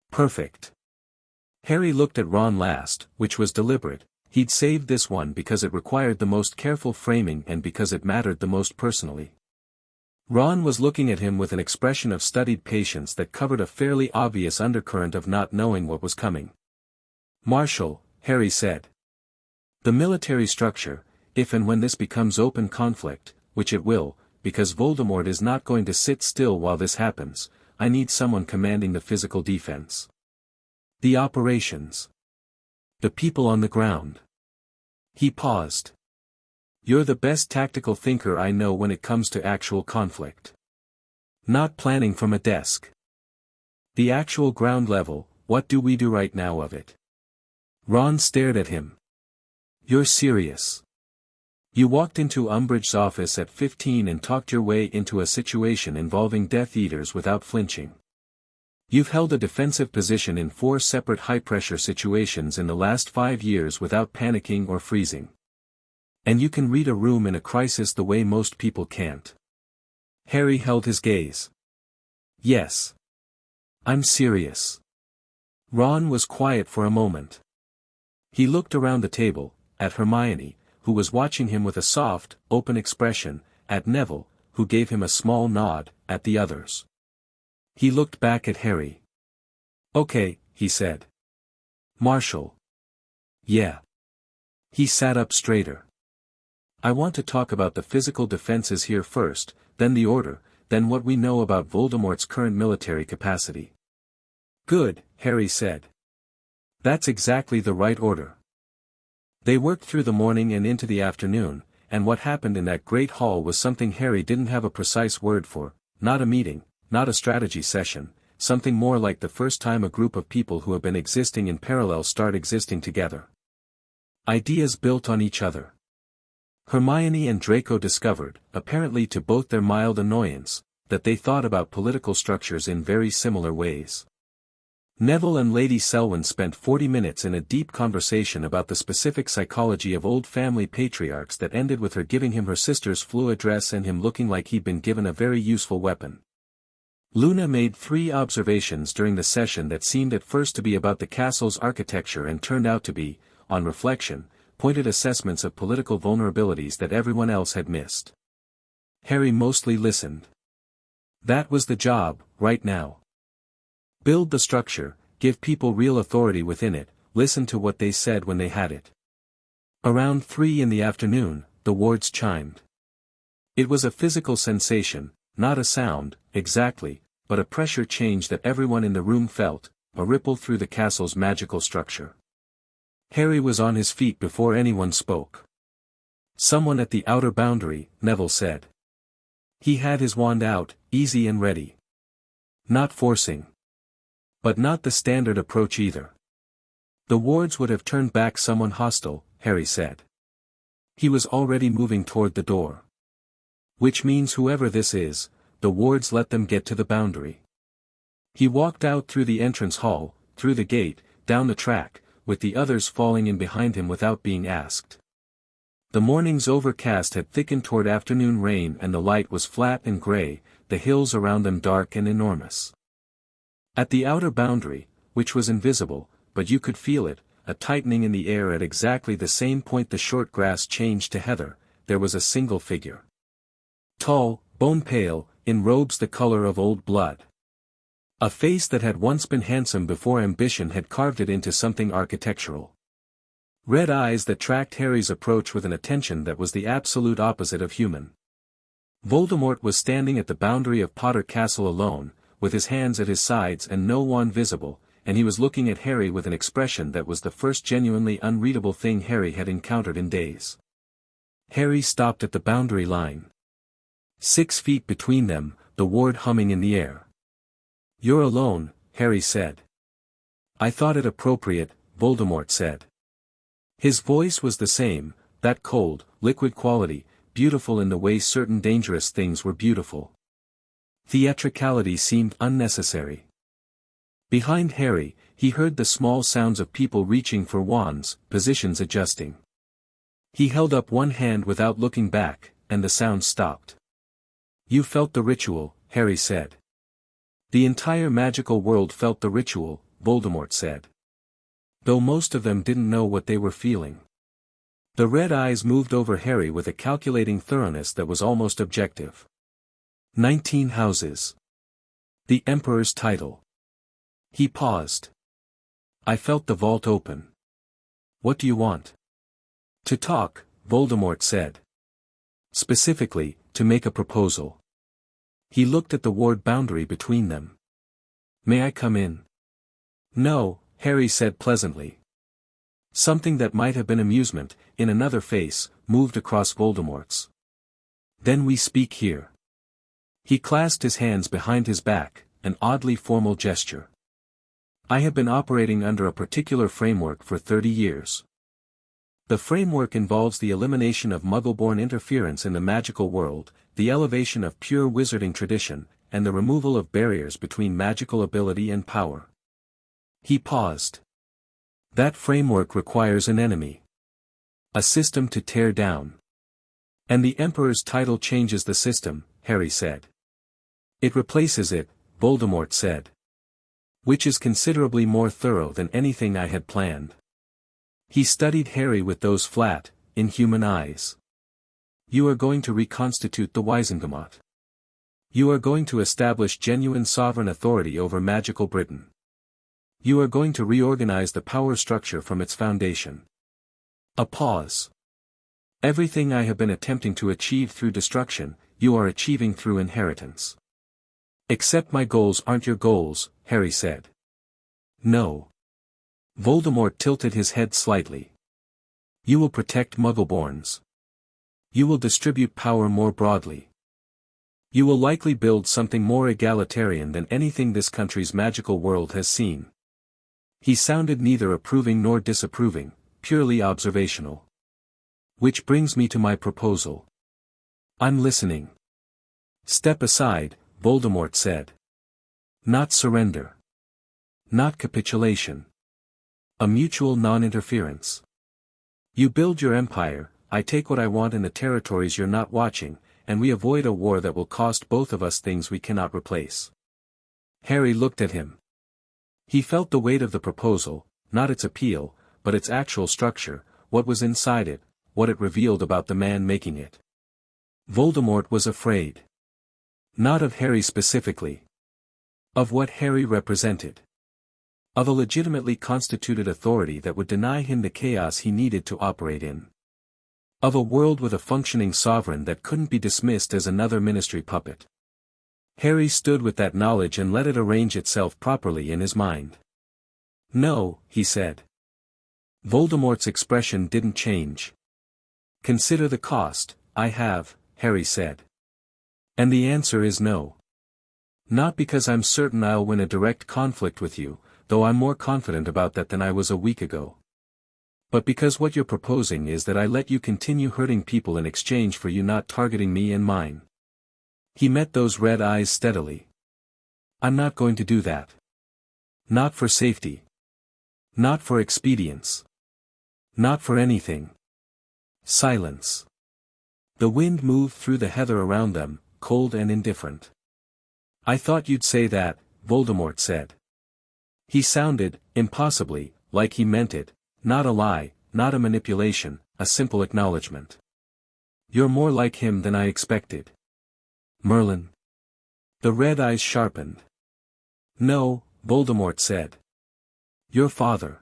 Perfect. Harry looked at Ron last, which was deliberate. He'd saved this one because it required the most careful framing and because it mattered the most personally. Ron was looking at him with an expression of studied patience that covered a fairly obvious undercurrent of not knowing what was coming. Marshal, Harry said. The military structure, if and when this becomes open conflict, which it will, because Voldemort is not going to sit still while this happens, I need someone commanding the physical defense. The operations. The people on the ground. He paused. You're the best tactical thinker I know when it comes to actual conflict. Not planning from a desk. The actual ground level, what do we do right now of it? Ron stared at him. You're serious. You walked into Umbridge's office at 15 and talked your way into a situation involving Death Eaters without flinching. You've held a defensive position in 4 separate high-pressure situations in the last 5 years without panicking or freezing. And you can read a room in a crisis the way most people can't. Harry held his gaze. Yes. I'm serious. Ron was quiet for a moment. He looked around the table, at Hermione, who was watching him with a soft, open expression, at Neville, who gave him a small nod, at the others. He looked back at Harry. Okay, he said. Marshall. Yeah. He sat up straighter. I want to talk about the physical defenses here first, then the order, then what we know about Voldemort's current military capacity. Good, Harry said. That's exactly the right order. They worked through the morning and into the afternoon, and what happened in that great hall was something Harry didn't have a precise word for, not a meeting, not a strategy session, something more like the first time a group of people who have been existing in parallel start existing together. Ideas built on each other. Hermione and Draco discovered, apparently to both their mild annoyance, that they thought about political structures in very similar ways. Neville and Lady Selwyn spent 40 minutes in a deep conversation about the specific psychology of old family patriarchs that ended with her giving him her sister's flu address and him looking like he'd been given a very useful weapon. Luna made 3 observations during the session that seemed at first to be about the castle's architecture and turned out to be, on reflection, pointed assessments of political vulnerabilities that everyone else had missed. Harry mostly listened. That was the job, right now. Build the structure, give people real authority within it, listen to what they said when they had it. Around 3 in the afternoon, the wards chimed. It was a physical sensation, not a sound, exactly, but a pressure change that everyone in the room felt, a ripple through the castle's magical structure. Harry was on his feet before anyone spoke. Someone at the outer boundary, Neville said. He had his wand out, easy and ready. Not forcing. But not the standard approach either. The wards would have turned back someone hostile, Harry said. He was already moving toward the door. Which means whoever this is, the wards let them get to the boundary. He walked out through the entrance hall, through the gate, down the track, with the others falling in behind him without being asked. The morning's overcast had thickened toward afternoon rain and the light was flat and gray, the hills around them dark and enormous. At the outer boundary, which was invisible, but you could feel it, a tightening in the air at exactly the same point the short grass changed to heather, there was a single figure. Tall, bone-pale, in robes the color of old blood. A face that had once been handsome before ambition had carved it into something architectural. Red eyes that tracked Harry's approach with an attention that was the absolute opposite of human. Voldemort was standing at the boundary of Potter Castle alone, with his hands at his sides and no wand visible, and he was looking at Harry with an expression that was the first genuinely unreadable thing Harry had encountered in days. Harry stopped at the boundary line. 6 feet between them, the ward humming in the air. You're alone, Harry said. I thought it appropriate, Voldemort said. His voice was the same, that cold, liquid quality, beautiful in the way certain dangerous things were beautiful. Theatricality seemed unnecessary. Behind Harry, he heard the small sounds of people reaching for wands, positions adjusting. He held up one hand without looking back, and the sound stopped. You felt the ritual, Harry said. The entire magical world felt the ritual, Voldemort said. Though most of them didn't know what they were feeling. The red eyes moved over Harry with a calculating thoroughness that was almost objective. 19 houses. The Emperor's title. He paused. I felt the vault open. What do you want? To talk, Voldemort said. Specifically, to make a proposal. He looked at the ward boundary between them. May I come in? No, Harry said pleasantly. Something that might have been amusement, in another face, moved across Voldemort's. Then we speak here. He clasped his hands behind his back, an oddly formal gesture. I have been operating under a particular framework for 30 years. The framework involves the elimination of Muggle-born interference in the magical world, the elevation of pure wizarding tradition, and the removal of barriers between magical ability and power. He paused. That framework requires an enemy. A system to tear down. And the Emperor's title changes the system, Harry said. It replaces it, Voldemort said. Which is considerably more thorough than anything I had planned. He studied Harry with those flat, inhuman eyes. You are going to reconstitute the Wizengamot. You are going to establish genuine sovereign authority over magical Britain. You are going to reorganize the power structure from its foundation. A pause. Everything I have been attempting to achieve through destruction, you are achieving through inheritance. Except my goals aren't your goals, Harry said. No. Voldemort tilted his head slightly. You will protect Muggle-borns. You will distribute power more broadly. You will likely build something more egalitarian than anything this country's magical world has seen. He sounded neither approving nor disapproving, purely observational. Which brings me to my proposal. I'm listening. Step aside, Voldemort said. Not surrender. Not capitulation. A mutual non-interference. You build your empire, I take what I want in the territories you're not watching, and we avoid a war that will cost both of us things we cannot replace. Harry looked at him. He felt the weight of the proposal, not its appeal, but its actual structure, what was inside it, what it revealed about the man making it. Voldemort was afraid. Not of Harry specifically. Of what Harry represented. Of a legitimately constituted authority that would deny him the chaos he needed to operate in. Of a world with a functioning sovereign that couldn't be dismissed as another ministry puppet. Harry stood with that knowledge and let it arrange itself properly in his mind. No, he said. Voldemort's expression didn't change. Consider the cost, I have, Harry said. And the answer is no. Not because I'm certain I'll win a direct conflict with you, though I'm more confident about that than I was a week ago. But because what you're proposing is that I let you continue hurting people in exchange for you not targeting me and mine. He met those red eyes steadily. I'm not going to do that. Not for safety. Not for expedience. Not for anything. Silence. The wind moved through the heather around them, cold and indifferent. I thought you'd say that, Voldemort said. He sounded, impossibly, like he meant it, not a lie, not a manipulation, a simple acknowledgement. You're more like him than I expected. Merlin. The red eyes sharpened. No, Voldemort said. Your father.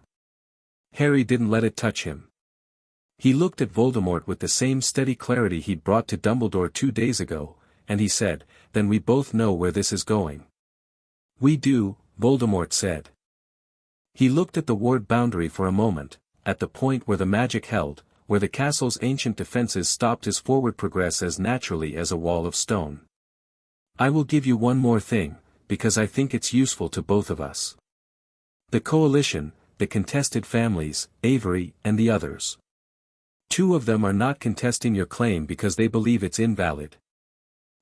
Harry didn't let it touch him. He looked at Voldemort with the same steady clarity he'd brought to Dumbledore 2 days ago, and he said, then we both know where this is going. We do, Voldemort said. He looked at the ward boundary for a moment, at the point where the magic held, where the castle's ancient defenses stopped his forward progress as naturally as a wall of stone. I will give you one more thing, because I think it's useful to both of us. The coalition, the contested families, Avery, and the others. 2 of them are not contesting your claim because they believe it's invalid.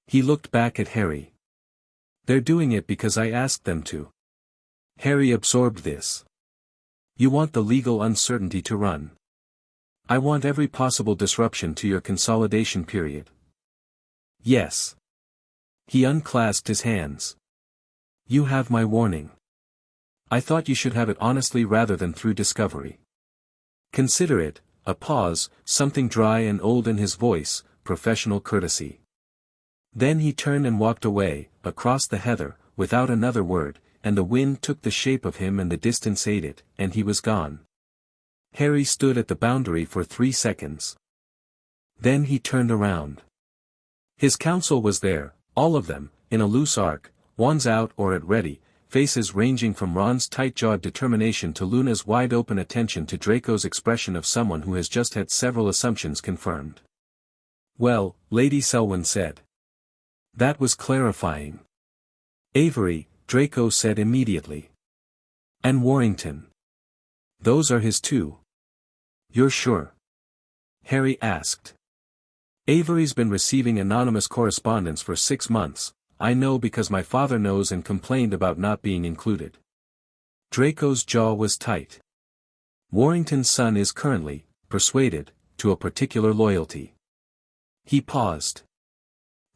He looked back at Harry. They're doing it because I asked them to. Harry absorbed this. You want the legal uncertainty to run. I want every possible disruption to your consolidation period. Yes. He unclasped his hands. You have my warning. I thought you should have it honestly rather than through discovery. Consider it, a pause, something dry and old in his voice, professional courtesy. Then he turned and walked away, across the heather, without another word, and the wind took the shape of him and the distance aided, and he was gone. Harry stood at the boundary for 3 seconds. Then he turned around. His council was there, all of them, in a loose arc, wands out or at ready, faces ranging from Ron's tight-jawed determination to Luna's wide-open attention to Draco's expression of someone who has just had several assumptions confirmed. Well, Lady Selwyn said. That was clarifying. Avery, Draco said immediately. And Warrington. Those are his too. You're sure? Harry asked. Avery's been receiving anonymous correspondence for 6 months, I know because my father knows and complained about not being included. Draco's jaw was tight. Warrington's son is currently, persuaded, to a particular loyalty. He paused.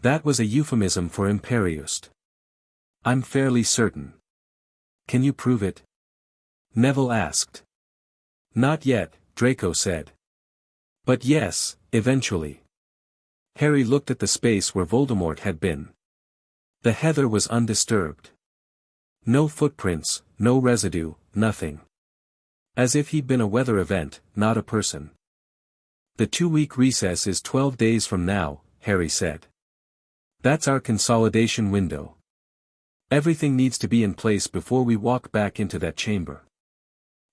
That was a euphemism for imperious. I'm fairly certain. Can you prove it? Neville asked. Not yet, Draco said. But yes, eventually. Harry looked at the space where Voldemort had been. The heather was undisturbed. No footprints, no residue, nothing. As if he'd been a weather event, not a person. The 2-week recess is 12 days from now, Harry said. That's our consolidation window. Everything needs to be in place before we walk back into that chamber.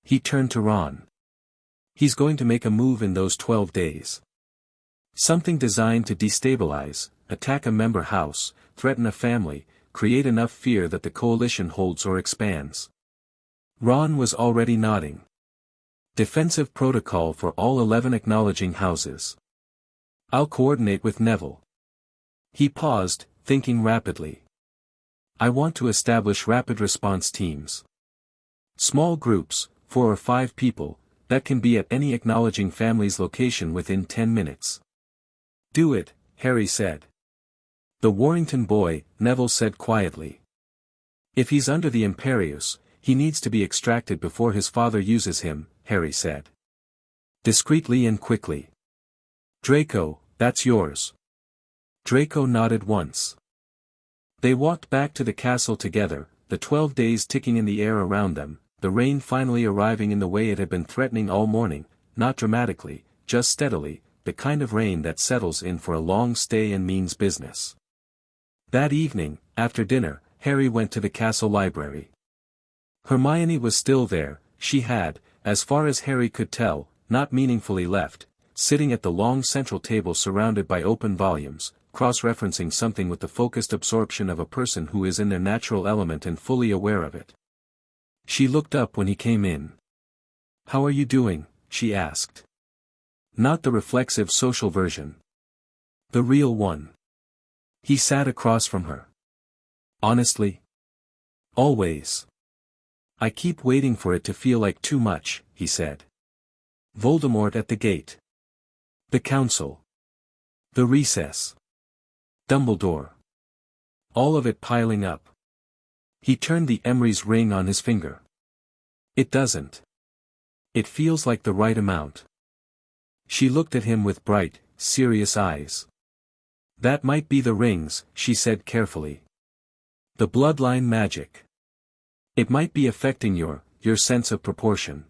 He turned to Ron. He's going to make a move in those 12 days. Something designed to destabilize, attack a member house, threaten a family, create enough fear that the coalition holds or expands. Ron was already nodding. Defensive protocol for all 11 acknowledging houses. I'll coordinate with Neville. He paused, thinking rapidly. I want to establish rapid response teams. Small groups, 4 or 5 people, that can be at any acknowledging family's location within 10 minutes. Do it, Harry said. The Warrington boy, Neville said quietly. If he's under the Imperius, he needs to be extracted before his father uses him, Harry said. Discreetly and quickly. Draco, that's yours. Draco nodded once. They walked back to the castle together, the 12 days ticking in the air around them, the rain finally arriving in the way it had been threatening all morning, not dramatically, just steadily, the kind of rain that settles in for a long stay and means business. That evening, after dinner, Harry went to the castle library. Hermione was still there, she had, as far as Harry could tell, not meaningfully left, sitting at the long central table surrounded by open volumes, cross-referencing something with the focused absorption of a person who is in their natural element and fully aware of it. She looked up when he came in. How are you doing? She asked. Not the reflexive social version. The real one. He sat across from her. Honestly? Always. I keep waiting for it to feel like too much, he said. Voldemort at the gate. The council. The recess. Dumbledore. All of it piling up. He turned the Emery's ring on his finger. It doesn't. It feels like the right amount. She looked at him with bright, serious eyes. That might be the rings, she said carefully. The bloodline magic. It might be affecting your sense of proportion.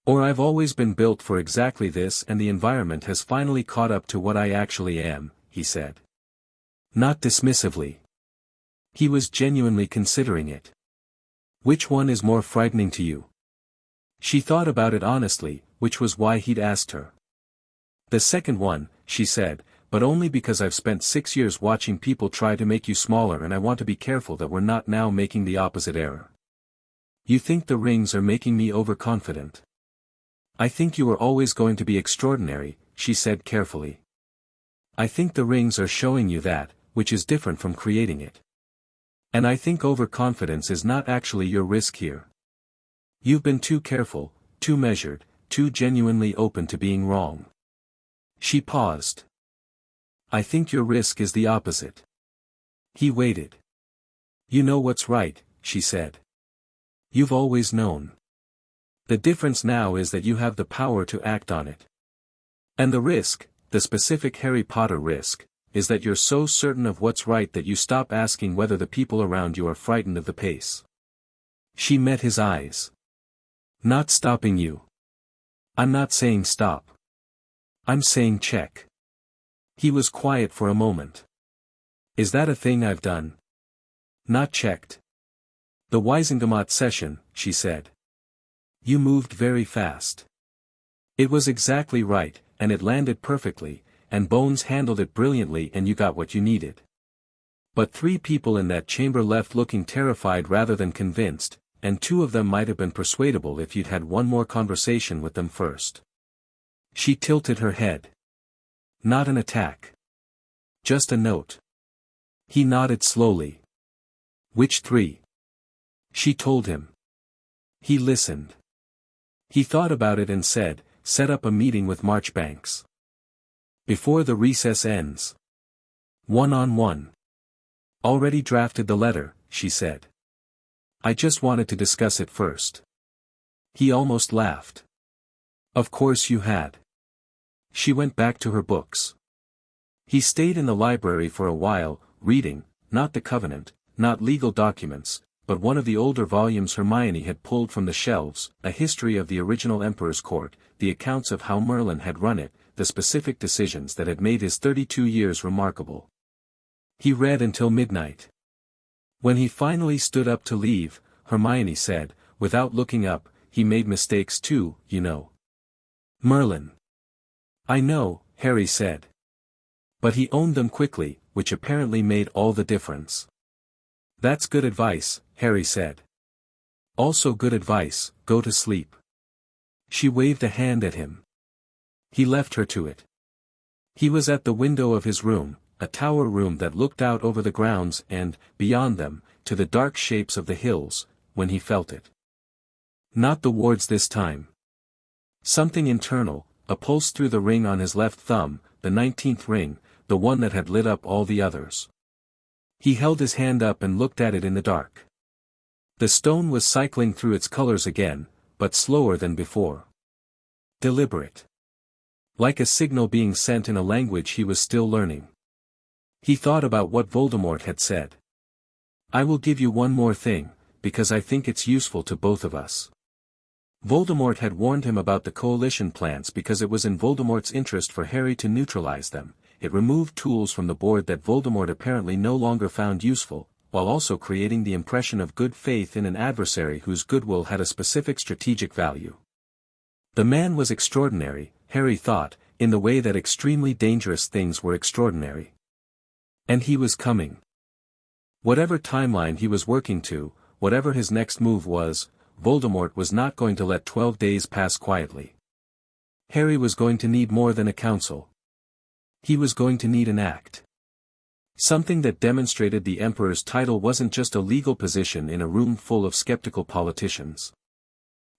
Or I've always been built for exactly this and the environment has finally caught up to what I actually am, he said. Not dismissively. He was genuinely considering it. Which one is more frightening to you? She thought about it honestly, which was why he'd asked her. The second one, she said, but only because I've spent 6 years watching people try to make you smaller and I want to be careful that we're not now making the opposite error. You think the rings are making me overconfident. I think you were always going to be extraordinary, she said carefully. I think the rings are showing you that, which is different from creating it. And I think overconfidence is not actually your risk here. You've been too careful, too measured, too genuinely open to being wrong. She paused. I think your risk is the opposite. He waited. You know what's right, she said. You've always known. The difference now is that you have the power to act on it. And the risk, the specific Harry Potter risk, is that you're so certain of what's right that you stop asking whether the people around you are frightened of the pace. She met his eyes. Not stopping you. I'm not saying stop. I'm saying check. He was quiet for a moment. Is that a thing I've done? Not checked. The Wisengamot session, she said. You moved very fast. It was exactly right, and it landed perfectly, and Bones handled it brilliantly and you got what you needed. But 3 people in that chamber left looking terrified rather than convinced, and 2 of them might have been persuadable if you'd had one more conversation with them first. She tilted her head. Not an attack. Just a note. He nodded slowly. Which 3? She told him. He listened. He thought about it and said, set up a meeting with Marchbanks. Before the recess ends. One-on-one. Already drafted the letter, she said. I just wanted to discuss it first. He almost laughed. Of course you had. She went back to her books. He stayed in the library for a while, reading, not the Covenant, not legal documents, but one of the older volumes Hermione had pulled from the shelves, a history of the original Emperor's court, the accounts of how Merlin had run it, the specific decisions that had made his 32 years remarkable. He read until midnight. When he finally stood up to leave, Hermione said, without looking up, he made mistakes too, you know. Merlin. I know, Harry said. But he owned them quickly, which apparently made all the difference. That's good advice, Harry said. Also good advice, go to sleep. She waved a hand at him. He left her to it. He was at the window of his room, a tower room that looked out over the grounds and, beyond them, to the dark shapes of the hills, when he felt it. Not the wards this time. Something internal, a pulse through the ring on his left thumb, the 19th ring, the one that had lit up all the others. He held his hand up and looked at it in the dark. The stone was cycling through its colors again, but slower than before. Deliberate. Like a signal being sent in a language he was still learning. He thought about what Voldemort had said. I will give you one more thing, because I think it's useful to both of us. Voldemort had warned him about the coalition plans because it was in Voldemort's interest for Harry to neutralize them. It removed tools from the board that Voldemort apparently no longer found useful, while also creating the impression of good faith in an adversary whose goodwill had a specific strategic value. The man was extraordinary, Harry thought, in the way that extremely dangerous things were extraordinary. And he was coming. Whatever timeline he was working to, whatever his next move was, Voldemort was not going to let 12 days pass quietly. Harry was going to need more than a council. He was going to need an act. Something that demonstrated the Emperor's title wasn't just a legal position in a room full of skeptical politicians.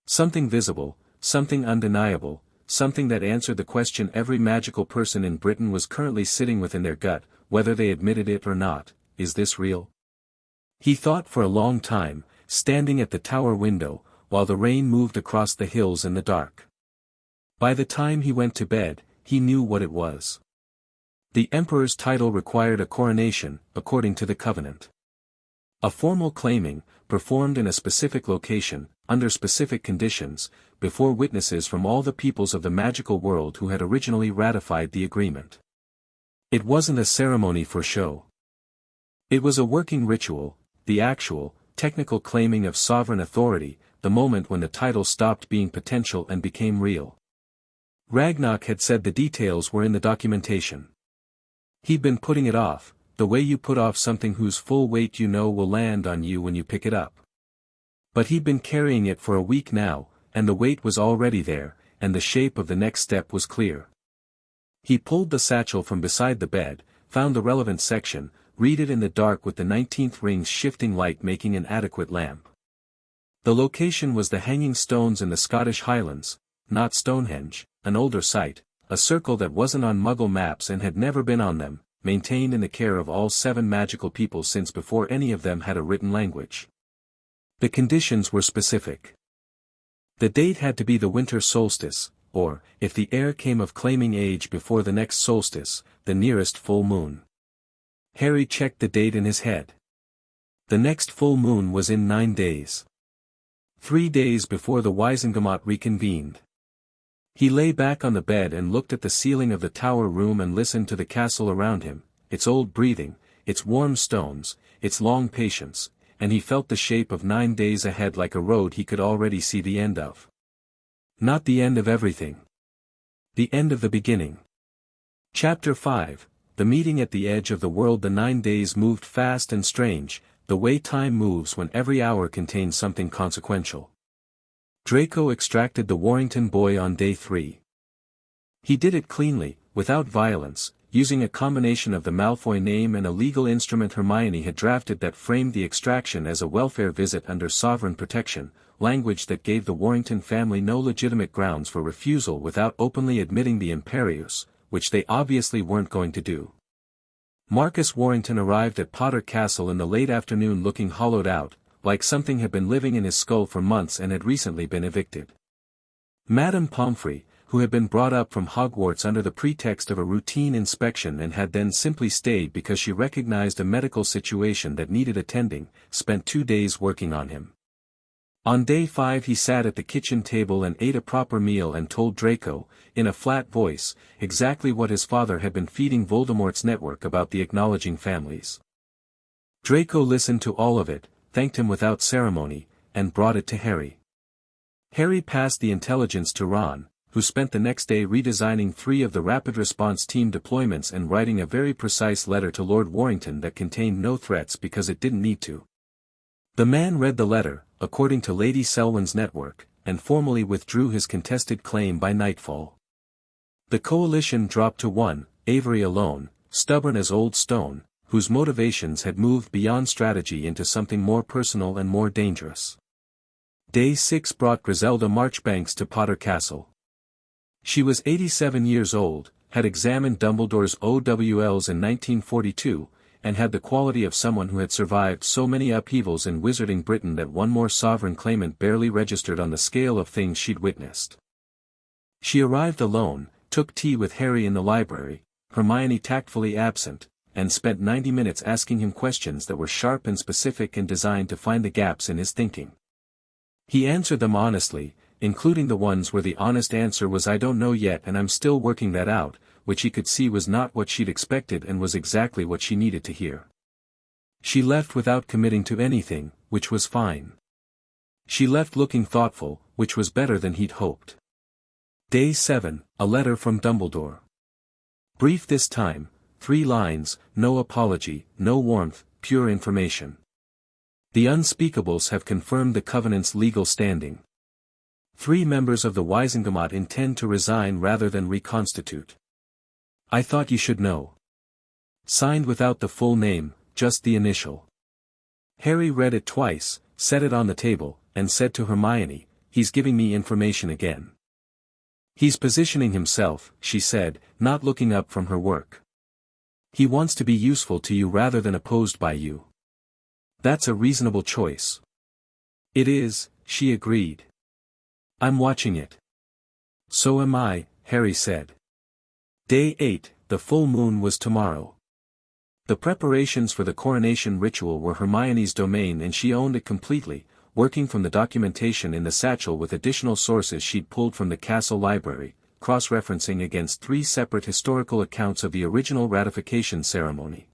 Something visible, something undeniable, something that answered the question every magical person in Britain was currently sitting with in their gut, whether they admitted it or not: is this real? He thought for a long time, standing at the tower window, while the rain moved across the hills in the dark. By the time he went to bed, he knew what it was. The Emperor's title required a coronation, according to the Covenant. A formal claiming, performed in a specific location, under specific conditions, before witnesses from all the peoples of the magical world who had originally ratified the agreement. It wasn't a ceremony for show. It was a working ritual, the actual, technical claiming of sovereign authority, the moment when the title stopped being potential and became real. Ragnarok had said the details were in the documentation. He'd been putting it off, the way you put off something whose full weight you know will land on you when you pick it up. But he'd been carrying it for a week now, and the weight was already there, and the shape of the next step was clear. He pulled the satchel from beside the bed, found the relevant section, read it in the dark with the 19th ring's shifting light making an adequate lamp. The location was the Hanging Stones in the Scottish Highlands, not Stonehenge, an older site, a circle that wasn't on Muggle maps and had never been on them, maintained in the care of all 7 magical people since before any of them had a written language. The conditions were specific. The date had to be the winter solstice, or, if the heir came of claiming age before the next solstice, the nearest full moon. Harry checked the date in his head. The next full moon was in 9 days. 3 days before the Wizengamot reconvened. He lay back on the bed and looked at the ceiling of the tower room and listened to the castle around him, its old breathing, its warm stones, its long patience, and he felt the shape of 9 days ahead like a road he could already see the end of. Not the end of everything. The end of the beginning. Chapter 5, the meeting at the edge of the world. The 9 days moved fast and strange, the way time moves when every hour contains something consequential. Draco extracted the Warrington boy on day 3. He did it cleanly, without violence, using a combination of the Malfoy name and a legal instrument Hermione had drafted that framed the extraction as a welfare visit under sovereign protection, language that gave the Warrington family no legitimate grounds for refusal without openly admitting the Imperius, which they obviously weren't going to do. Marcus Warrington arrived at Potter Castle in the late afternoon looking hollowed out, like something had been living in his skull for months and had recently been evicted. Madame Pomfrey, who had been brought up from Hogwarts under the pretext of a routine inspection and had then simply stayed because she recognized a medical situation that needed attending, spent 2 days working on him. On day 5 he sat at the kitchen table and ate a proper meal and told Draco, in a flat voice, exactly what his father had been feeding Voldemort's network about the acknowledging families. Draco listened to all of it, thanked him without ceremony, and brought it to Harry. Harry passed the intelligence to Ron, who spent the next day redesigning 3 of the rapid response team deployments and writing a very precise letter to Lord Warrington that contained no threats because it didn't need to. The man read the letter, according to Lady Selwyn's network, and formally withdrew his contested claim by nightfall. The coalition dropped to 1, Avery alone, stubborn as old stone, whose motivations had moved beyond strategy into something more personal and more dangerous. Day 6 brought Griselda Marchbanks to Potter Castle. She was 87 years old, had examined Dumbledore's OWLs in 1942, and had the quality of someone who had survived so many upheavals in Wizarding Britain that one more sovereign claimant barely registered on the scale of things she'd witnessed. She arrived alone, took tea with Harry in the library, Hermione tactfully absent, and spent 90 minutes asking him questions that were sharp and specific and designed to find the gaps in his thinking. He answered them honestly, including the ones where the honest answer was "I don't know yet and I'm still working that out," which he could see was not what she'd expected and was exactly what she needed to hear. She left without committing to anything, which was fine. She left looking thoughtful, which was better than he'd hoped. Day 7, a letter from Dumbledore. Brief this time, 3 lines, no apology, no warmth, pure information. The unspeakables have confirmed the Covenant's legal standing. 3 members of the Wisengamot intend to resign rather than reconstitute. I thought you should know. Signed without the full name, just the initial. Harry read it twice, set it on the table, and said to Hermione, "He's giving me information again." "He's positioning himself," she said, not looking up from her work. "He wants to be useful to you rather than opposed by you. That's a reasonable choice." "It is," she agreed. "I'm watching it." "So am I," Harry said. Day 8, the full moon was tomorrow. The preparations for the coronation ritual were Hermione's domain and she owned it completely, working from the documentation in the satchel with additional sources she'd pulled from the castle library, cross-referencing against 3 separate historical accounts of the original ratification ceremony.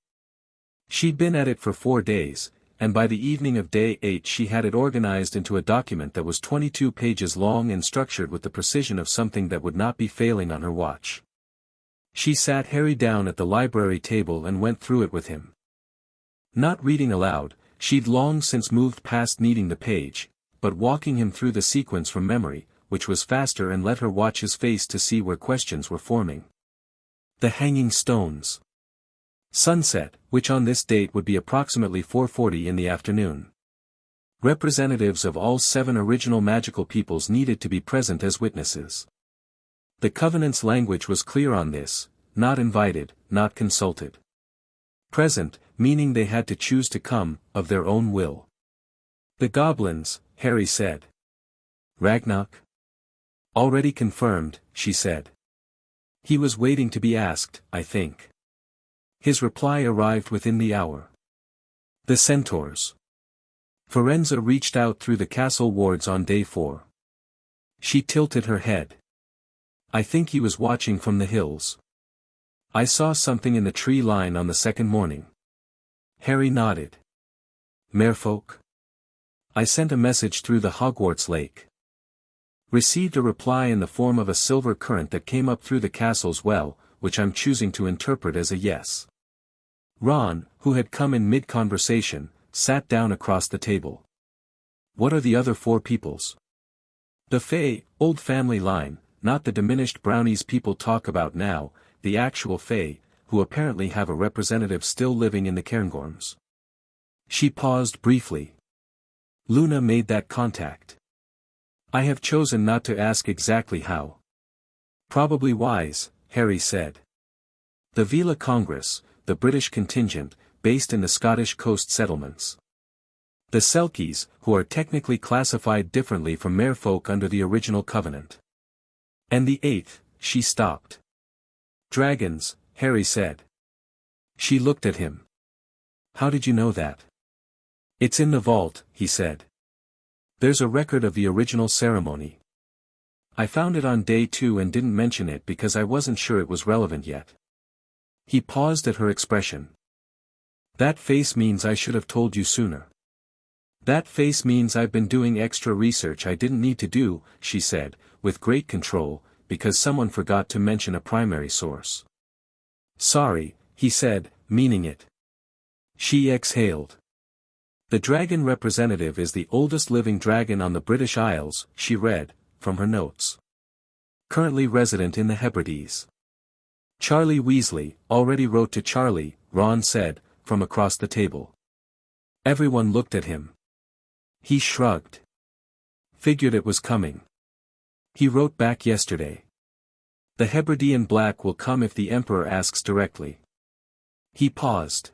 She'd been at it for 4 days, and by the evening of day 8 she had it organized into a document that was 22 pages long and structured with the precision of something that would not be failing on her watch. She sat Harry down at the library table and went through it with him. Not reading aloud, she'd long since moved past needing the page, but walking him through the sequence from memory, which was faster and let her watch his face to see where questions were forming. The hanging stones. Sunset, which on this date would be approximately 4:40 in the afternoon. Representatives of all 7 original magical peoples needed to be present as witnesses. The Covenant's language was clear on this: not invited, not consulted. Present, meaning they had to choose to come, of their own will. The goblins, Harry said. Ragnarok? Already confirmed, she said. He was waiting to be asked, I think. His reply arrived within the hour. The centaurs. Firenze reached out through the castle wards on day 4. She tilted her head. I think he was watching from the hills. I saw something in the tree line on the second morning. Harry nodded. Merfolk? I sent a message through the Hogwarts lake. Received a reply in the form of a silver current that came up through the castle's well, which I'm choosing to interpret as a yes. Ron, who had come in mid-conversation, sat down across the table. What are the other 4 peoples? The Fae, old family line, not the diminished brownies people talk about now, the actual Fae, who apparently have a representative still living in the Cairngorms. She paused briefly. Luna made that contact. I have chosen not to ask exactly how. Probably wise, Harry said. The Vila Congress, the British contingent, based in the Scottish coast settlements. The Selkies, who are technically classified differently from merfolk under the original covenant. And the 8th, she stopped. Dragons, Harry said. She looked at him. How did you know that? It's in the vault, he said. There's a record of the original ceremony. I found it on day 2 and didn't mention it because I wasn't sure it was relevant yet. He paused at her expression. That face means I should have told you sooner. That face means I've been doing extra research I didn't need to do, she said, with great control, because someone forgot to mention a primary source. Sorry, he said, meaning it. She exhaled. The dragon representative is the oldest living dragon on the British Isles, she read, from her notes. Currently resident in the Hebrides. Charlie Weasley already wrote to Charlie, Ron said, from across the table. Everyone looked at him. He shrugged. Figured it was coming. He wrote back yesterday. The Hebridean Black will come if the Emperor asks directly. He paused.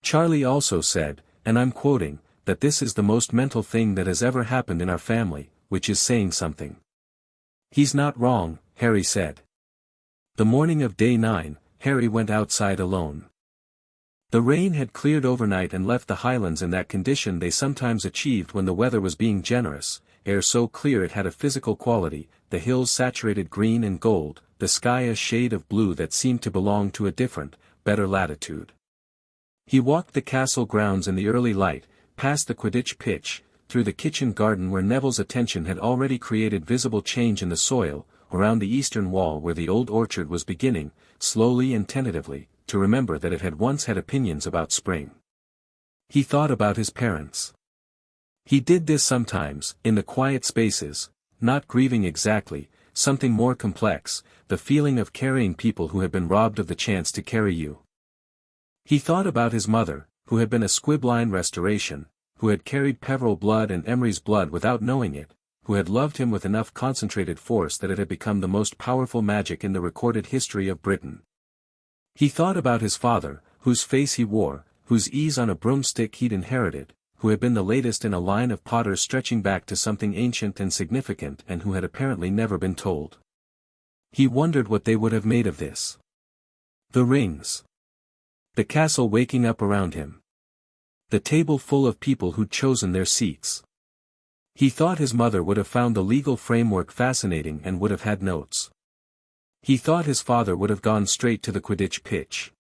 Charlie also said, and I'm quoting, that this is the most mental thing that has ever happened in our family, which is saying something. He's not wrong, Harry said. The morning of day 9, Harry went outside alone. The rain had cleared overnight and left the highlands in that condition they sometimes achieved when the weather was being generous, air so clear it had a physical quality, the hills saturated green and gold, the sky a shade of blue that seemed to belong to a different, better latitude. He walked the castle grounds in the early light, past the Quidditch pitch, through the kitchen garden where Neville's attention had already created visible change in the soil, around the eastern wall where the old orchard was beginning, slowly and tentatively, to remember that it had once had opinions about spring. He thought about his parents. He did this sometimes, in the quiet spaces, not grieving exactly, something more complex, the feeling of carrying people who had been robbed of the chance to carry you. He thought about his mother, who had been a squibline restoration, who had carried Peveril blood and Emery's blood without knowing it, who had loved him with enough concentrated force that it had become the most powerful magic in the recorded history of Britain. He thought about his father, whose face he wore, whose ease on a broomstick he'd inherited, who had been the latest in a line of potters stretching back to something ancient and significant and who had apparently never been told. He wondered what they would have made of this. The rings. The castle waking up around him. The table full of people who'd chosen their seats. He thought his mother would have found the legal framework fascinating and would have had notes. He thought his father would have gone straight to the Quidditch pitch.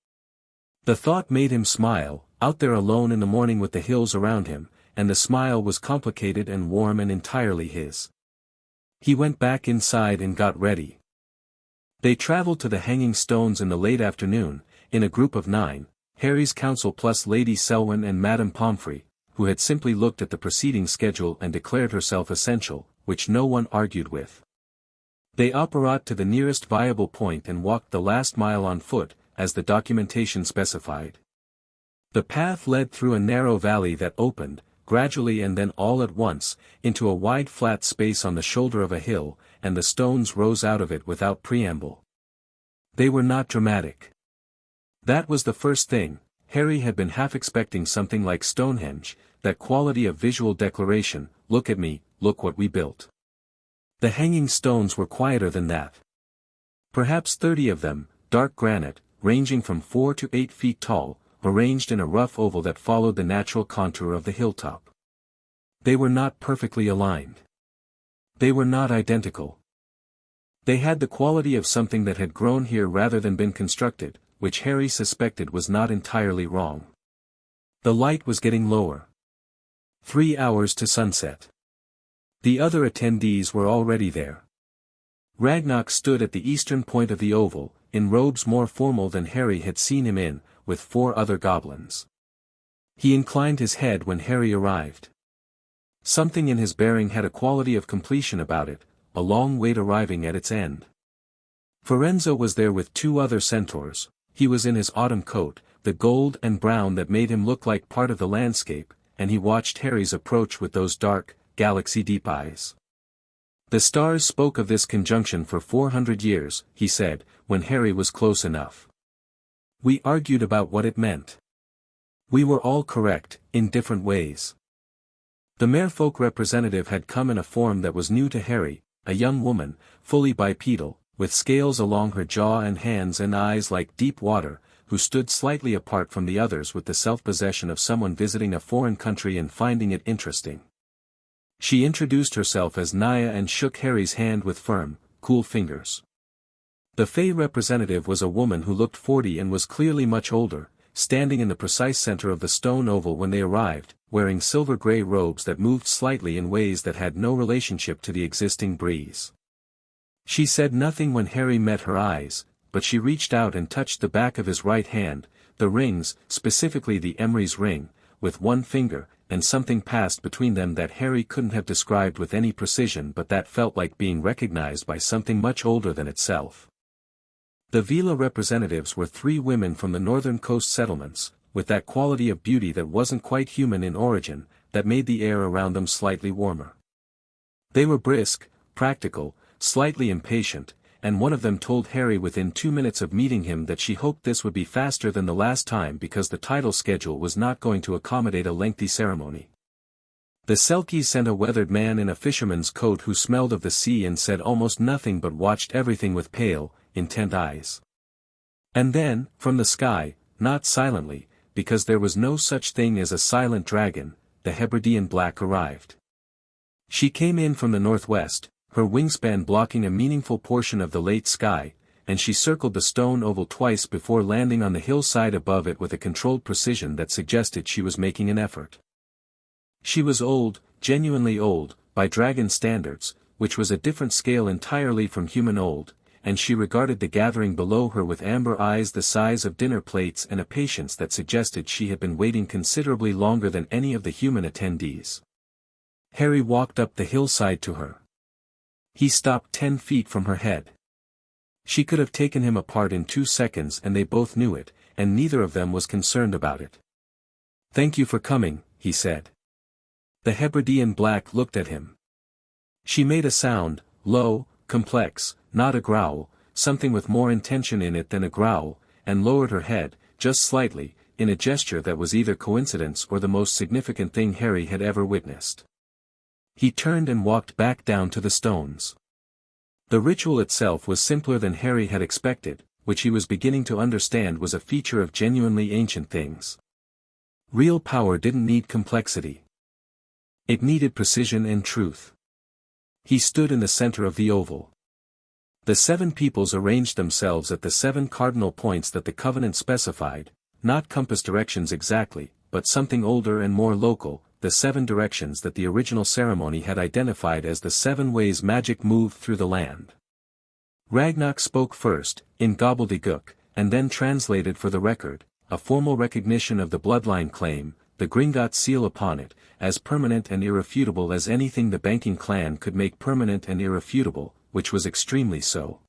The thought made him smile, out there alone in the morning with the hills around him, and the smile was complicated and warm and entirely his. He went back inside and got ready. They traveled to the Hanging Stones in the late afternoon, in a group of 9, Harry's council plus Lady Selwyn and Madame Pomfrey, who had simply looked at the preceding schedule and declared herself essential, which no one argued with. They apparat to the nearest viable point and walked the last mile on foot, as the documentation specified. The path led through a narrow valley that opened, gradually and then all at once, into a wide flat space on the shoulder of a hill, and the stones rose out of it without preamble. They were not dramatic. That was the first thing. Harry had been half expecting something like Stonehenge, that quality of visual declaration, look at me, look what we built. The hanging stones were quieter than that. Perhaps 30 of them, dark granite, ranging from 4 to 8 feet tall, arranged in a rough oval that followed the natural contour of the hilltop. They were not perfectly aligned. They were not identical. They had the quality of something that had grown here rather than been constructed, which Harry suspected was not entirely wrong. The light was getting lower. 3 hours to sunset. The other attendees were already there. Ragnarok stood at the eastern point of the oval, in robes more formal than Harry had seen him in, with 4 other goblins. He inclined his head when Harry arrived. Something in his bearing had a quality of completion about it, a long wait arriving at its end. Firenze was there with 2 other centaurs. He was in his autumn coat, the gold and brown that made him look like part of the landscape, and he watched Harry's approach with those dark, galaxy-deep eyes. The stars spoke of this conjunction for 400 years, he said, when Harry was close enough. We argued about what it meant. We were all correct, in different ways. The merfolk representative had come in a form that was new to Harry, a young woman, fully bipedal, with scales along her jaw and hands and eyes like deep water, who stood slightly apart from the others with the self-possession of someone visiting a foreign country and finding it interesting. She introduced herself as Naya and shook Harry's hand with firm, cool fingers. The Fey representative was a woman who looked 40 and was clearly much older, standing in the precise center of the stone oval when they arrived, wearing silver-gray robes that moved slightly in ways that had no relationship to the existing breeze. She said nothing when Harry met her eyes, but she reached out and touched the back of his right hand, the rings, specifically the Emery's ring, with one finger, and something passed between them that Harry couldn't have described with any precision but that felt like being recognized by something much older than itself. The Vila representatives were 3 women from the northern coast settlements, with that quality of beauty that wasn't quite human in origin, that made the air around them slightly warmer. They were brisk, practical, slightly impatient, and one of them told Harry within 2 minutes of meeting him that she hoped this would be faster than the last time because the title schedule was not going to accommodate a lengthy ceremony. The Selkies sent a weathered man in a fisherman's coat who smelled of the sea and said almost nothing but watched everything with pale, intent eyes. And then, from the sky, not silently, because there was no such thing as a silent dragon, the Hebridean Black arrived. She came in from the northwest, her wingspan blocking a meaningful portion of the late sky, and she circled the stone oval twice before landing on the hillside above it with a controlled precision that suggested she was making an effort. She was old, genuinely old, by dragon standards, which was a different scale entirely from human old, and she regarded the gathering below her with amber eyes the size of dinner plates and a patience that suggested she had been waiting considerably longer than any of the human attendees. Harry walked up the hillside to her. He stopped 10 feet from her head. She could have taken him apart in 2 seconds and they both knew it, and neither of them was concerned about it. "Thank you for coming," he said. The Hebridean Black looked at him. She made a sound, low, complex, not a growl, something with more intention in it than a growl, and lowered her head, just slightly, in a gesture that was either coincidence or the most significant thing Harry had ever witnessed. He turned and walked back down to the stones. The ritual itself was simpler than Harry had expected, which he was beginning to understand was a feature of genuinely ancient things. Real power didn't need complexity. It needed precision and truth. He stood in the center of the oval. The 7 peoples arranged themselves at the 7 cardinal points that the covenant specified, not compass directions exactly, but something older and more local, the 7 directions that the original ceremony had identified as the 7 ways magic moved through the land. Ragnak spoke first, in gobbledygook, and then translated for the record, a formal recognition of the bloodline claim, the Gringotts seal upon it, as permanent and irrefutable as anything the banking clan could make permanent and irrefutable, which was extremely so.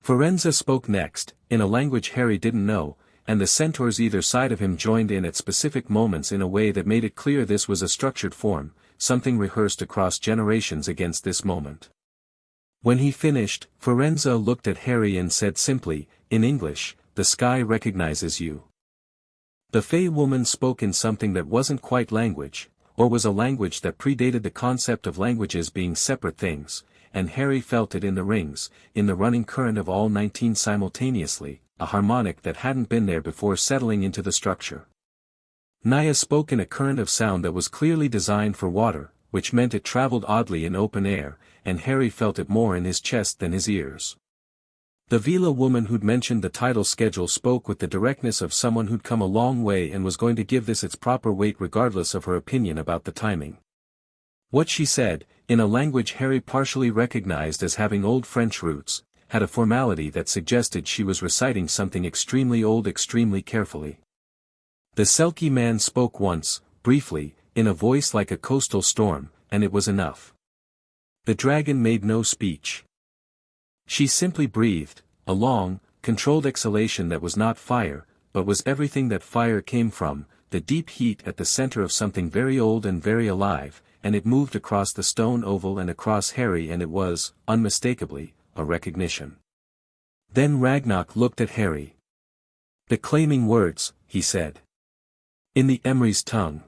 Firenze spoke next, in a language Harry didn't know, and the centaurs either side of him joined in at specific moments in a way that made it clear this was a structured form, something rehearsed across generations against this moment. When he finished, Firenze looked at Harry and said simply, in English, "The sky recognizes you." The Fey woman spoke in something that wasn't quite language, or was a language that predated the concept of languages being separate things, and Harry felt it in the rings, in the running current of all 19 simultaneously, a harmonic that hadn't been there before settling into the structure. Naya spoke in a current of sound that was clearly designed for water, which meant it traveled oddly in open air, and Harry felt it more in his chest than his ears. The Vila woman who'd mentioned the title schedule spoke with the directness of someone who'd come a long way and was going to give this its proper weight regardless of her opinion about the timing. What she said, in a language Harry partially recognized as having old French roots, had a formality that suggested she was reciting something extremely old extremely carefully. The Selkie man spoke once, briefly, in a voice like a coastal storm, and it was enough. The dragon made no speech. She simply breathed, a long, controlled exhalation that was not fire, but was everything that fire came from, the deep heat at the center of something very old and very alive, and it moved across the stone oval and across Harry, and it was, unmistakably, a recognition. Then Ragnarok looked at Harry. "The claiming words," he said. "In the Emery's tongue.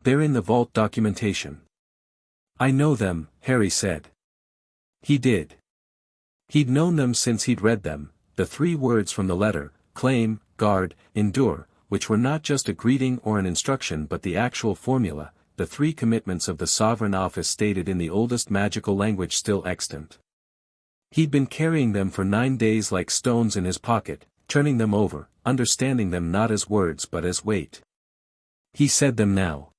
They're in the vault documentation." "I know them," Harry said. He did. He'd known them since he'd read them, the 3 words from the letter, claim, guard, endure, which were not just a greeting or an instruction but the actual formula, the 3 commitments of the Sovereign Office stated in the oldest magical language still extant. He'd been carrying them for 9 days like stones in his pocket, turning them over, understanding them not as words but as weight. He said them now.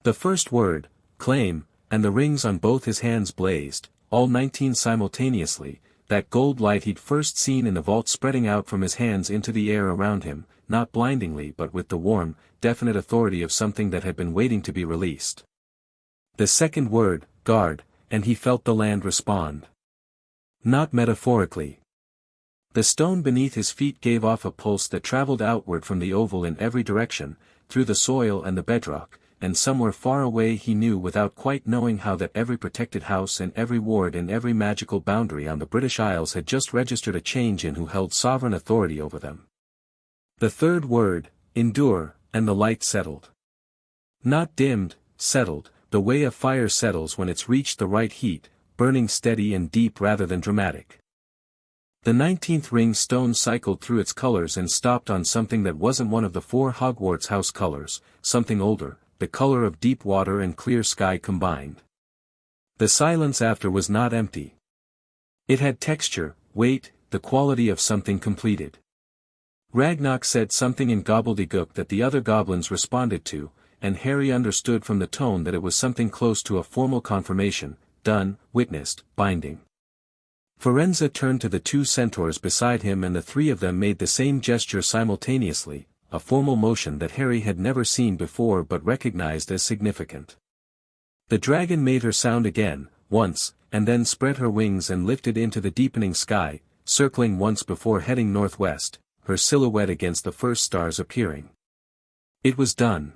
The first word, claim, and the rings on both his hands blazed, all 19 simultaneously, that gold light he'd first seen in the vault spreading out from his hands into the air around him, not blindingly but with the warm, definite authority of something that had been waiting to be released. The second word, guard, and he felt the land respond. Not metaphorically. The stone beneath his feet gave off a pulse that traveled outward from the oval in every direction, through the soil and the bedrock, and somewhere far away he knew without quite knowing how that every protected house and every ward and every magical boundary on the British Isles had just registered a change in who held sovereign authority over them. The third word, endure, and the light settled. Not dimmed, settled, the way a fire settles when it's reached the right heat, burning steady and deep rather than dramatic. The 19th ring stone cycled through its colors and stopped on something that wasn't one of the 4 Hogwarts house colors, something older, the color of deep water and clear sky combined. The silence after was not empty. It had texture, weight, the quality of something completed. Ragnarok said something in gobbledygook that the other goblins responded to, and Harry understood from the tone that it was something close to a formal confirmation, done, witnessed, binding. Firenze turned to the 2 centaurs beside him and the 3 of them made the same gesture simultaneously, a formal motion that Harry had never seen before but recognized as significant. The dragon made her sound again, once, and then spread her wings and lifted into the deepening sky, circling once before heading northwest, her silhouette against the first stars appearing. It was done.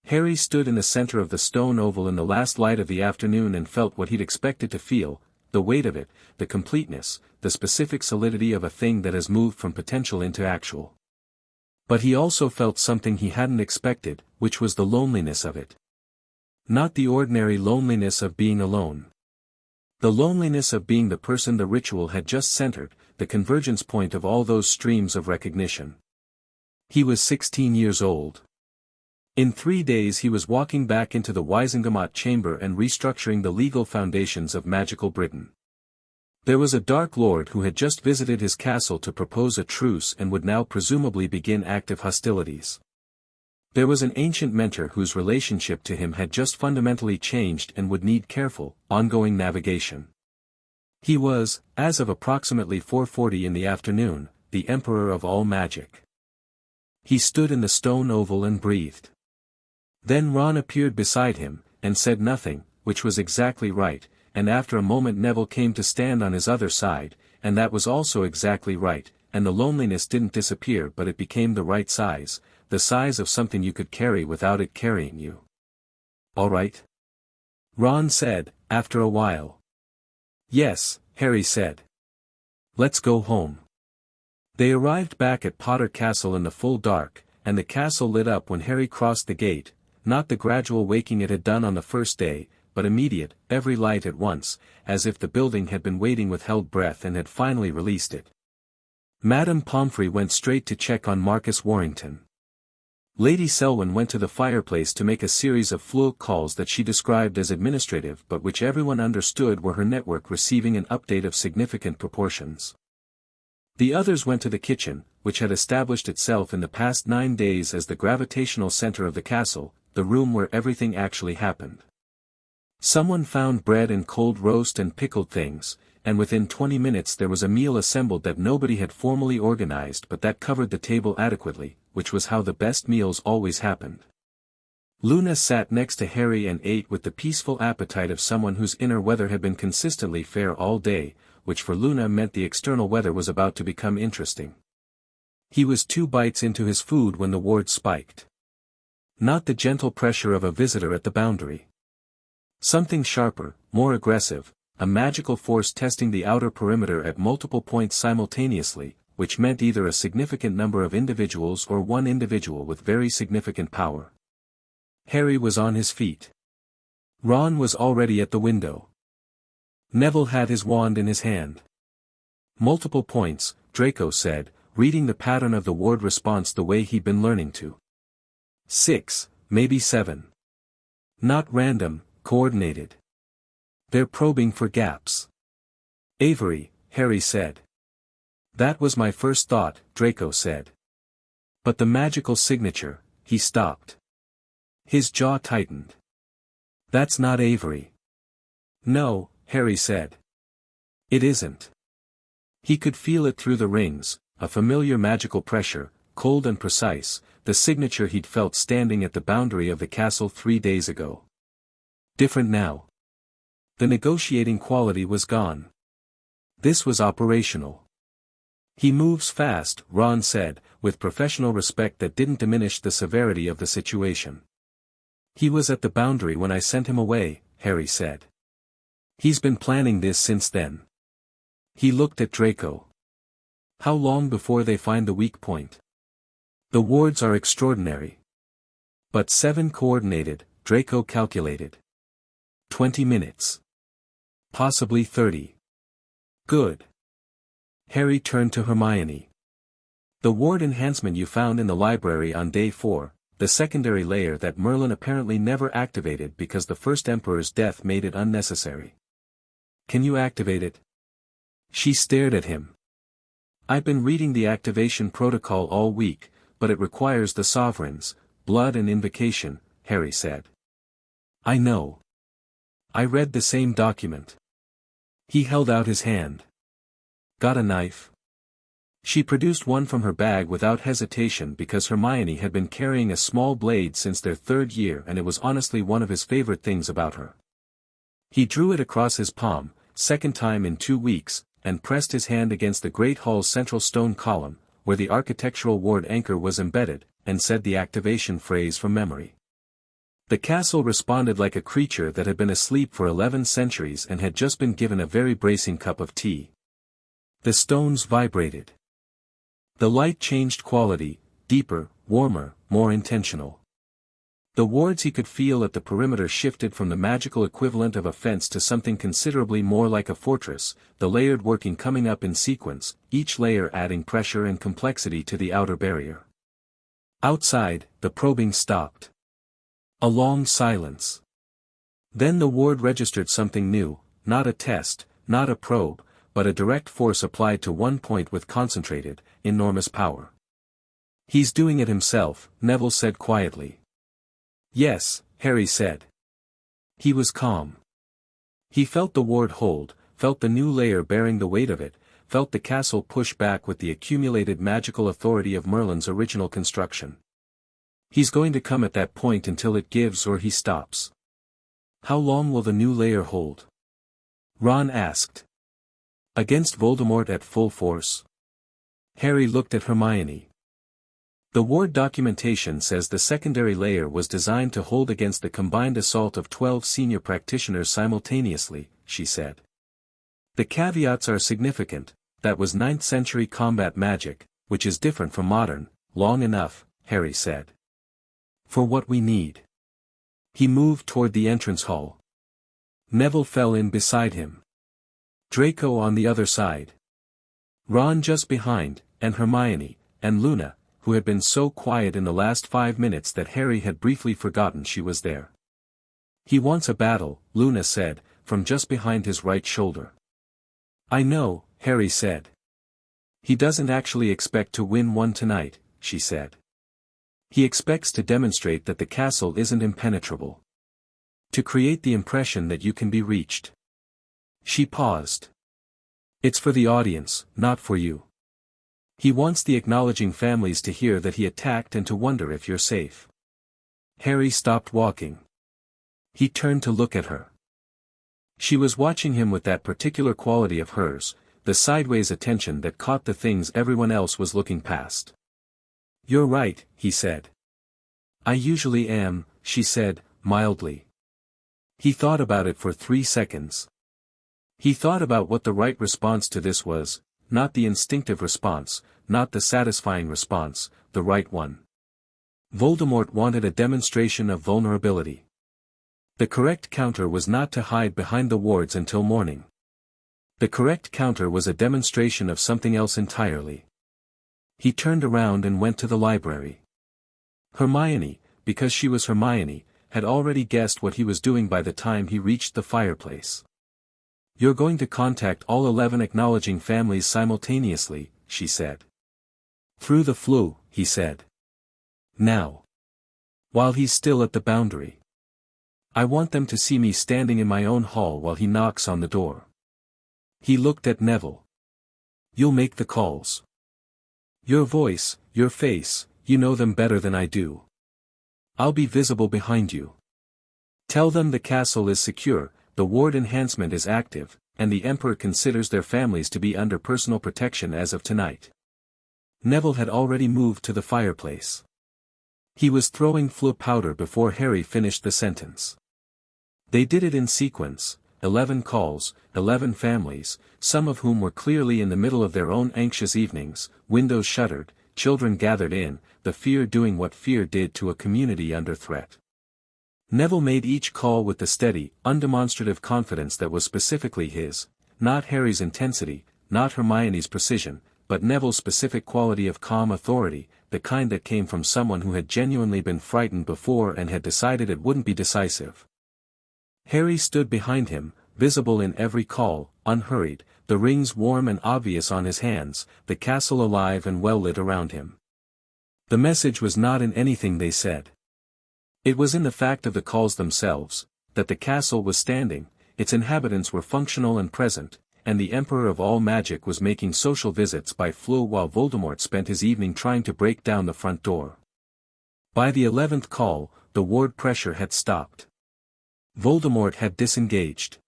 Harry stood in the center of the stone oval in the last light of the afternoon and felt what he'd expected to feel, the weight of it, the completeness, the specific solidity of a thing that has moved from potential into actual. But he also felt something he hadn't expected, which was the loneliness of it. Not the ordinary loneliness of being alone. The loneliness of being the person the ritual had just centered, the convergence point of all those streams of recognition. He was 16 years old. In 3 days he was walking back into the Wisengamot chamber and restructuring the legal foundations of magical Britain. There was a Dark Lord who had just visited his castle to propose a truce and would now presumably begin active hostilities. There was an ancient mentor whose relationship to him had just fundamentally changed and would need careful, ongoing navigation. He was, as of approximately 4:40 in the afternoon, the Emperor of all magic. He stood in the stone oval and breathed. Then Ron appeared beside him, and said nothing, which was exactly right, and after a moment Neville came to stand on his other side, and that was also exactly right, and the loneliness didn't disappear but it became the right size, the size of something you could carry without it carrying you. "All right?" Ron said, after a while. "Yes," Harry said. "Let's go home." They arrived back at Potter Castle in the full dark, and the castle lit up when Harry crossed the gate, not the gradual waking it had done on the first day, but immediate, every light at once, as if the building had been waiting with held breath and had finally released it. Madame Pomfrey went straight to check on Marcus Warrington. Lady Selwyn went to the fireplace to make a series of fluke calls that she described as administrative but which everyone understood were her network receiving an update of significant proportions. The others went to the kitchen, which had established itself in the past 9 days as the gravitational center of the castle, the room where everything actually happened. Someone found bread and cold roast and pickled things, and within 20 minutes there was a meal assembled that nobody had formally organized but that covered the table adequately, which was how the best meals always happened. Luna sat next to Harry and ate with the peaceful appetite of someone whose inner weather had been consistently fair all day, which for Luna meant the external weather was about to become interesting. He was 2 bites into his food when the ward spiked. Not the gentle pressure of a visitor at the boundary. Something sharper, more aggressive, a magical force testing the outer perimeter at multiple points simultaneously, which meant either a significant number of individuals or one individual with very significant power. Harry was on his feet. Ron was already at the window. Neville had his wand in his hand. Multiple points, Draco said, reading the pattern of the ward response the way he'd been learning to. 6, maybe 7. Not random, coordinated. They're probing for gaps. Avery, Harry said. That was my first thought, Draco said. But the magical signature, he stopped. His jaw tightened. That's not Avery. No, Harry said. It isn't. He could feel it through the rings, a familiar magical pressure, cold and precise, the signature he'd felt standing at the boundary of the castle 3 days ago. Different now. The negotiating quality was gone. This was operational. He moves fast, Ron said, with professional respect that didn't diminish the severity of the situation. He was at the boundary when I sent him away, Harry said. He's been planning this since then. He looked at Draco. How long before they find the weak point? The wards are extraordinary. But 7 coordinated, Draco calculated. 20 minutes. Possibly 30. Good. Harry turned to Hermione. The ward enhancement you found in the library on day 4, the secondary layer that Merlin apparently never activated because the first Emperor's death made it unnecessary. Can you activate it? She stared at him. I've been reading the activation protocol all week, but it requires the Sovereign's blood and invocation, Harry said. I know. I read the same document. He held out his hand. Got a knife? She produced one from her bag without hesitation because Hermione had been carrying a small blade since their 3rd year and it was honestly one of his favorite things about her. He drew it across his palm, 2nd time in 2 weeks, and pressed his hand against the great hall's central stone column, where the architectural ward anchor was embedded, and said the activation phrase from memory. The castle responded like a creature that had been asleep for 11 centuries and had just been given a very bracing cup of tea. The stones vibrated. The light changed quality, deeper, warmer, more intentional. The wards he could feel at the perimeter shifted from the magical equivalent of a fence to something considerably more like a fortress, the layered working coming up in sequence, each layer adding pressure and complexity to the outer barrier. Outside, the probing stopped. A long silence. Then the ward registered something new, not a test, not a probe, but a direct force applied to one point with concentrated, enormous power. He's doing it himself, Neville said quietly. Yes, Harry said. He was calm. He felt the ward hold, felt the new layer bearing the weight of it, felt the castle push back with the accumulated magical authority of Merlin's original construction. He's going to come at that point until it gives or he stops. How long will the new layer hold? Ron asked. Against Voldemort at full force? Harry looked at Hermione. The ward documentation says the secondary layer was designed to hold against the combined assault of 12 senior practitioners simultaneously, she said. The caveats are significant, that was 9th century combat magic, which is different from modern, long enough, Harry said. For what we need. He moved toward the entrance hall. Neville fell in beside him. Draco on the other side. Ron just behind, and Hermione, and Luna, who had been so quiet in the last 5 minutes that Harry had briefly forgotten she was there. He wants a battle, Luna said, from just behind his right shoulder. I know, Harry said. He doesn't actually expect to win one tonight, she said. He expects to demonstrate that the castle isn't impenetrable. To create the impression that you can be reached. She paused. It's for the audience, not for you. He wants the acknowledging families to hear that he attacked and to wonder if you're safe. Harry stopped walking. He turned to look at her. She was watching him with that particular quality of hers, the sideways attention that caught the things everyone else was looking past. "You're right," he said. "I usually am," she said, mildly. He thought about it for 3 seconds. He thought about what the right response to this was, not the instinctive response, not the satisfying response, the right one. Voldemort wanted a demonstration of vulnerability. The correct counter was not to hide behind the wards until morning. The correct counter was a demonstration of something else entirely. He turned around and went to the library. Hermione, because she was Hermione, had already guessed what he was doing by the time he reached the fireplace. "You're going to contact all 11 acknowledging families simultaneously," she said. "Through the Floo," he said. "Now. While he's still at the boundary. I want them to see me standing in my own hall while he knocks on the door." He looked at Neville. "You'll make the calls. Your voice, your face, you know them better than I do. I'll be visible behind you. Tell them the castle is secure, the ward enhancement is active, and the Emperor considers their families to be under personal protection as of tonight." Neville had already moved to the fireplace. He was throwing Floo powder before Harry finished the sentence. They did it in sequence, 11 calls, 11 families, some of whom were clearly in the middle of their own anxious evenings, windows shuttered, children gathered in, the fear doing what fear did to a community under threat. Neville made each call with the steady, undemonstrative confidence that was specifically his, not Harry's intensity, not Hermione's precision, but Neville's specific quality of calm authority, the kind that came from someone who had genuinely been frightened before and had decided it wouldn't be decisive. Harry stood behind him, visible in every call, unhurried, the rings warm and obvious on his hands, the castle alive and well lit around him. The message was not in anything they said. It was in the fact of the calls themselves, that the castle was standing, its inhabitants were functional and present, and the Emperor of all magic was making social visits by Floo while Voldemort spent his evening trying to break down the front door. By the 11th call, the ward pressure had stopped. Voldemort had disengaged.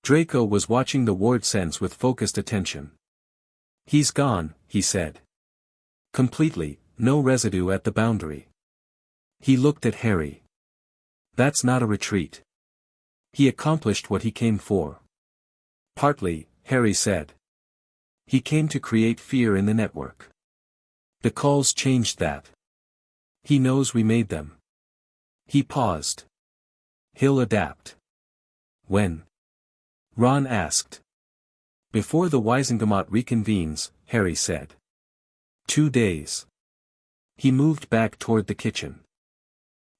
Draco was watching the ward sense with focused attention. "He's gone," he said. "Completely, no residue at the boundary." He looked at Harry. "That's not a retreat. He accomplished what he came for." "Partly," Harry said. "He came to create fear in the network. The calls changed that. He knows we made them." He paused. "He'll adapt." "When?" Ron asked. "Before the Wizengamot reconvenes," Harry said. 2 days. He moved back toward the kitchen.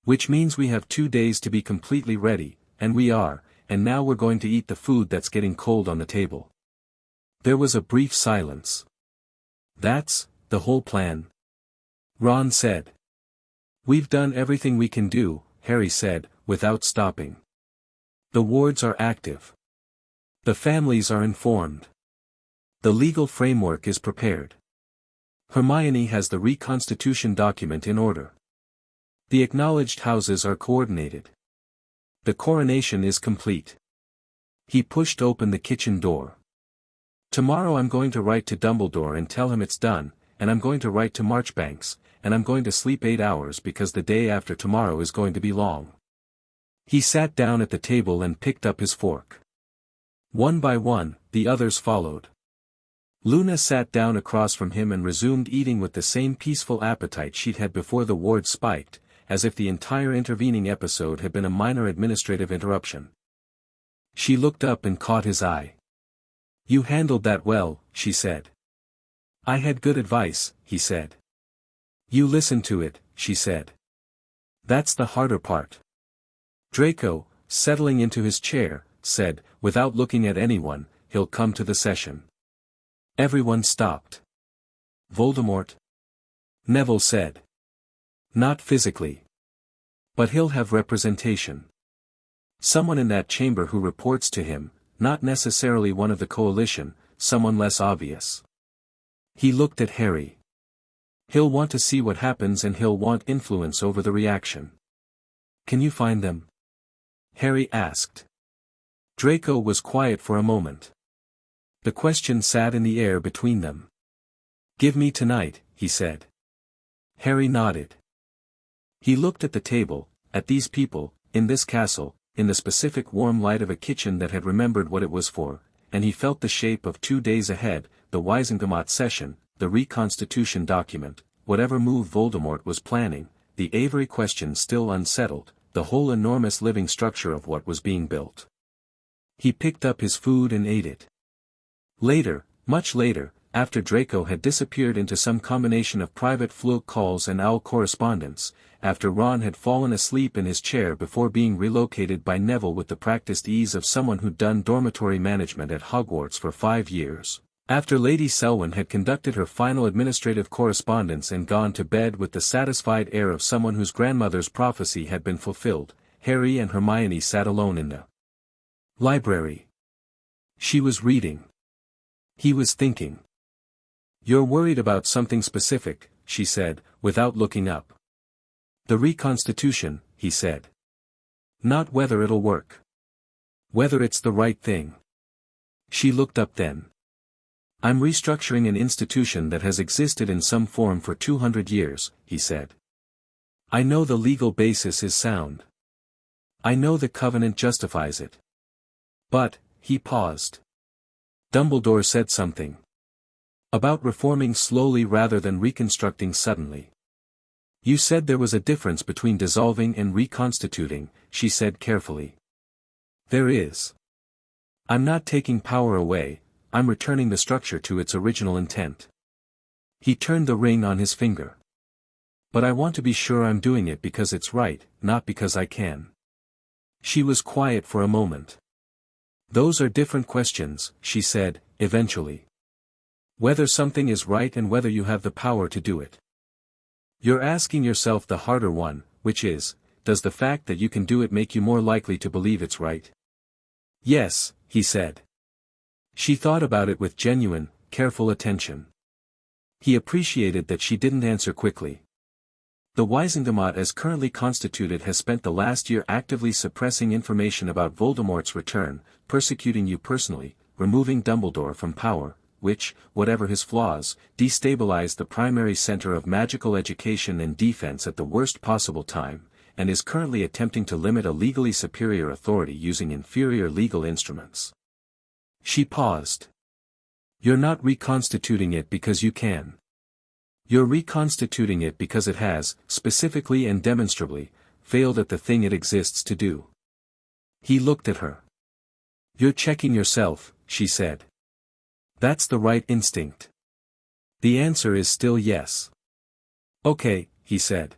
"Which means we have 2 days to be completely ready, and we are, and now we're going to eat the food that's getting cold on the table." There was a brief silence. "That's the whole plan?" Ron said. "We've done everything we can do," Harry said, without stopping. "The wards are active. The families are informed. The legal framework is prepared. Hermione has the reconstitution document in order. The acknowledged houses are coordinated. The coronation is complete." He pushed open the kitchen door. "Tomorrow I'm going to write to Dumbledore and tell him it's done, and I'm going to write to Marchbanks, and I'm going to sleep 8 hours because the day after tomorrow is going to be long." He sat down at the table and picked up his fork. One by one, the others followed. Luna sat down across from him and resumed eating with the same peaceful appetite she'd had before the ward spiked, as if the entire intervening episode had been a minor administrative interruption. She looked up and caught his eye. "You handled that well," she said. "I had good advice," he said. "You listened to it," she said. "That's the harder part." Draco, settling into his chair, said, without looking at anyone, "He'll come to the session." Everyone stopped. "Voldemort?" Neville said. "Not physically. But he'll have representation. Someone in that chamber who reports to him, not necessarily one of the coalition, someone less obvious. He looked at Harry. He'll want to see what happens and he'll want influence over the reaction. Can you find them? Harry asked. Draco was quiet for a moment. The question sat in the air between them. Give me tonight, he said. Harry nodded. He looked at the table, at these people, in this castle, in the specific warm light of a kitchen that had remembered what it was for, and he felt the shape of 2 days ahead, the Wisengamot session, the reconstitution document, whatever move Voldemort was planning, the Avery question still unsettled, the whole enormous living structure of what was being built. He picked up his food and ate it. Later, much later, after Draco had disappeared into some combination of private Flug calls and owl correspondence, after Ron had fallen asleep in his chair before being relocated by Neville with the practiced ease of someone who'd done dormitory management at Hogwarts for 5 years, after Lady Selwyn had conducted her final administrative correspondence and gone to bed with the satisfied air of someone whose grandmother's prophecy had been fulfilled, Harry and Hermione sat alone in the library. She was reading. He was thinking. You're worried about something specific, she said, without looking up. The reconstitution, he said. Not whether it'll work. Whether it's the right thing. She looked up then. I'm restructuring an institution that has existed in some form for 200 years, he said. I know the legal basis is sound. I know the covenant justifies it. But, he paused. Dumbledore said something. About reforming slowly rather than reconstructing suddenly. You said there was a difference between dissolving and reconstituting, she said carefully. There is. I'm not taking power away, I'm returning the structure to its original intent. He turned the ring on his finger. But I want to be sure I'm doing it because it's right, not because I can. She was quiet for a moment. Those are different questions, she said, eventually. Whether something is right and whether you have the power to do it. You're asking yourself the harder one, which is, does the fact that you can do it make you more likely to believe it's right? Yes, he said. She thought about it with genuine, careful attention. He appreciated that she didn't answer quickly. The Wisengamot as currently constituted has spent the last year actively suppressing information about Voldemort's return, persecuting you personally, removing Dumbledore from power, which, whatever his flaws, destabilized the primary center of magical education and defense at the worst possible time, and is currently attempting to limit a legally superior authority using inferior legal instruments. She paused. You're not reconstituting it because you can. You're reconstituting it because it has, specifically and demonstrably, failed at the thing it exists to do. He looked at her. You're checking yourself, she said. That's the right instinct. The answer is still yes. Okay, he said.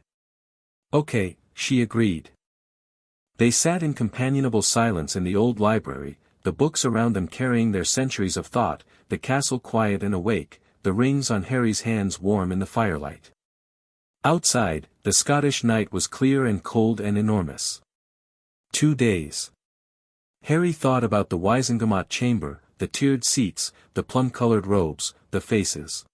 Okay, she agreed. They sat in companionable silence in the old library, the books around them carrying their centuries of thought, the castle quiet and awake, the rings on Harry's hands warm in the firelight. Outside, the Scottish night was clear and cold and enormous. 2 days. Harry thought about the Wisengamot chamber, the tiered seats, the plum-colored robes, the faces.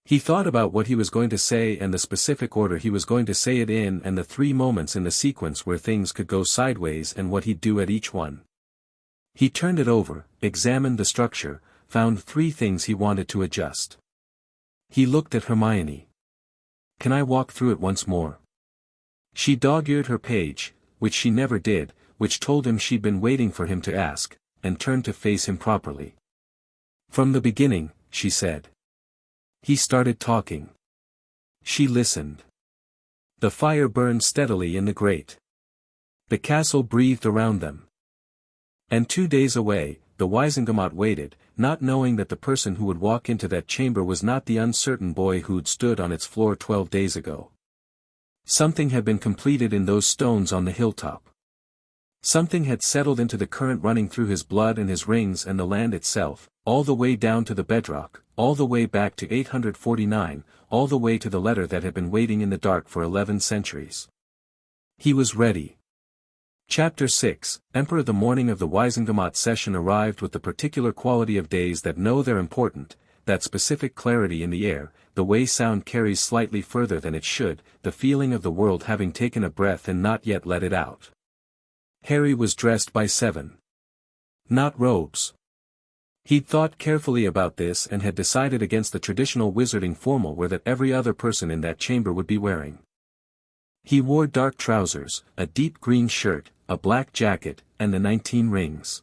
He thought about what he was going to say and the specific order he was going to say it in and the 3 moments in the sequence where things could go sideways and what he'd do at each one. He turned it over, examined the structure, found 3 things he wanted to adjust. He looked at Hermione. Can I walk through it once more? She dog-eared her page, which she never did, which told him she'd been waiting for him to ask, and turned to face him properly. From the beginning, she said. He started talking. She listened. The fire burned steadily in the grate. The castle breathed around them. And 2 days away, the Wisengamot waited, not knowing that the person who would walk into that chamber was not the uncertain boy who'd stood on its floor 12 days ago. Something had been completed in those stones on the hilltop. Something had settled into the current running through his blood and his rings and the land itself, all the way down to the bedrock, all the way back to 849, all the way to the letter that had been waiting in the dark for 11 centuries. He was ready. Chapter 6, Emperor. The morning of the Wisengamot session arrived with the particular quality of days that know they're important, that specific clarity in the air, the way sound carries slightly further than it should, the feeling of the world having taken a breath and not yet let it out. Harry was dressed by 7. Not robes. He'd thought carefully about this and had decided against the traditional wizarding formal wear that every other person in that chamber would be wearing. He wore dark trousers, a deep green shirt, a black jacket, and the 19 rings.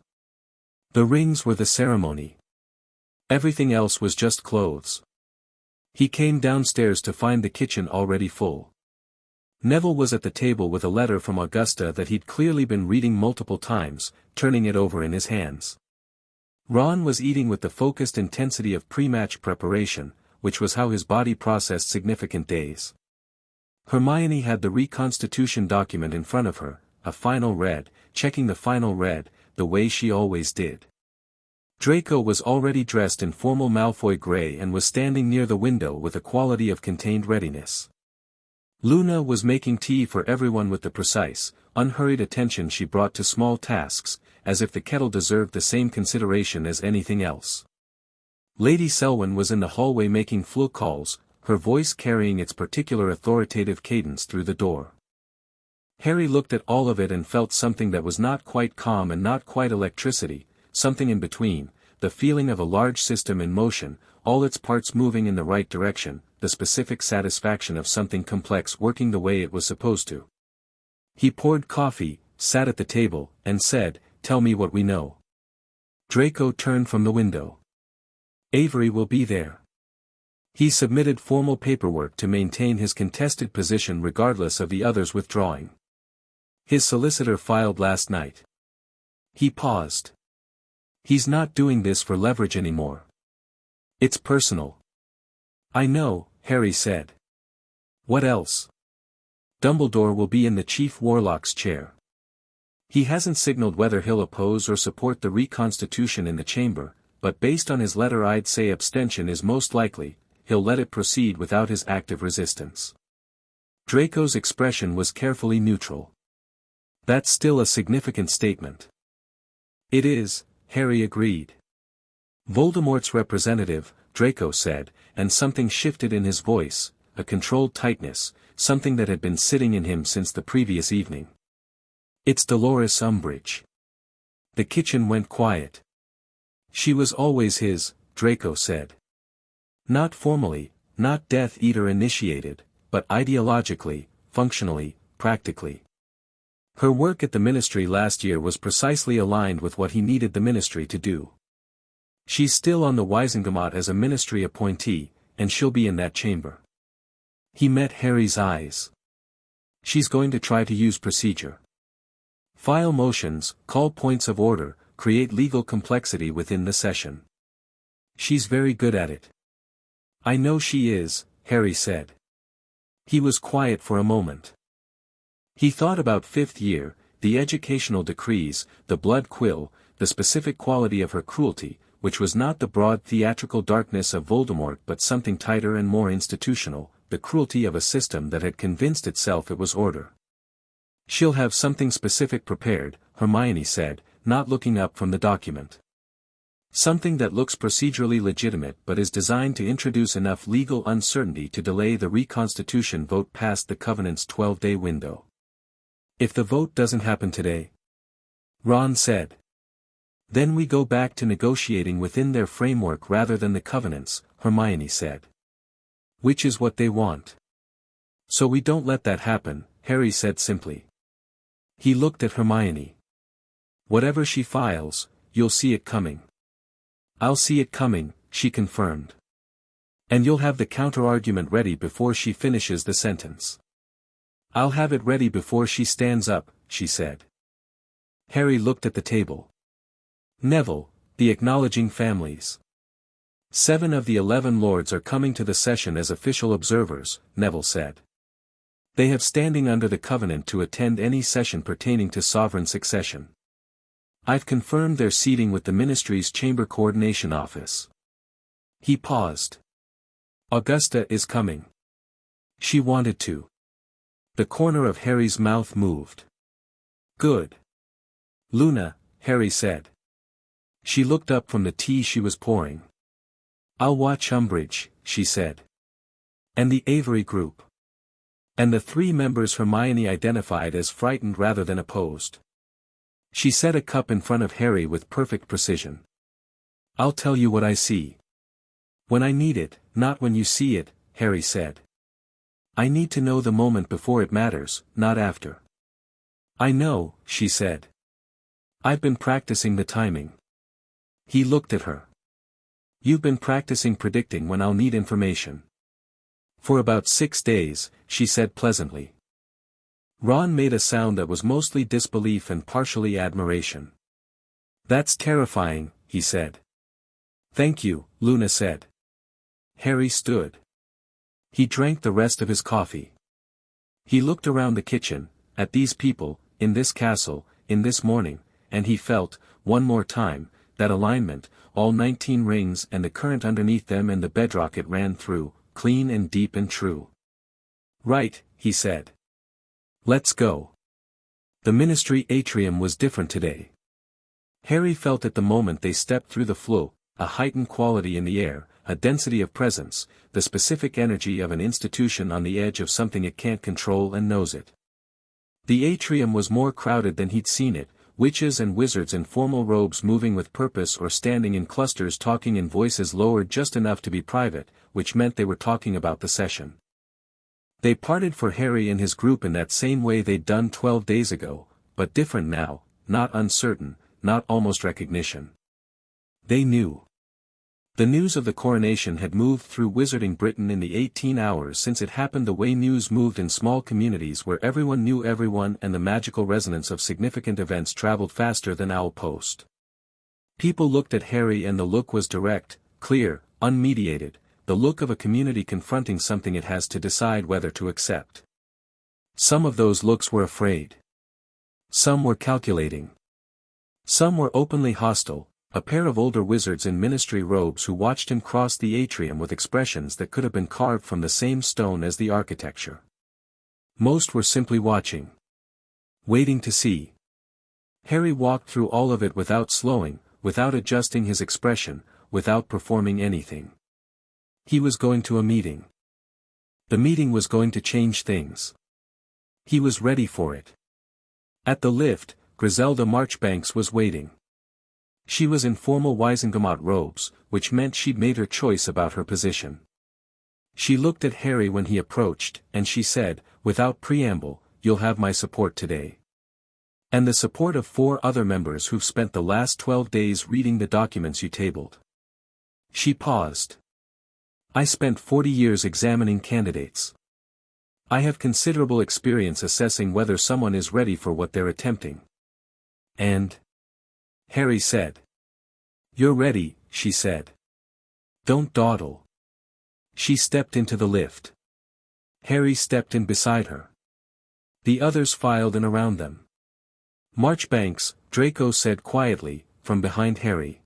The rings were the ceremony. Everything else was just clothes. He came downstairs to find the kitchen already full. Neville was at the table with a letter from Augusta that he'd clearly been reading multiple times, turning it over in his hands. Ron was eating with the focused intensity of pre-match preparation, which was how his body processed significant days. Hermione had the reconstitution document in front of her, a final read, checking the final read, the way she always did. Draco was already dressed in formal Malfoy grey and was standing near the window with a quality of contained readiness. Luna was making tea for everyone with the precise, unhurried attention she brought to small tasks, as if the kettle deserved the same consideration as anything else. Lady Selwyn was in the hallway making flue calls, her voice carrying its particular authoritative cadence through the door. Harry looked at all of it and felt something that was not quite calm and not quite electricity, something in between, the feeling of a large system in motion, all its parts moving in the right direction, the specific satisfaction of something complex working the way it was supposed to. He poured coffee, sat at the table, and said, "Tell me what we know." Draco turned from the window. "Avery will be there." He submitted formal paperwork to maintain his contested position regardless of the others withdrawing. His solicitor filed last night. He paused. "He's not doing this for leverage anymore. It's personal." "I know," Harry said. "What else?" "Dumbledore will be in the Chief Warlock's chair. He hasn't signaled whether he'll oppose or support the reconstitution in the chamber, but based on his letter I'd say abstention is most likely, he'll let it proceed without his active resistance." Draco's expression was carefully neutral. "That's still a significant statement." "It is," Harry agreed. "Voldemort's representative," Draco said, and something shifted in his voice, a controlled tightness, something that had been sitting in him since the previous evening. "It's Dolores Umbridge." The kitchen went quiet. "She was always his," Draco said. "Not formally, not Death Eater initiated, but ideologically, functionally, practically. Her work at the Ministry last year was precisely aligned with what he needed the Ministry to do. She's still on the Wisengamot as a Ministry appointee, and she'll be in that chamber." He met Harry's eyes. "She's going to try to use procedure. File motions, call points of order, create legal complexity within the session. She's very good at it." "I know she is," Harry said. He was quiet for a moment. He thought about 5th year, the educational decrees, the blood quill, the specific quality of her cruelty, which was not the broad theatrical darkness of Voldemort but something tighter and more institutional, the cruelty of a system that had convinced itself it was order. "She'll have something specific prepared," Hermione said, not looking up from the document. "Something that looks procedurally legitimate but is designed to introduce enough legal uncertainty to delay the reconstitution vote past the Covenant's 12-day window." "If the vote doesn't happen today?" Ron said. "Then we go back to negotiating within their framework rather than the Covenant's," Hermione said. "Which is what they want." "So we don't let that happen," Harry said simply. He looked at Hermione. "Whatever she files, you'll see it coming." "I'll see it coming," she confirmed. "And you'll have the counter-argument ready before she finishes the sentence." "I'll have it ready before she stands up," she said. Harry looked at the table. "Neville, the acknowledging families. 7 of the 11 lords are coming to the session as official observers," Neville said. "They have standing under the Covenant to attend any session pertaining to sovereign succession. I've confirmed their seating with the Ministry's Chamber Coordination Office." He paused. "Augusta is coming." She wanted to. The corner of Harry's mouth moved. Good. Luna, Harry said. She looked up from the tea she was pouring. I'll watch Umbridge, she said. And the Avery group. And the three members Hermione identified as frightened rather than opposed. She set a cup in front of Harry with perfect precision. I'll tell you what I see. When I need it, not when you see it, Harry said. I need to know the moment before it matters, not after. I know, she said. I've been practicing the timing. He looked at her. You've been practicing predicting when I'll need information. For about 6 days, she said pleasantly. Ron made a sound that was mostly disbelief and partially admiration. That's terrifying, he said. Thank you, Luna said. Harry stood. He drank the rest of his coffee. He looked around the kitchen, at these people, in this castle, in this morning, and he felt, one more time, that alignment, all 19 rings and the current underneath them and the bedrock it ran through, clean and deep and true. Right, he said. Let's go. The ministry atrium was different today. Harry felt at the moment they stepped through the flow, a heightened quality in the air, a density of presence, the specific energy of an institution on the edge of something it can't control and knows it. The atrium was more crowded than he'd seen it, witches and wizards in formal robes moving with purpose or standing in clusters talking in voices lowered just enough to be private, which meant they were talking about the session. They parted for Harry and his group in that same way they'd done 12 days ago, but different now, not uncertain, not almost recognition. They knew. The news of the coronation had moved through Wizarding Britain in the 18 hours since it happened the way news moved in small communities where everyone knew everyone and the magical resonance of significant events traveled faster than owl post. People looked at Harry and the look was direct, clear, unmediated, the look of a community confronting something it has to decide whether to accept. Some of those looks were afraid. Some were calculating. Some were openly hostile, a pair of older wizards in ministry robes who watched him cross the atrium with expressions that could have been carved from the same stone as the architecture. Most were simply watching. Waiting to see. Harry walked through all of it without slowing, without adjusting his expression, without performing anything. He was going to a meeting. The meeting was going to change things. He was ready for it. At the lift, Griselda Marchbanks was waiting. She was in formal Wisengamot robes, which meant she'd made her choice about her position. She looked at Harry when he approached, and she said, without preamble, "You'll have my support today. And the support of 4 other members who've spent the last 12 days reading the documents you tabled." She paused. I spent 40 years examining candidates. I have considerable experience assessing whether someone is ready for what they're attempting. And? Harry said. You're ready, she said. Don't dawdle. She stepped into the lift. Harry stepped in beside her. The others filed in around them. Marchbanks, Draco said quietly, from behind Harry.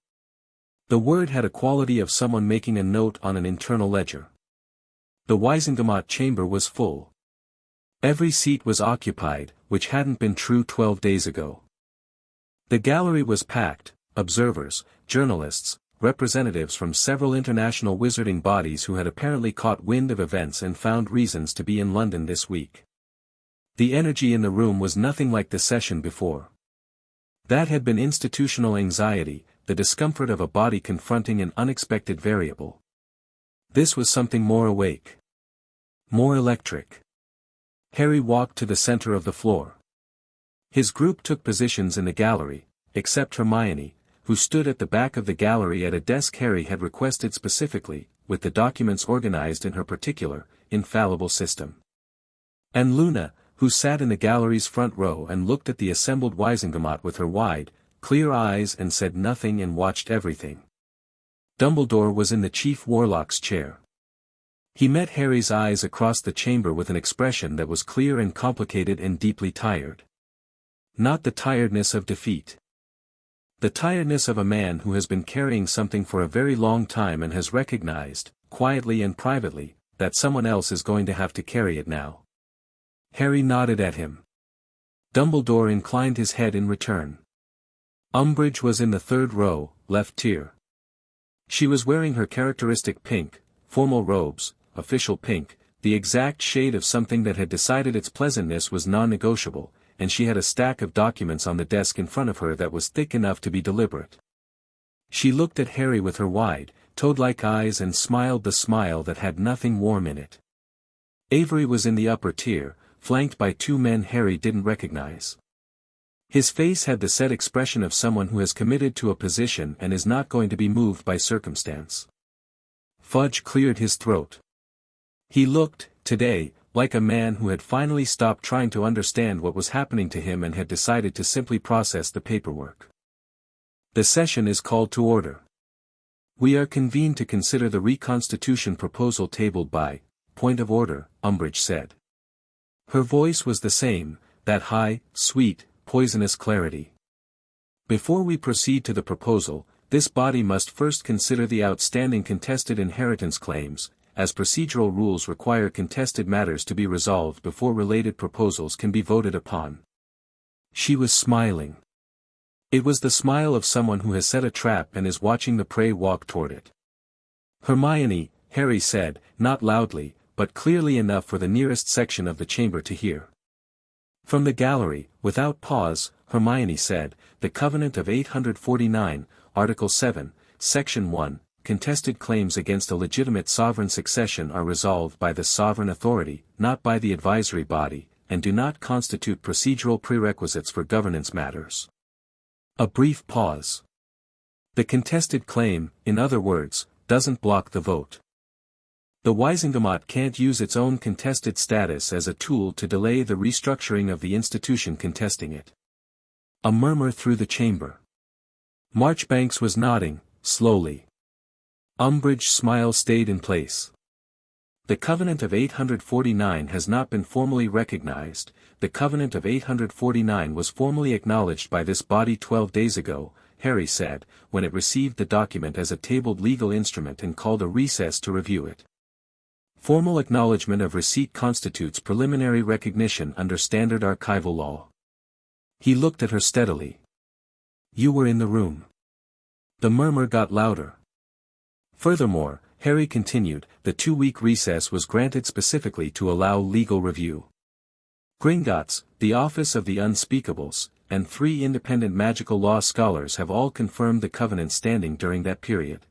The word had a quality of someone making a note on an internal ledger. The Wisengamot chamber was full. Every seat was occupied, which hadn't been true 12 days ago. The gallery was packed, observers, journalists, representatives from several international wizarding bodies who had apparently caught wind of events and found reasons to be in London this week. The energy in the room was nothing like the session before. That had been institutional anxiety, the discomfort of a body confronting an unexpected variable. This was something more awake. More electric. Harry walked to the center of the floor. His group took positions in the gallery, except Hermione, who stood at the back of the gallery at a desk Harry had requested specifically, with the documents organized in her particular, infallible system. And Luna, who sat in the gallery's front row and looked at the assembled Wisengamot with her wide, clear eyes and said nothing and watched everything. Dumbledore was in the Chief Warlock's chair. He met Harry's eyes across the chamber with an expression that was clear and complicated and deeply tired. Not the tiredness of defeat. The tiredness of a man who has been carrying something for a very long time and has recognized, quietly and privately, that someone else is going to have to carry it now. Harry nodded at him. Dumbledore inclined his head in return. Umbridge was in the third row, left tier. She was wearing her characteristic pink, formal robes, official pink, the exact shade of something that had decided its pleasantness was non-negotiable, and she had a stack of documents on the desk in front of her that was thick enough to be deliberate. She looked at Harry with her wide, toad-like eyes and smiled the smile that had nothing warm in it. Avery was in the upper tier, flanked by two men Harry didn't recognize. His face had the set expression of someone who has committed to a position and is not going to be moved by circumstance. Fudge cleared his throat. He looked, today, like a man who had finally stopped trying to understand what was happening to him and had decided to simply process the paperwork. The session is called to order. We are convened to consider the reconstitution proposal tabled by, point of order, Umbridge said. Her voice was the same, that high, sweet, poisonous clarity. Before we proceed to the proposal, this body must first consider the outstanding contested inheritance claims, as procedural rules require contested matters to be resolved before related proposals can be voted upon. She was smiling. It was the smile of someone who has set a trap and is watching the prey walk toward it. Hermione, Harry said, not loudly, but clearly enough for the nearest section of the chamber to hear. From the gallery, without pause, Hermione said, the Covenant of 849, Article 7, Section 1, contested claims against a legitimate sovereign succession are resolved by the sovereign authority, not by the advisory body, and do not constitute procedural prerequisites for governance matters. A brief pause. The contested claim, in other words, doesn't block the vote. The Wizengamot can't use its own contested status as a tool to delay the restructuring of the institution contesting it. A murmur through the chamber. Marchbanks was nodding, slowly. Umbridge's smile stayed in place. The Covenant of 849 has not been formally recognized. The Covenant of 849 was formally acknowledged by this body 12 days ago, Harry said, when it received the document as a tabled legal instrument and called a recess to review it. Formal acknowledgement of receipt constitutes preliminary recognition under standard archival law. He looked at her steadily. You were in the room. The murmur got louder. Furthermore, Harry continued, the 2-week recess was granted specifically to allow legal review. Gringotts, the Office of the Unspeakables, and 3 independent magical law scholars have all confirmed the Covenant's standing during that period.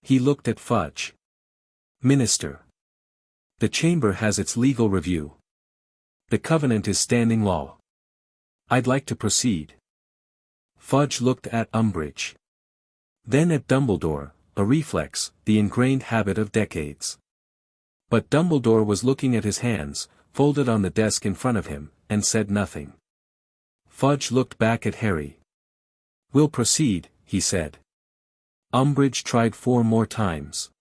He looked at Fudge. Minister. The chamber has its legal review. The Covenant is standing law. I'd like to proceed. Fudge looked at Umbridge. Then at Dumbledore, a reflex, the ingrained habit of decades. But Dumbledore was looking at his hands, folded on the desk in front of him, and said nothing. Fudge looked back at Harry. We'll proceed, he said. Umbridge tried 4 more times.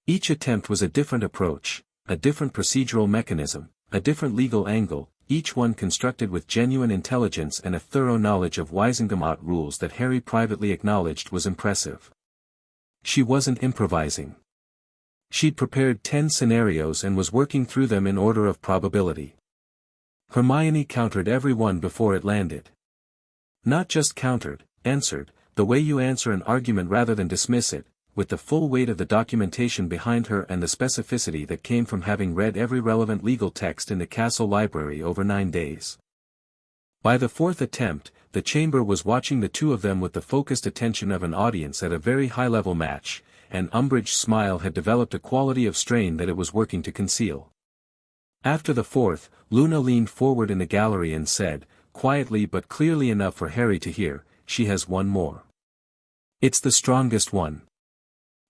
Each attempt was a different approach, a different procedural mechanism, a different legal angle, each one constructed with genuine intelligence and a thorough knowledge of Wizengamot rules that Harry privately acknowledged was impressive. She wasn't improvising. She'd prepared 10 scenarios and was working through them in order of probability. Hermione countered every one before it landed. Not just countered, answered, the way you answer an argument rather than dismiss it, with the full weight of the documentation behind her and the specificity that came from having read every relevant legal text in the castle library over 9 days. By the 4th attempt, the chamber was watching the two of them with the focused attention of an audience at a very high-level match, and Umbridge's smile had developed a quality of strain that it was working to conceal. After the 4th, Luna leaned forward in the gallery and said, quietly but clearly enough for Harry to hear, she has one more. It's the strongest one.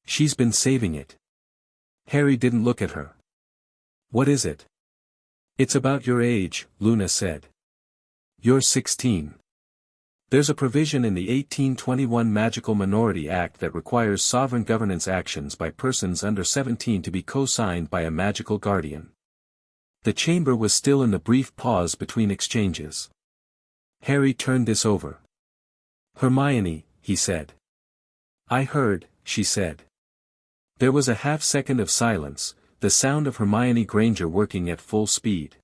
She's been saving it. Harry didn't look at her. What is it? It's about your age, Luna said. You're 16. There's a provision in the 1821 Magical Minority Act that requires sovereign governance actions by persons under 17 to be co-signed by a magical guardian. The chamber was still in the brief pause between exchanges. Harry turned this over. Hermione, he said. I heard, she said. There was a half-second of silence, the sound of Hermione Granger working at full speed.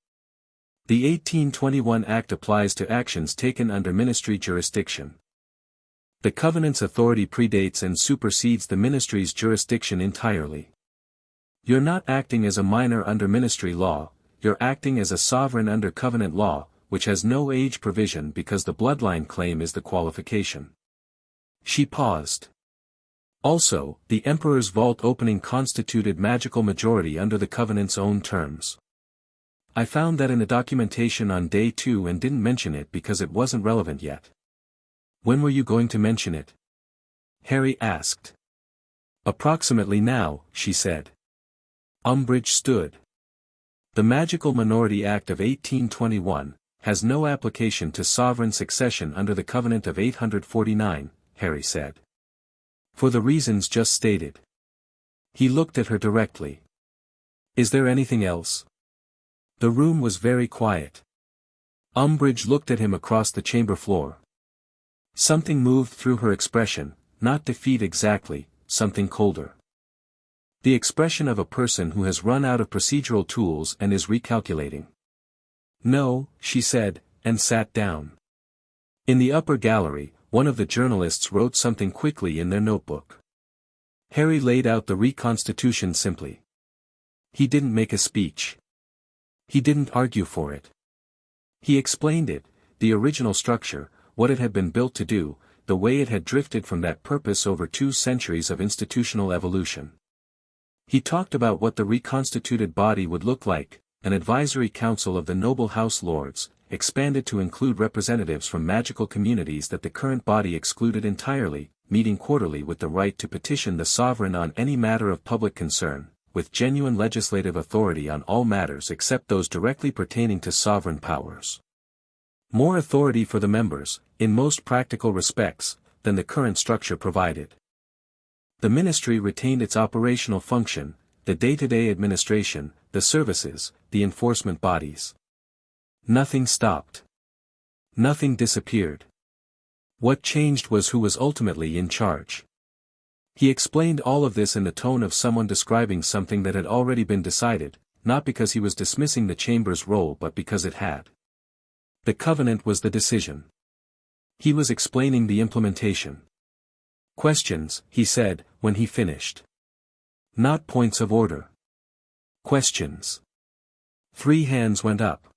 The 1821 Act applies to actions taken under ministry jurisdiction. The Covenant's authority predates and supersedes the ministry's jurisdiction entirely. You're not acting as a minor under ministry law, you're acting as a sovereign under Covenant law, which has no age provision because the bloodline claim is the qualification. She paused. Also, the Emperor's vault opening constituted magical majority under the Covenant's own terms. I found that in the documentation on day 2 and didn't mention it because it wasn't relevant yet. When were you going to mention it? Harry asked. Approximately now, she said. Umbridge stood. The Magical Minority Act of 1821 has no application to sovereign succession under the Covenant of 849, Harry said. For the reasons just stated. He looked at her directly. Is there anything else? The room was very quiet. Umbridge looked at him across the chamber floor. Something moved through her expression, not defeat exactly, something colder. The expression of a person who has run out of procedural tools and is recalculating. No, she said, and sat down. In the upper gallery, one of the journalists wrote something quickly in their notebook. Harry laid out the reconstitution simply. He didn't make a speech. He didn't argue for it. He explained it, the original structure, what it had been built to do, the way it had drifted from that purpose over 2 centuries of institutional evolution. He talked about what the reconstituted body would look like, an advisory council of the noble house lords, expanded to include representatives from magical communities that the current body excluded entirely, meeting quarterly with the right to petition the sovereign on any matter of public concern, with genuine legislative authority on all matters except those directly pertaining to sovereign powers. More authority for the members, in most practical respects, than the current structure provided. The ministry retained its operational function, the day-to-day administration, the services, the enforcement bodies. Nothing stopped. Nothing disappeared. What changed was who was ultimately in charge. He explained all of this in the tone of someone describing something that had already been decided, not because he was dismissing the chamber's role but because it had. The Covenant was the decision. He was explaining the implementation. Questions, he said, when he finished. Not points of order. Questions. 3 hands went up.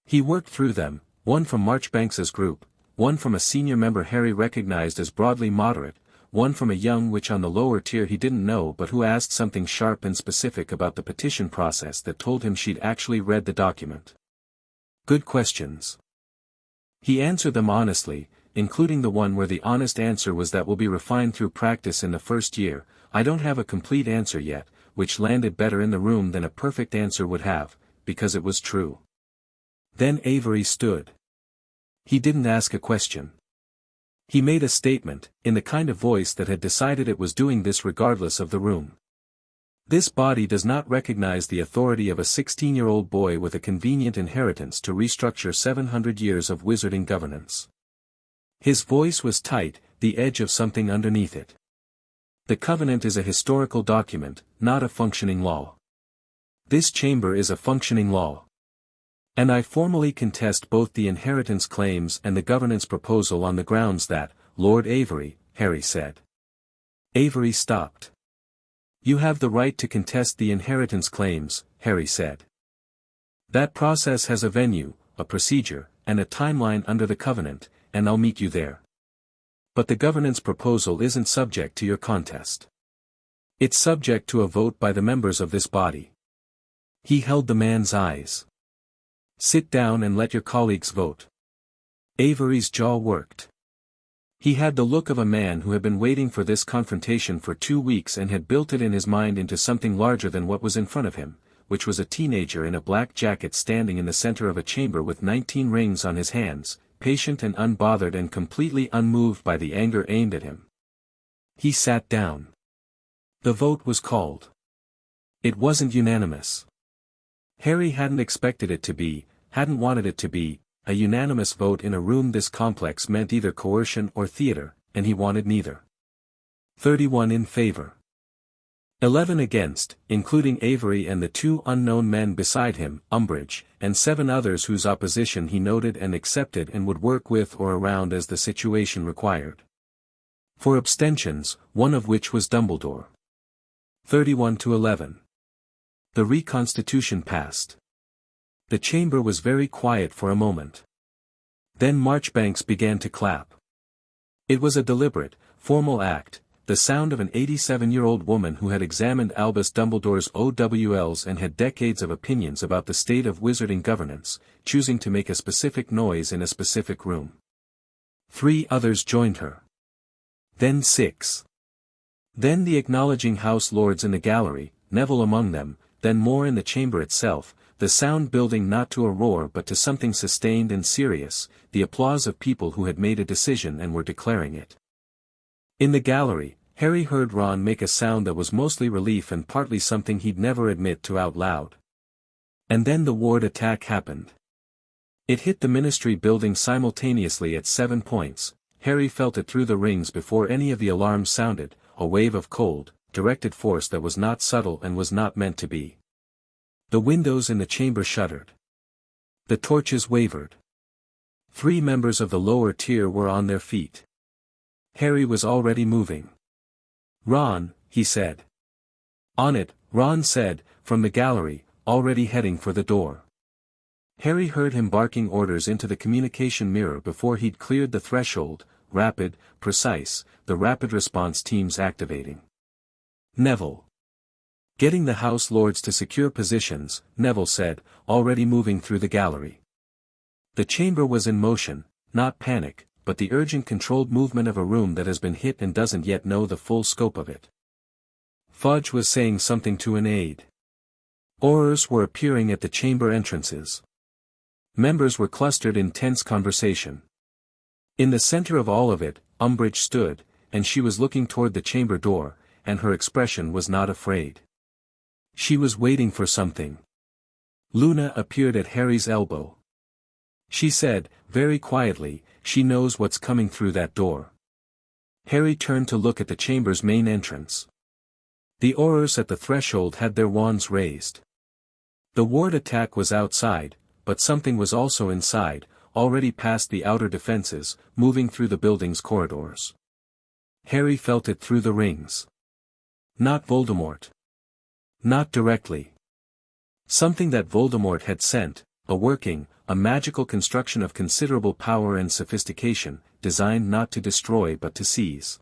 He worked through them, one from Marchbanks's group, one from a senior member Harry recognized as broadly moderate, one from a young witch on the lower tier he didn't know but who asked something sharp and specific about the petition process that told him she'd actually read the document. Good questions. He answered them honestly, including the one where the honest answer was that will be refined through practice in the first year. I don't have a complete answer yet, which landed better in the room than a perfect answer would have, because it was true. Then Avery stood. He didn't ask a question. He made a statement, in the kind of voice that had decided it was doing this regardless of the room. This body does not recognize the authority of a 16-year-old boy with a convenient inheritance to restructure 700 years of wizarding governance. His voice was tight, the edge of something underneath it. The Covenant is a historical document, not a functioning law. This chamber is a functioning law. And I formally contest both the inheritance claims and the governance proposal on the grounds that, Lord Avery, Harry said. Avery stopped. You have the right to contest the inheritance claims, Harry said. That process has a venue, a procedure, and a timeline under the Covenant, and I'll meet you there. But the governance proposal isn't subject to your contest. It's subject to a vote by the members of this body. He held the man's eyes. Sit down and let your colleagues vote. Avery's jaw worked. He had the look of a man who had been waiting for this confrontation for 2 weeks and had built it in his mind into something larger than what was in front of him, which was a teenager in a black jacket standing in the center of a chamber with 19 rings on his hands, patient and unbothered and completely unmoved by the anger aimed at him. He sat down. The vote was called. It wasn't unanimous. Harry hadn't expected it to be, hadn't wanted it to be. A unanimous vote in a room this complex meant either coercion or theater, and he wanted neither. 31 in favor. 11 against, including Avery and the 2 unknown men beside him, Umbridge, and 7 others whose opposition he noted and accepted and would work with or around as the situation required. 4 abstentions, one of which was Dumbledore. 31 to 11. The reconstitution passed. The chamber was very quiet for a moment. Then Marchbanks began to clap. It was a deliberate, formal act, the sound of an 87-year-old woman who had examined Albus Dumbledore's OWLs and had decades of opinions about the state of wizarding governance, choosing to make a specific noise in a specific room. 3 others joined her. Then 6. Then the acknowledging House Lords in the gallery, Neville among them, then more in the chamber itself, the sound building not to a roar but to something sustained and serious, the applause of people who had made a decision and were declaring it. In the gallery, Harry heard Ron make a sound that was mostly relief and partly something he'd never admit to out loud. And then the ward attack happened. It hit the Ministry building simultaneously at 7 points. Harry felt it through the rings before any of the alarms sounded, a wave of cold, directed force that was not subtle and was not meant to be. The windows in the chamber shuddered. The torches wavered. 3 members of the lower tier were on their feet. Harry was already moving. "Ron," he said. "On it," Ron said, from the gallery, already heading for the door. Harry heard him barking orders into the communication mirror before he'd cleared the threshold, rapid, precise, the rapid response teams activating. Neville. Getting the House Lords to secure positions, Neville said, already moving through the gallery. The chamber was in motion, not panic, but the urgent controlled movement of a room that has been hit and doesn't yet know the full scope of it. Fudge was saying something to an aide. Aurors were appearing at the chamber entrances. Members were clustered in tense conversation. In the center of all of it, Umbridge stood, and she was looking toward the chamber door, and her expression was not afraid. She was waiting for something. Luna appeared at Harry's elbow. She said, very quietly, "She knows what's coming through that door." Harry turned to look at the chamber's main entrance. The Aurors at the threshold had their wands raised. The ward attack was outside, but something was also inside, already past the outer defenses, moving through the building's corridors. Harry felt it through the rings. Not Voldemort. Not directly. Something that Voldemort had sent, a magical construction of considerable power and sophistication, designed not to destroy but to seize.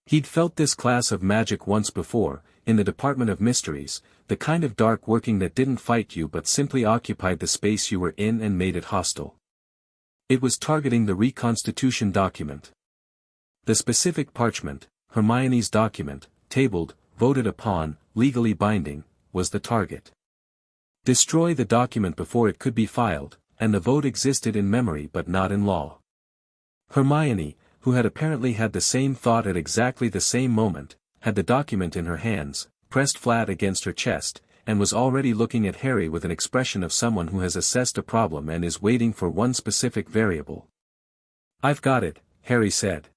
He'd felt this class of magic once before, in the Department of Mysteries, the kind of dark working that didn't fight you but simply occupied the space you were in and made it hostile. It was targeting the reconstitution document. The specific parchment, Hermione's document, tabled, voted upon, legally binding, was the target. Destroy the document before it could be filed, and the vote existed in memory but not in law. Hermione, who had apparently had the same thought at exactly the same moment, had the document in her hands, pressed flat against her chest, and was already looking at Harry with an expression of someone who has assessed a problem and is waiting for one specific variable. "I've got it," Harry said.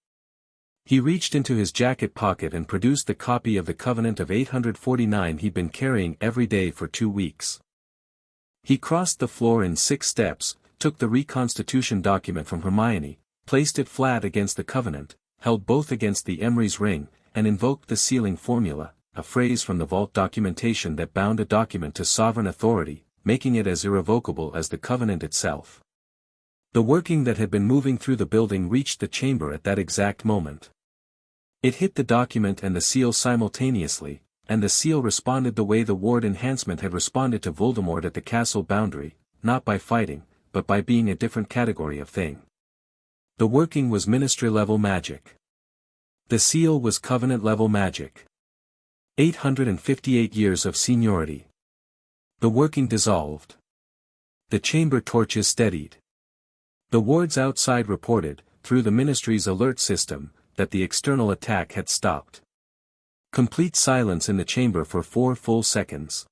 He reached into his jacket pocket and produced the copy of the Covenant of 849 he'd been carrying every day for 2 weeks. He crossed the floor in 6 steps, took the reconstitution document from Hermione, placed it flat against the Covenant, held both against the Emery's ring, and invoked the sealing formula, a phrase from the vault documentation that bound a document to sovereign authority, making it as irrevocable as the Covenant itself. The working that had been moving through the building reached the chamber at that exact moment. It hit the document and the seal simultaneously, and the seal responded the way the ward enhancement had responded to Voldemort at the castle boundary, not by fighting, but by being a different category of thing. The working was Ministry-level magic. The seal was Covenant-level magic. 858 years of seniority. The working dissolved. The chamber torches steadied. The wards outside reported, through the Ministry's alert system, that the external attack had stopped. Complete silence in the chamber for 4 full seconds.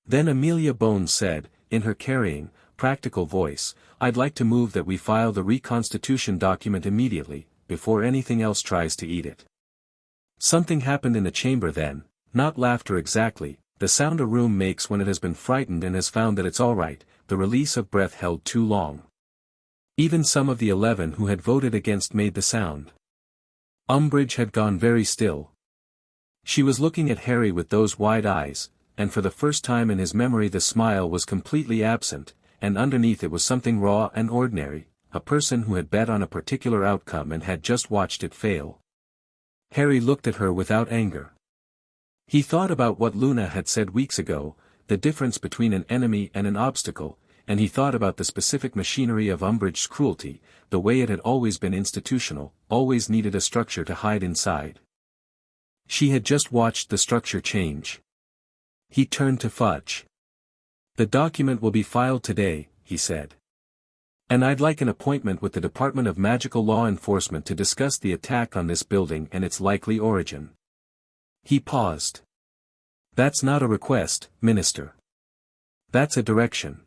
Then Amelia Bones said, in her carrying, practical voice, "I'd like to move that we file the reconstitution document immediately, before anything else tries to eat it." Something happened in the chamber then, Not laughter exactly, the sound a room makes when it has been frightened and has found that it's alright, the release of breath held too long. Even some of the 11 who had voted against made the sound. Umbridge had gone very still. She was looking at Harry with those wide eyes, and for the first time in his memory the smile was completely absent, and underneath it was something raw and ordinary, a person who had bet on a particular outcome and had just watched it fail. Harry looked at her without anger. He thought about what Luna had said weeks ago, the difference between an enemy and an obstacle, and he thought about the specific machinery of Umbridge's cruelty, the way it had always been institutional, always needed a structure to hide inside. She had just watched the structure change. He turned to Fudge. "The document will be filed today," he said. "And I'd like an appointment with the Department of Magical Law Enforcement to discuss the attack on this building and its likely origin." He paused. "That's not a request, Minister. That's a direction."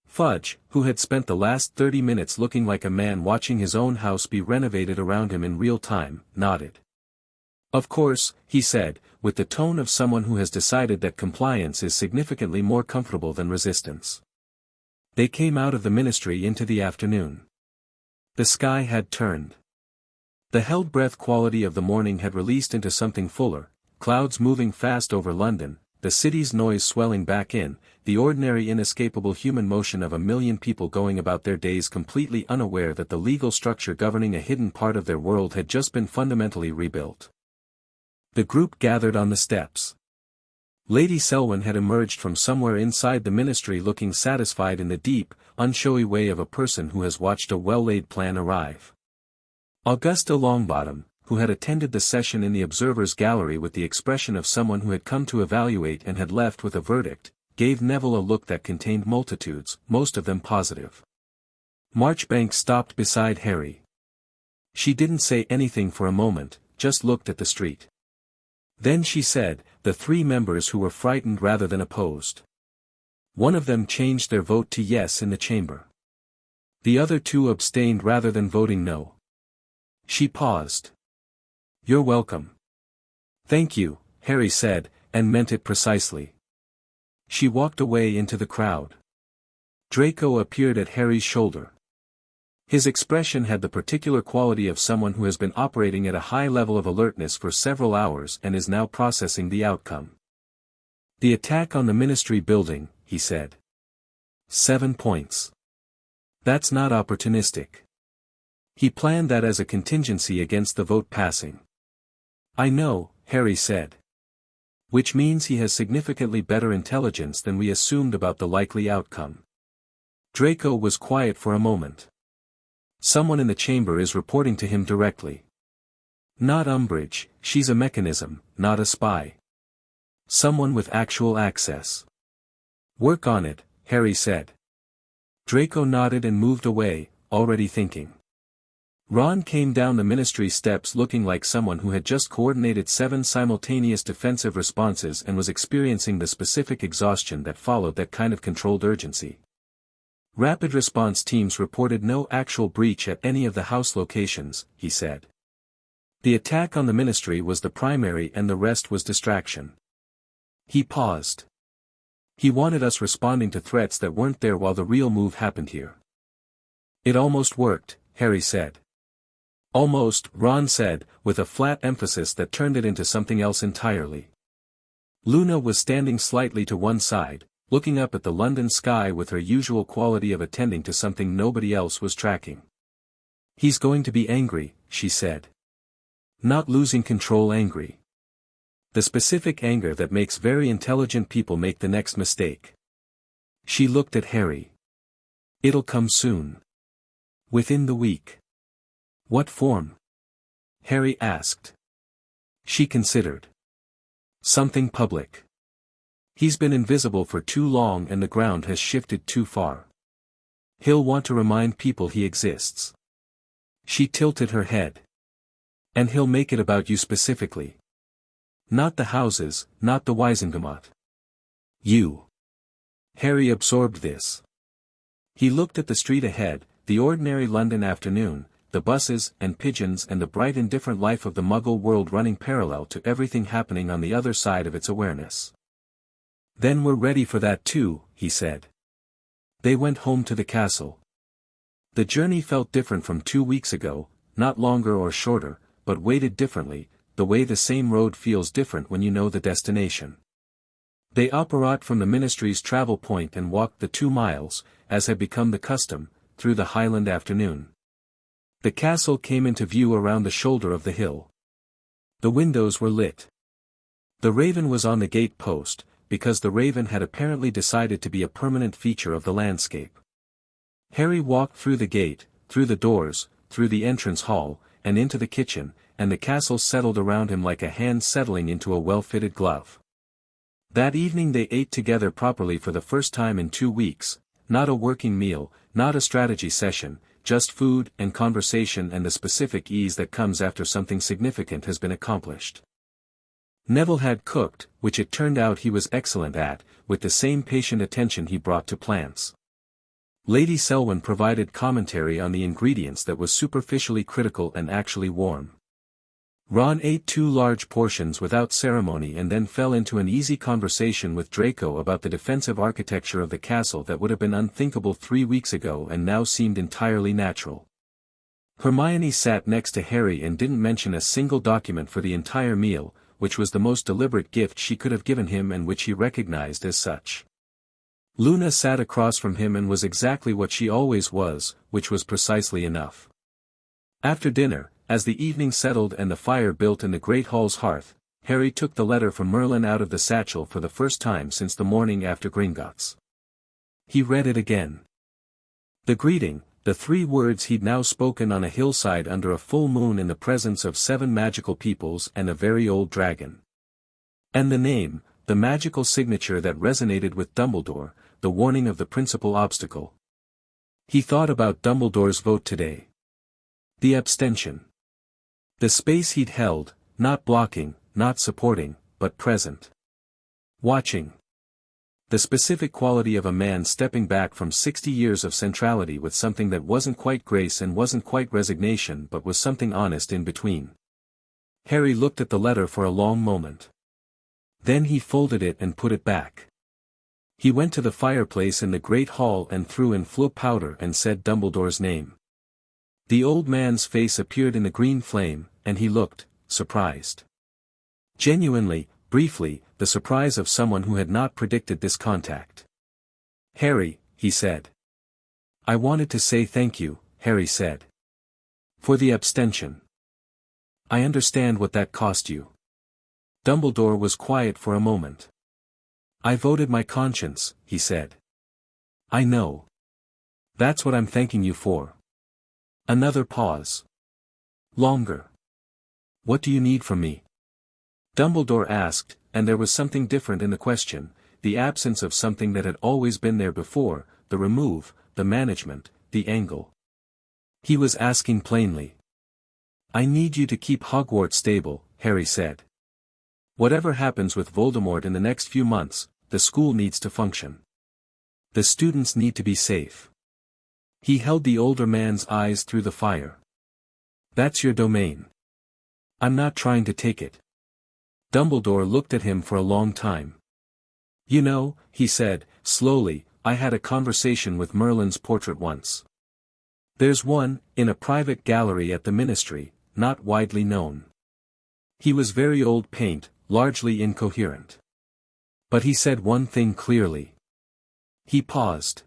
Fudge, who had spent the last 30 minutes looking like a man watching his own house be renovated around him in real time, nodded. "Of course," he said, with the tone of someone who has decided that compliance is significantly more comfortable than resistance. They came out of the ministry into the afternoon. The sky had turned. The held-breath quality of the morning had released into something fuller, clouds moving fast over London, the city's noise swelling back in, the ordinary inescapable human motion of a million people going about their days completely unaware that the legal structure governing a hidden part of their world had just been fundamentally rebuilt. The group gathered on the steps. Lady Selwyn had emerged from somewhere inside the ministry looking satisfied in the deep, unshowy way of a person who has watched a well-laid plan arrive. Augusta Longbottom, who had attended the session in the observers' gallery with the expression of someone who had come to evaluate and had left with a verdict, gave Neville a look that contained multitudes, most of them positive. Marchbank stopped beside Harry. She didn't say anything for a moment, just looked at the street. Then she said, the 3 members who were frightened rather than opposed. One of them changed their vote to yes in the chamber. The other 2 abstained rather than voting no. She paused. "You're welcome." "Thank you," Harry said, and meant it precisely. She walked away into the crowd. Draco appeared at Harry's shoulder. His expression had the particular quality of someone who has been operating at a high level of alertness for several hours and is now processing the outcome. "The attack on the ministry building," he said. 7 points. "That's not opportunistic. He planned that as a contingency against the vote passing." "I know," Harry said. "Which means he has significantly better intelligence than we assumed about the likely outcome." Draco was quiet for a moment. "Someone in the chamber is reporting to him directly." "Not Umbridge, she's a mechanism, not a spy. Someone with actual access." "Work on it," Harry said. Draco nodded and moved away, already thinking. Ron came down the ministry steps looking like someone who had just coordinated 7 simultaneous defensive responses and was experiencing the specific exhaustion that followed that kind of controlled urgency. "Rapid response teams reported no actual breach at any of the house locations," he said. "The attack on the ministry was the primary and the rest was distraction." He paused. "He wanted us responding to threats that weren't there while the real move happened here." "It almost worked," Harry said. "Almost," Ron said, with a flat emphasis that turned it into something else entirely. Luna was standing slightly to one side, looking up at the London sky with her usual quality of attending to something nobody else was tracking. "He's going to be angry," she said. "Not losing control angry. The specific anger that makes very intelligent people make the next mistake." She looked at Harry. "It'll come soon. Within the week." "What form?" Harry asked. She considered. "Something public. He's been invisible for too long and the ground has shifted too far. He'll want to remind people he exists." She tilted her head. "And he'll make it about you specifically. Not the houses, not the Wisengamot. You." Harry absorbed this. He looked at the street ahead, the ordinary London afternoon, the buses and pigeons and the bright indifferent life of the Muggle world running parallel to everything happening on the other side of its awareness. "Then we're ready for that too," he said. They went home to the castle. The journey felt different from 2 weeks ago, not longer or shorter, but weighted differently, the way the same road feels different when you know the destination. They apparat from the ministry's travel point and walked the 2 miles, as had become the custom, through the Highland afternoon. The castle came into view around the shoulder of the hill. The windows were lit. The raven was on the gate post, because the raven had apparently decided to be a permanent feature of the landscape. Harry walked through the gate, through the doors, through the entrance hall, and into the kitchen, and the castle settled around him like a hand settling into a well-fitted glove. That evening they ate together properly for the first time in 2 weeks, not a working meal, not a strategy session, just food and conversation and the specific ease that comes after something significant has been accomplished. Neville had cooked, which it turned out he was excellent at, with the same patient attention he brought to plants. Lady Selwyn provided commentary on the ingredients that was superficially critical and actually warm. Ron ate 2 large portions without ceremony and then fell into an easy conversation with Draco about the defensive architecture of the castle that would have been unthinkable 3 weeks ago and now seemed entirely natural. Hermione sat next to Harry and didn't mention a single document for the entire meal, which was the most deliberate gift she could have given him and which he recognized as such. Luna sat across from him and was exactly what she always was, which was precisely enough. After dinner, as the evening settled and the fire built in the great hall's hearth, Harry took the letter from Merlin out of the satchel for the first time since the morning after Gringotts. He read it again. The greeting, the 3 words he'd now spoken on a hillside under a full moon in the presence of 7 magical peoples and a very old dragon. And the name, the magical signature that resonated with Dumbledore, the warning of the principal obstacle. He thought about Dumbledore's vote today. The abstention. The space he'd held, not blocking, not supporting, but present. Watching. The specific quality of a man stepping back from 60 years of centrality with something that wasn't quite grace and wasn't quite resignation but was something honest in between. Harry looked at the letter for a long moment. Then he folded it and put it back. He went to the fireplace in the great hall and threw in Floo powder and said Dumbledore's name. The old man's face appeared in the green flame, and he looked, surprised. Genuinely, briefly, the surprise of someone who had not predicted this contact. "Harry," he said. "I wanted to say thank you," Harry said. "For the abstention. I understand what that cost you." Dumbledore was quiet for a moment. "I voted my conscience," he said. "I know. That's what I'm thanking you for." Another pause. Longer. "What do you need from me?" Dumbledore asked, and there was something different in the question, the absence of something that had always been there before, the remove, the management, the angle. He was asking plainly. "I need you to keep Hogwarts stable," Harry said. "Whatever happens with Voldemort in the next few months, the school needs to function. The students need to be safe." He held the older man's eyes through the fire. "That's your domain. I'm not trying to take it." Dumbledore looked at him for a long time. "You know," he said, slowly, "I had a conversation with Merlin's portrait once. There's one, in a private gallery at the ministry, not widely known. He was very old paint, largely incoherent. But he said one thing clearly." He paused.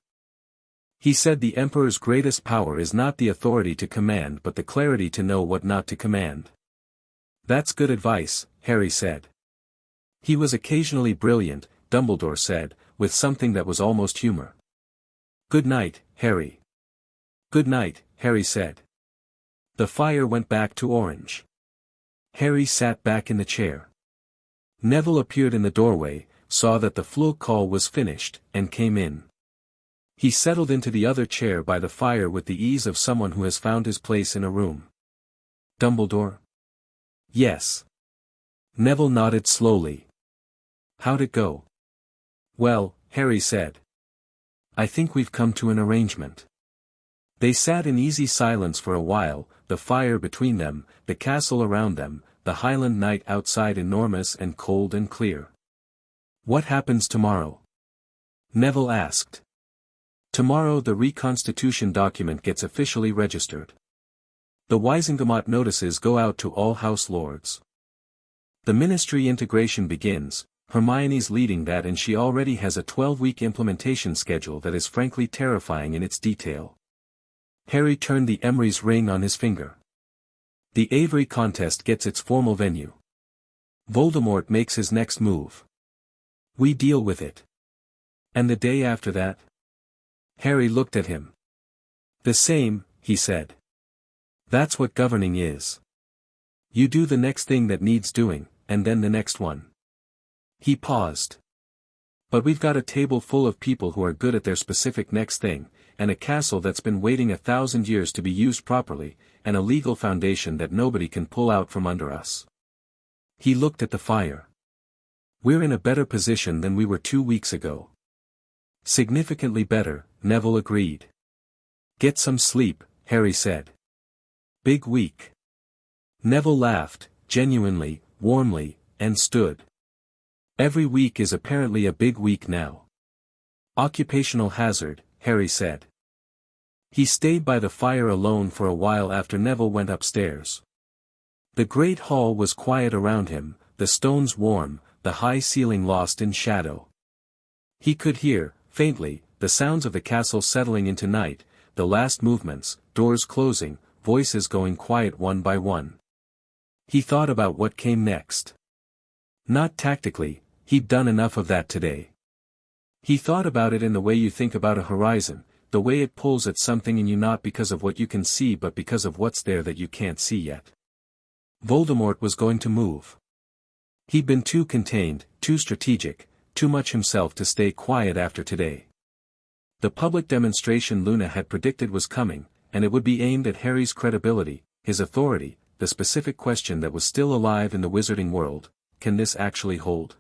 "He said the Emperor's greatest power is not the authority to command but the clarity to know what not to command." "That's good advice," Harry said. He was occasionally brilliant, Dumbledore said, with something that was almost humor. "Good night, Harry." "Good night," Harry said. The fire went back to orange. Harry sat back in the chair. Neville appeared in the doorway, saw that the Floo call was finished, and came in. He settled into the other chair by the fire with the ease of someone who has found his place in a room. "Dumbledore?" "Yes." Neville nodded slowly. "How'd it go?" "Well," Harry said. "I think we've come to an arrangement." They sat in easy silence for a while, the fire between them, the castle around them, the Highland night outside enormous and cold and clear. "What happens tomorrow?" Neville asked. "Tomorrow the reconstitution document gets officially registered. The Wisengamot notices go out to all House Lords. The Ministry integration begins, Hermione's leading that, and she already has a 12-week implementation schedule that is frankly terrifying in its detail." Harry turned the Emery's ring on his finger. "The Avery contest gets its formal venue. Voldemort makes his next move. We deal with it. And the day after that?" Harry looked at him. "The same," he said. "That's what governing is. You do the next thing that needs doing, and then the next one." He paused. "But we've got a table full of people who are good at their specific next thing, and a castle that's been waiting 1,000 years to be used properly, and a legal foundation that nobody can pull out from under us." He looked at the fire. "We're in a better position than we were 2 weeks ago." "Significantly better," Neville agreed. "Get some sleep," Harry said. "Big week." Neville laughed, genuinely, warmly, and stood. "Every week is apparently a big week now." "Occupational hazard," Harry said. He stayed by the fire alone for a while after Neville went upstairs. The great hall was quiet around him, the stones warm, the high ceiling lost in shadow. He could hear, faintly, the sounds of the castle settling into night, the last movements, doors closing, voices going quiet one by one. He thought about what came next. Not tactically, he'd done enough of that today. He thought about it in the way you think about a horizon, the way it pulls at something in you not because of what you can see but because of what's there that you can't see yet. Voldemort was going to move. He'd been too contained, too strategic, too much himself to stay quiet after today. The public demonstration Luna had predicted was coming, and it would be aimed at Harry's credibility, his authority, the specific question that was still alive in the wizarding world: can this actually hold?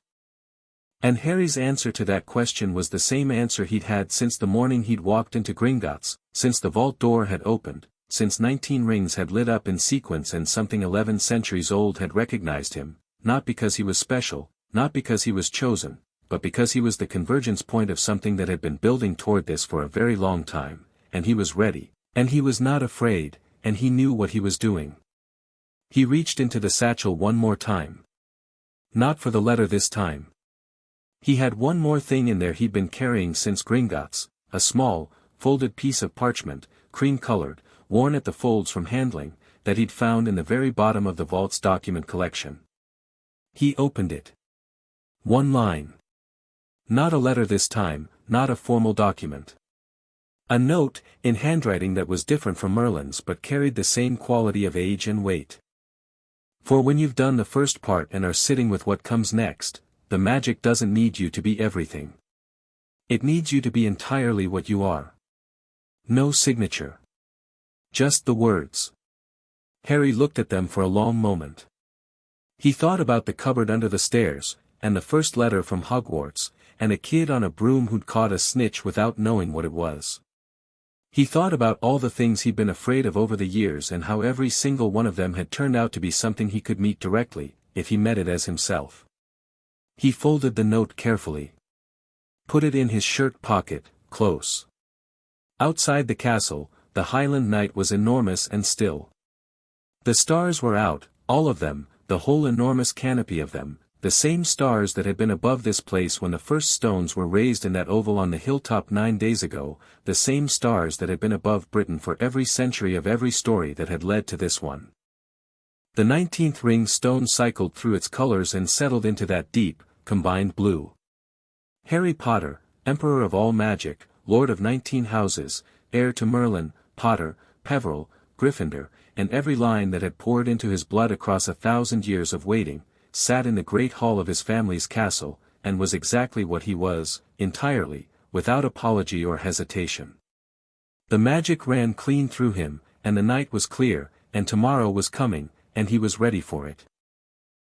And Harry's answer to that question was the same answer he'd had since the morning he'd walked into Gringotts, since the vault door had opened, since 19 rings had lit up in sequence and something 11 centuries old had recognized him, not because he was special, not because he was chosen, but because he was the convergence point of something that had been building toward this for a very long time, and he was ready, and he was not afraid, and he knew what he was doing. He reached into the satchel one more time. Not for the letter this time. He had one more thing in there he'd been carrying since Gringotts, a small, folded piece of parchment, cream-colored, worn at the folds from handling, that he'd found in the very bottom of the vault's document collection. He opened it. One line. Not a letter this time, not a formal document. A note, in handwriting that was different from Merlin's but carried the same quality of age and weight. For when you've done the first part and are sitting with what comes next, the magic doesn't need you to be everything. It needs you to be entirely what you are. No signature. Just the words. Harry looked at them for a long moment. He thought about the cupboard under the stairs, and the first letter from Hogwarts, and a kid on a broom who'd caught a snitch without knowing what it was. He thought about all the things he'd been afraid of over the years and how every single one of them had turned out to be something he could meet directly, if he met it as himself. He folded the note carefully. Put it in his shirt pocket, close. Outside the castle, the Highland night was enormous and still. The stars were out, all of them, the whole enormous canopy of them, the same stars that had been above this place when the first stones were raised in that oval on the hilltop 9 days ago, the same stars that had been above Britain for every century of every story that had led to this one. The 19th ring stone cycled through its colors and settled into that deep, combined blue. Harry Potter, Emperor of all magic, Lord of 19 houses, heir to Merlin, Potter, Peverell, Gryffindor, and every line that had poured into his blood across 1,000 years of waiting, sat in the great hall of his family's castle, and was exactly what he was, entirely, without apology or hesitation. The magic ran clean through him, and the night was clear, and tomorrow was coming, and he was ready for it.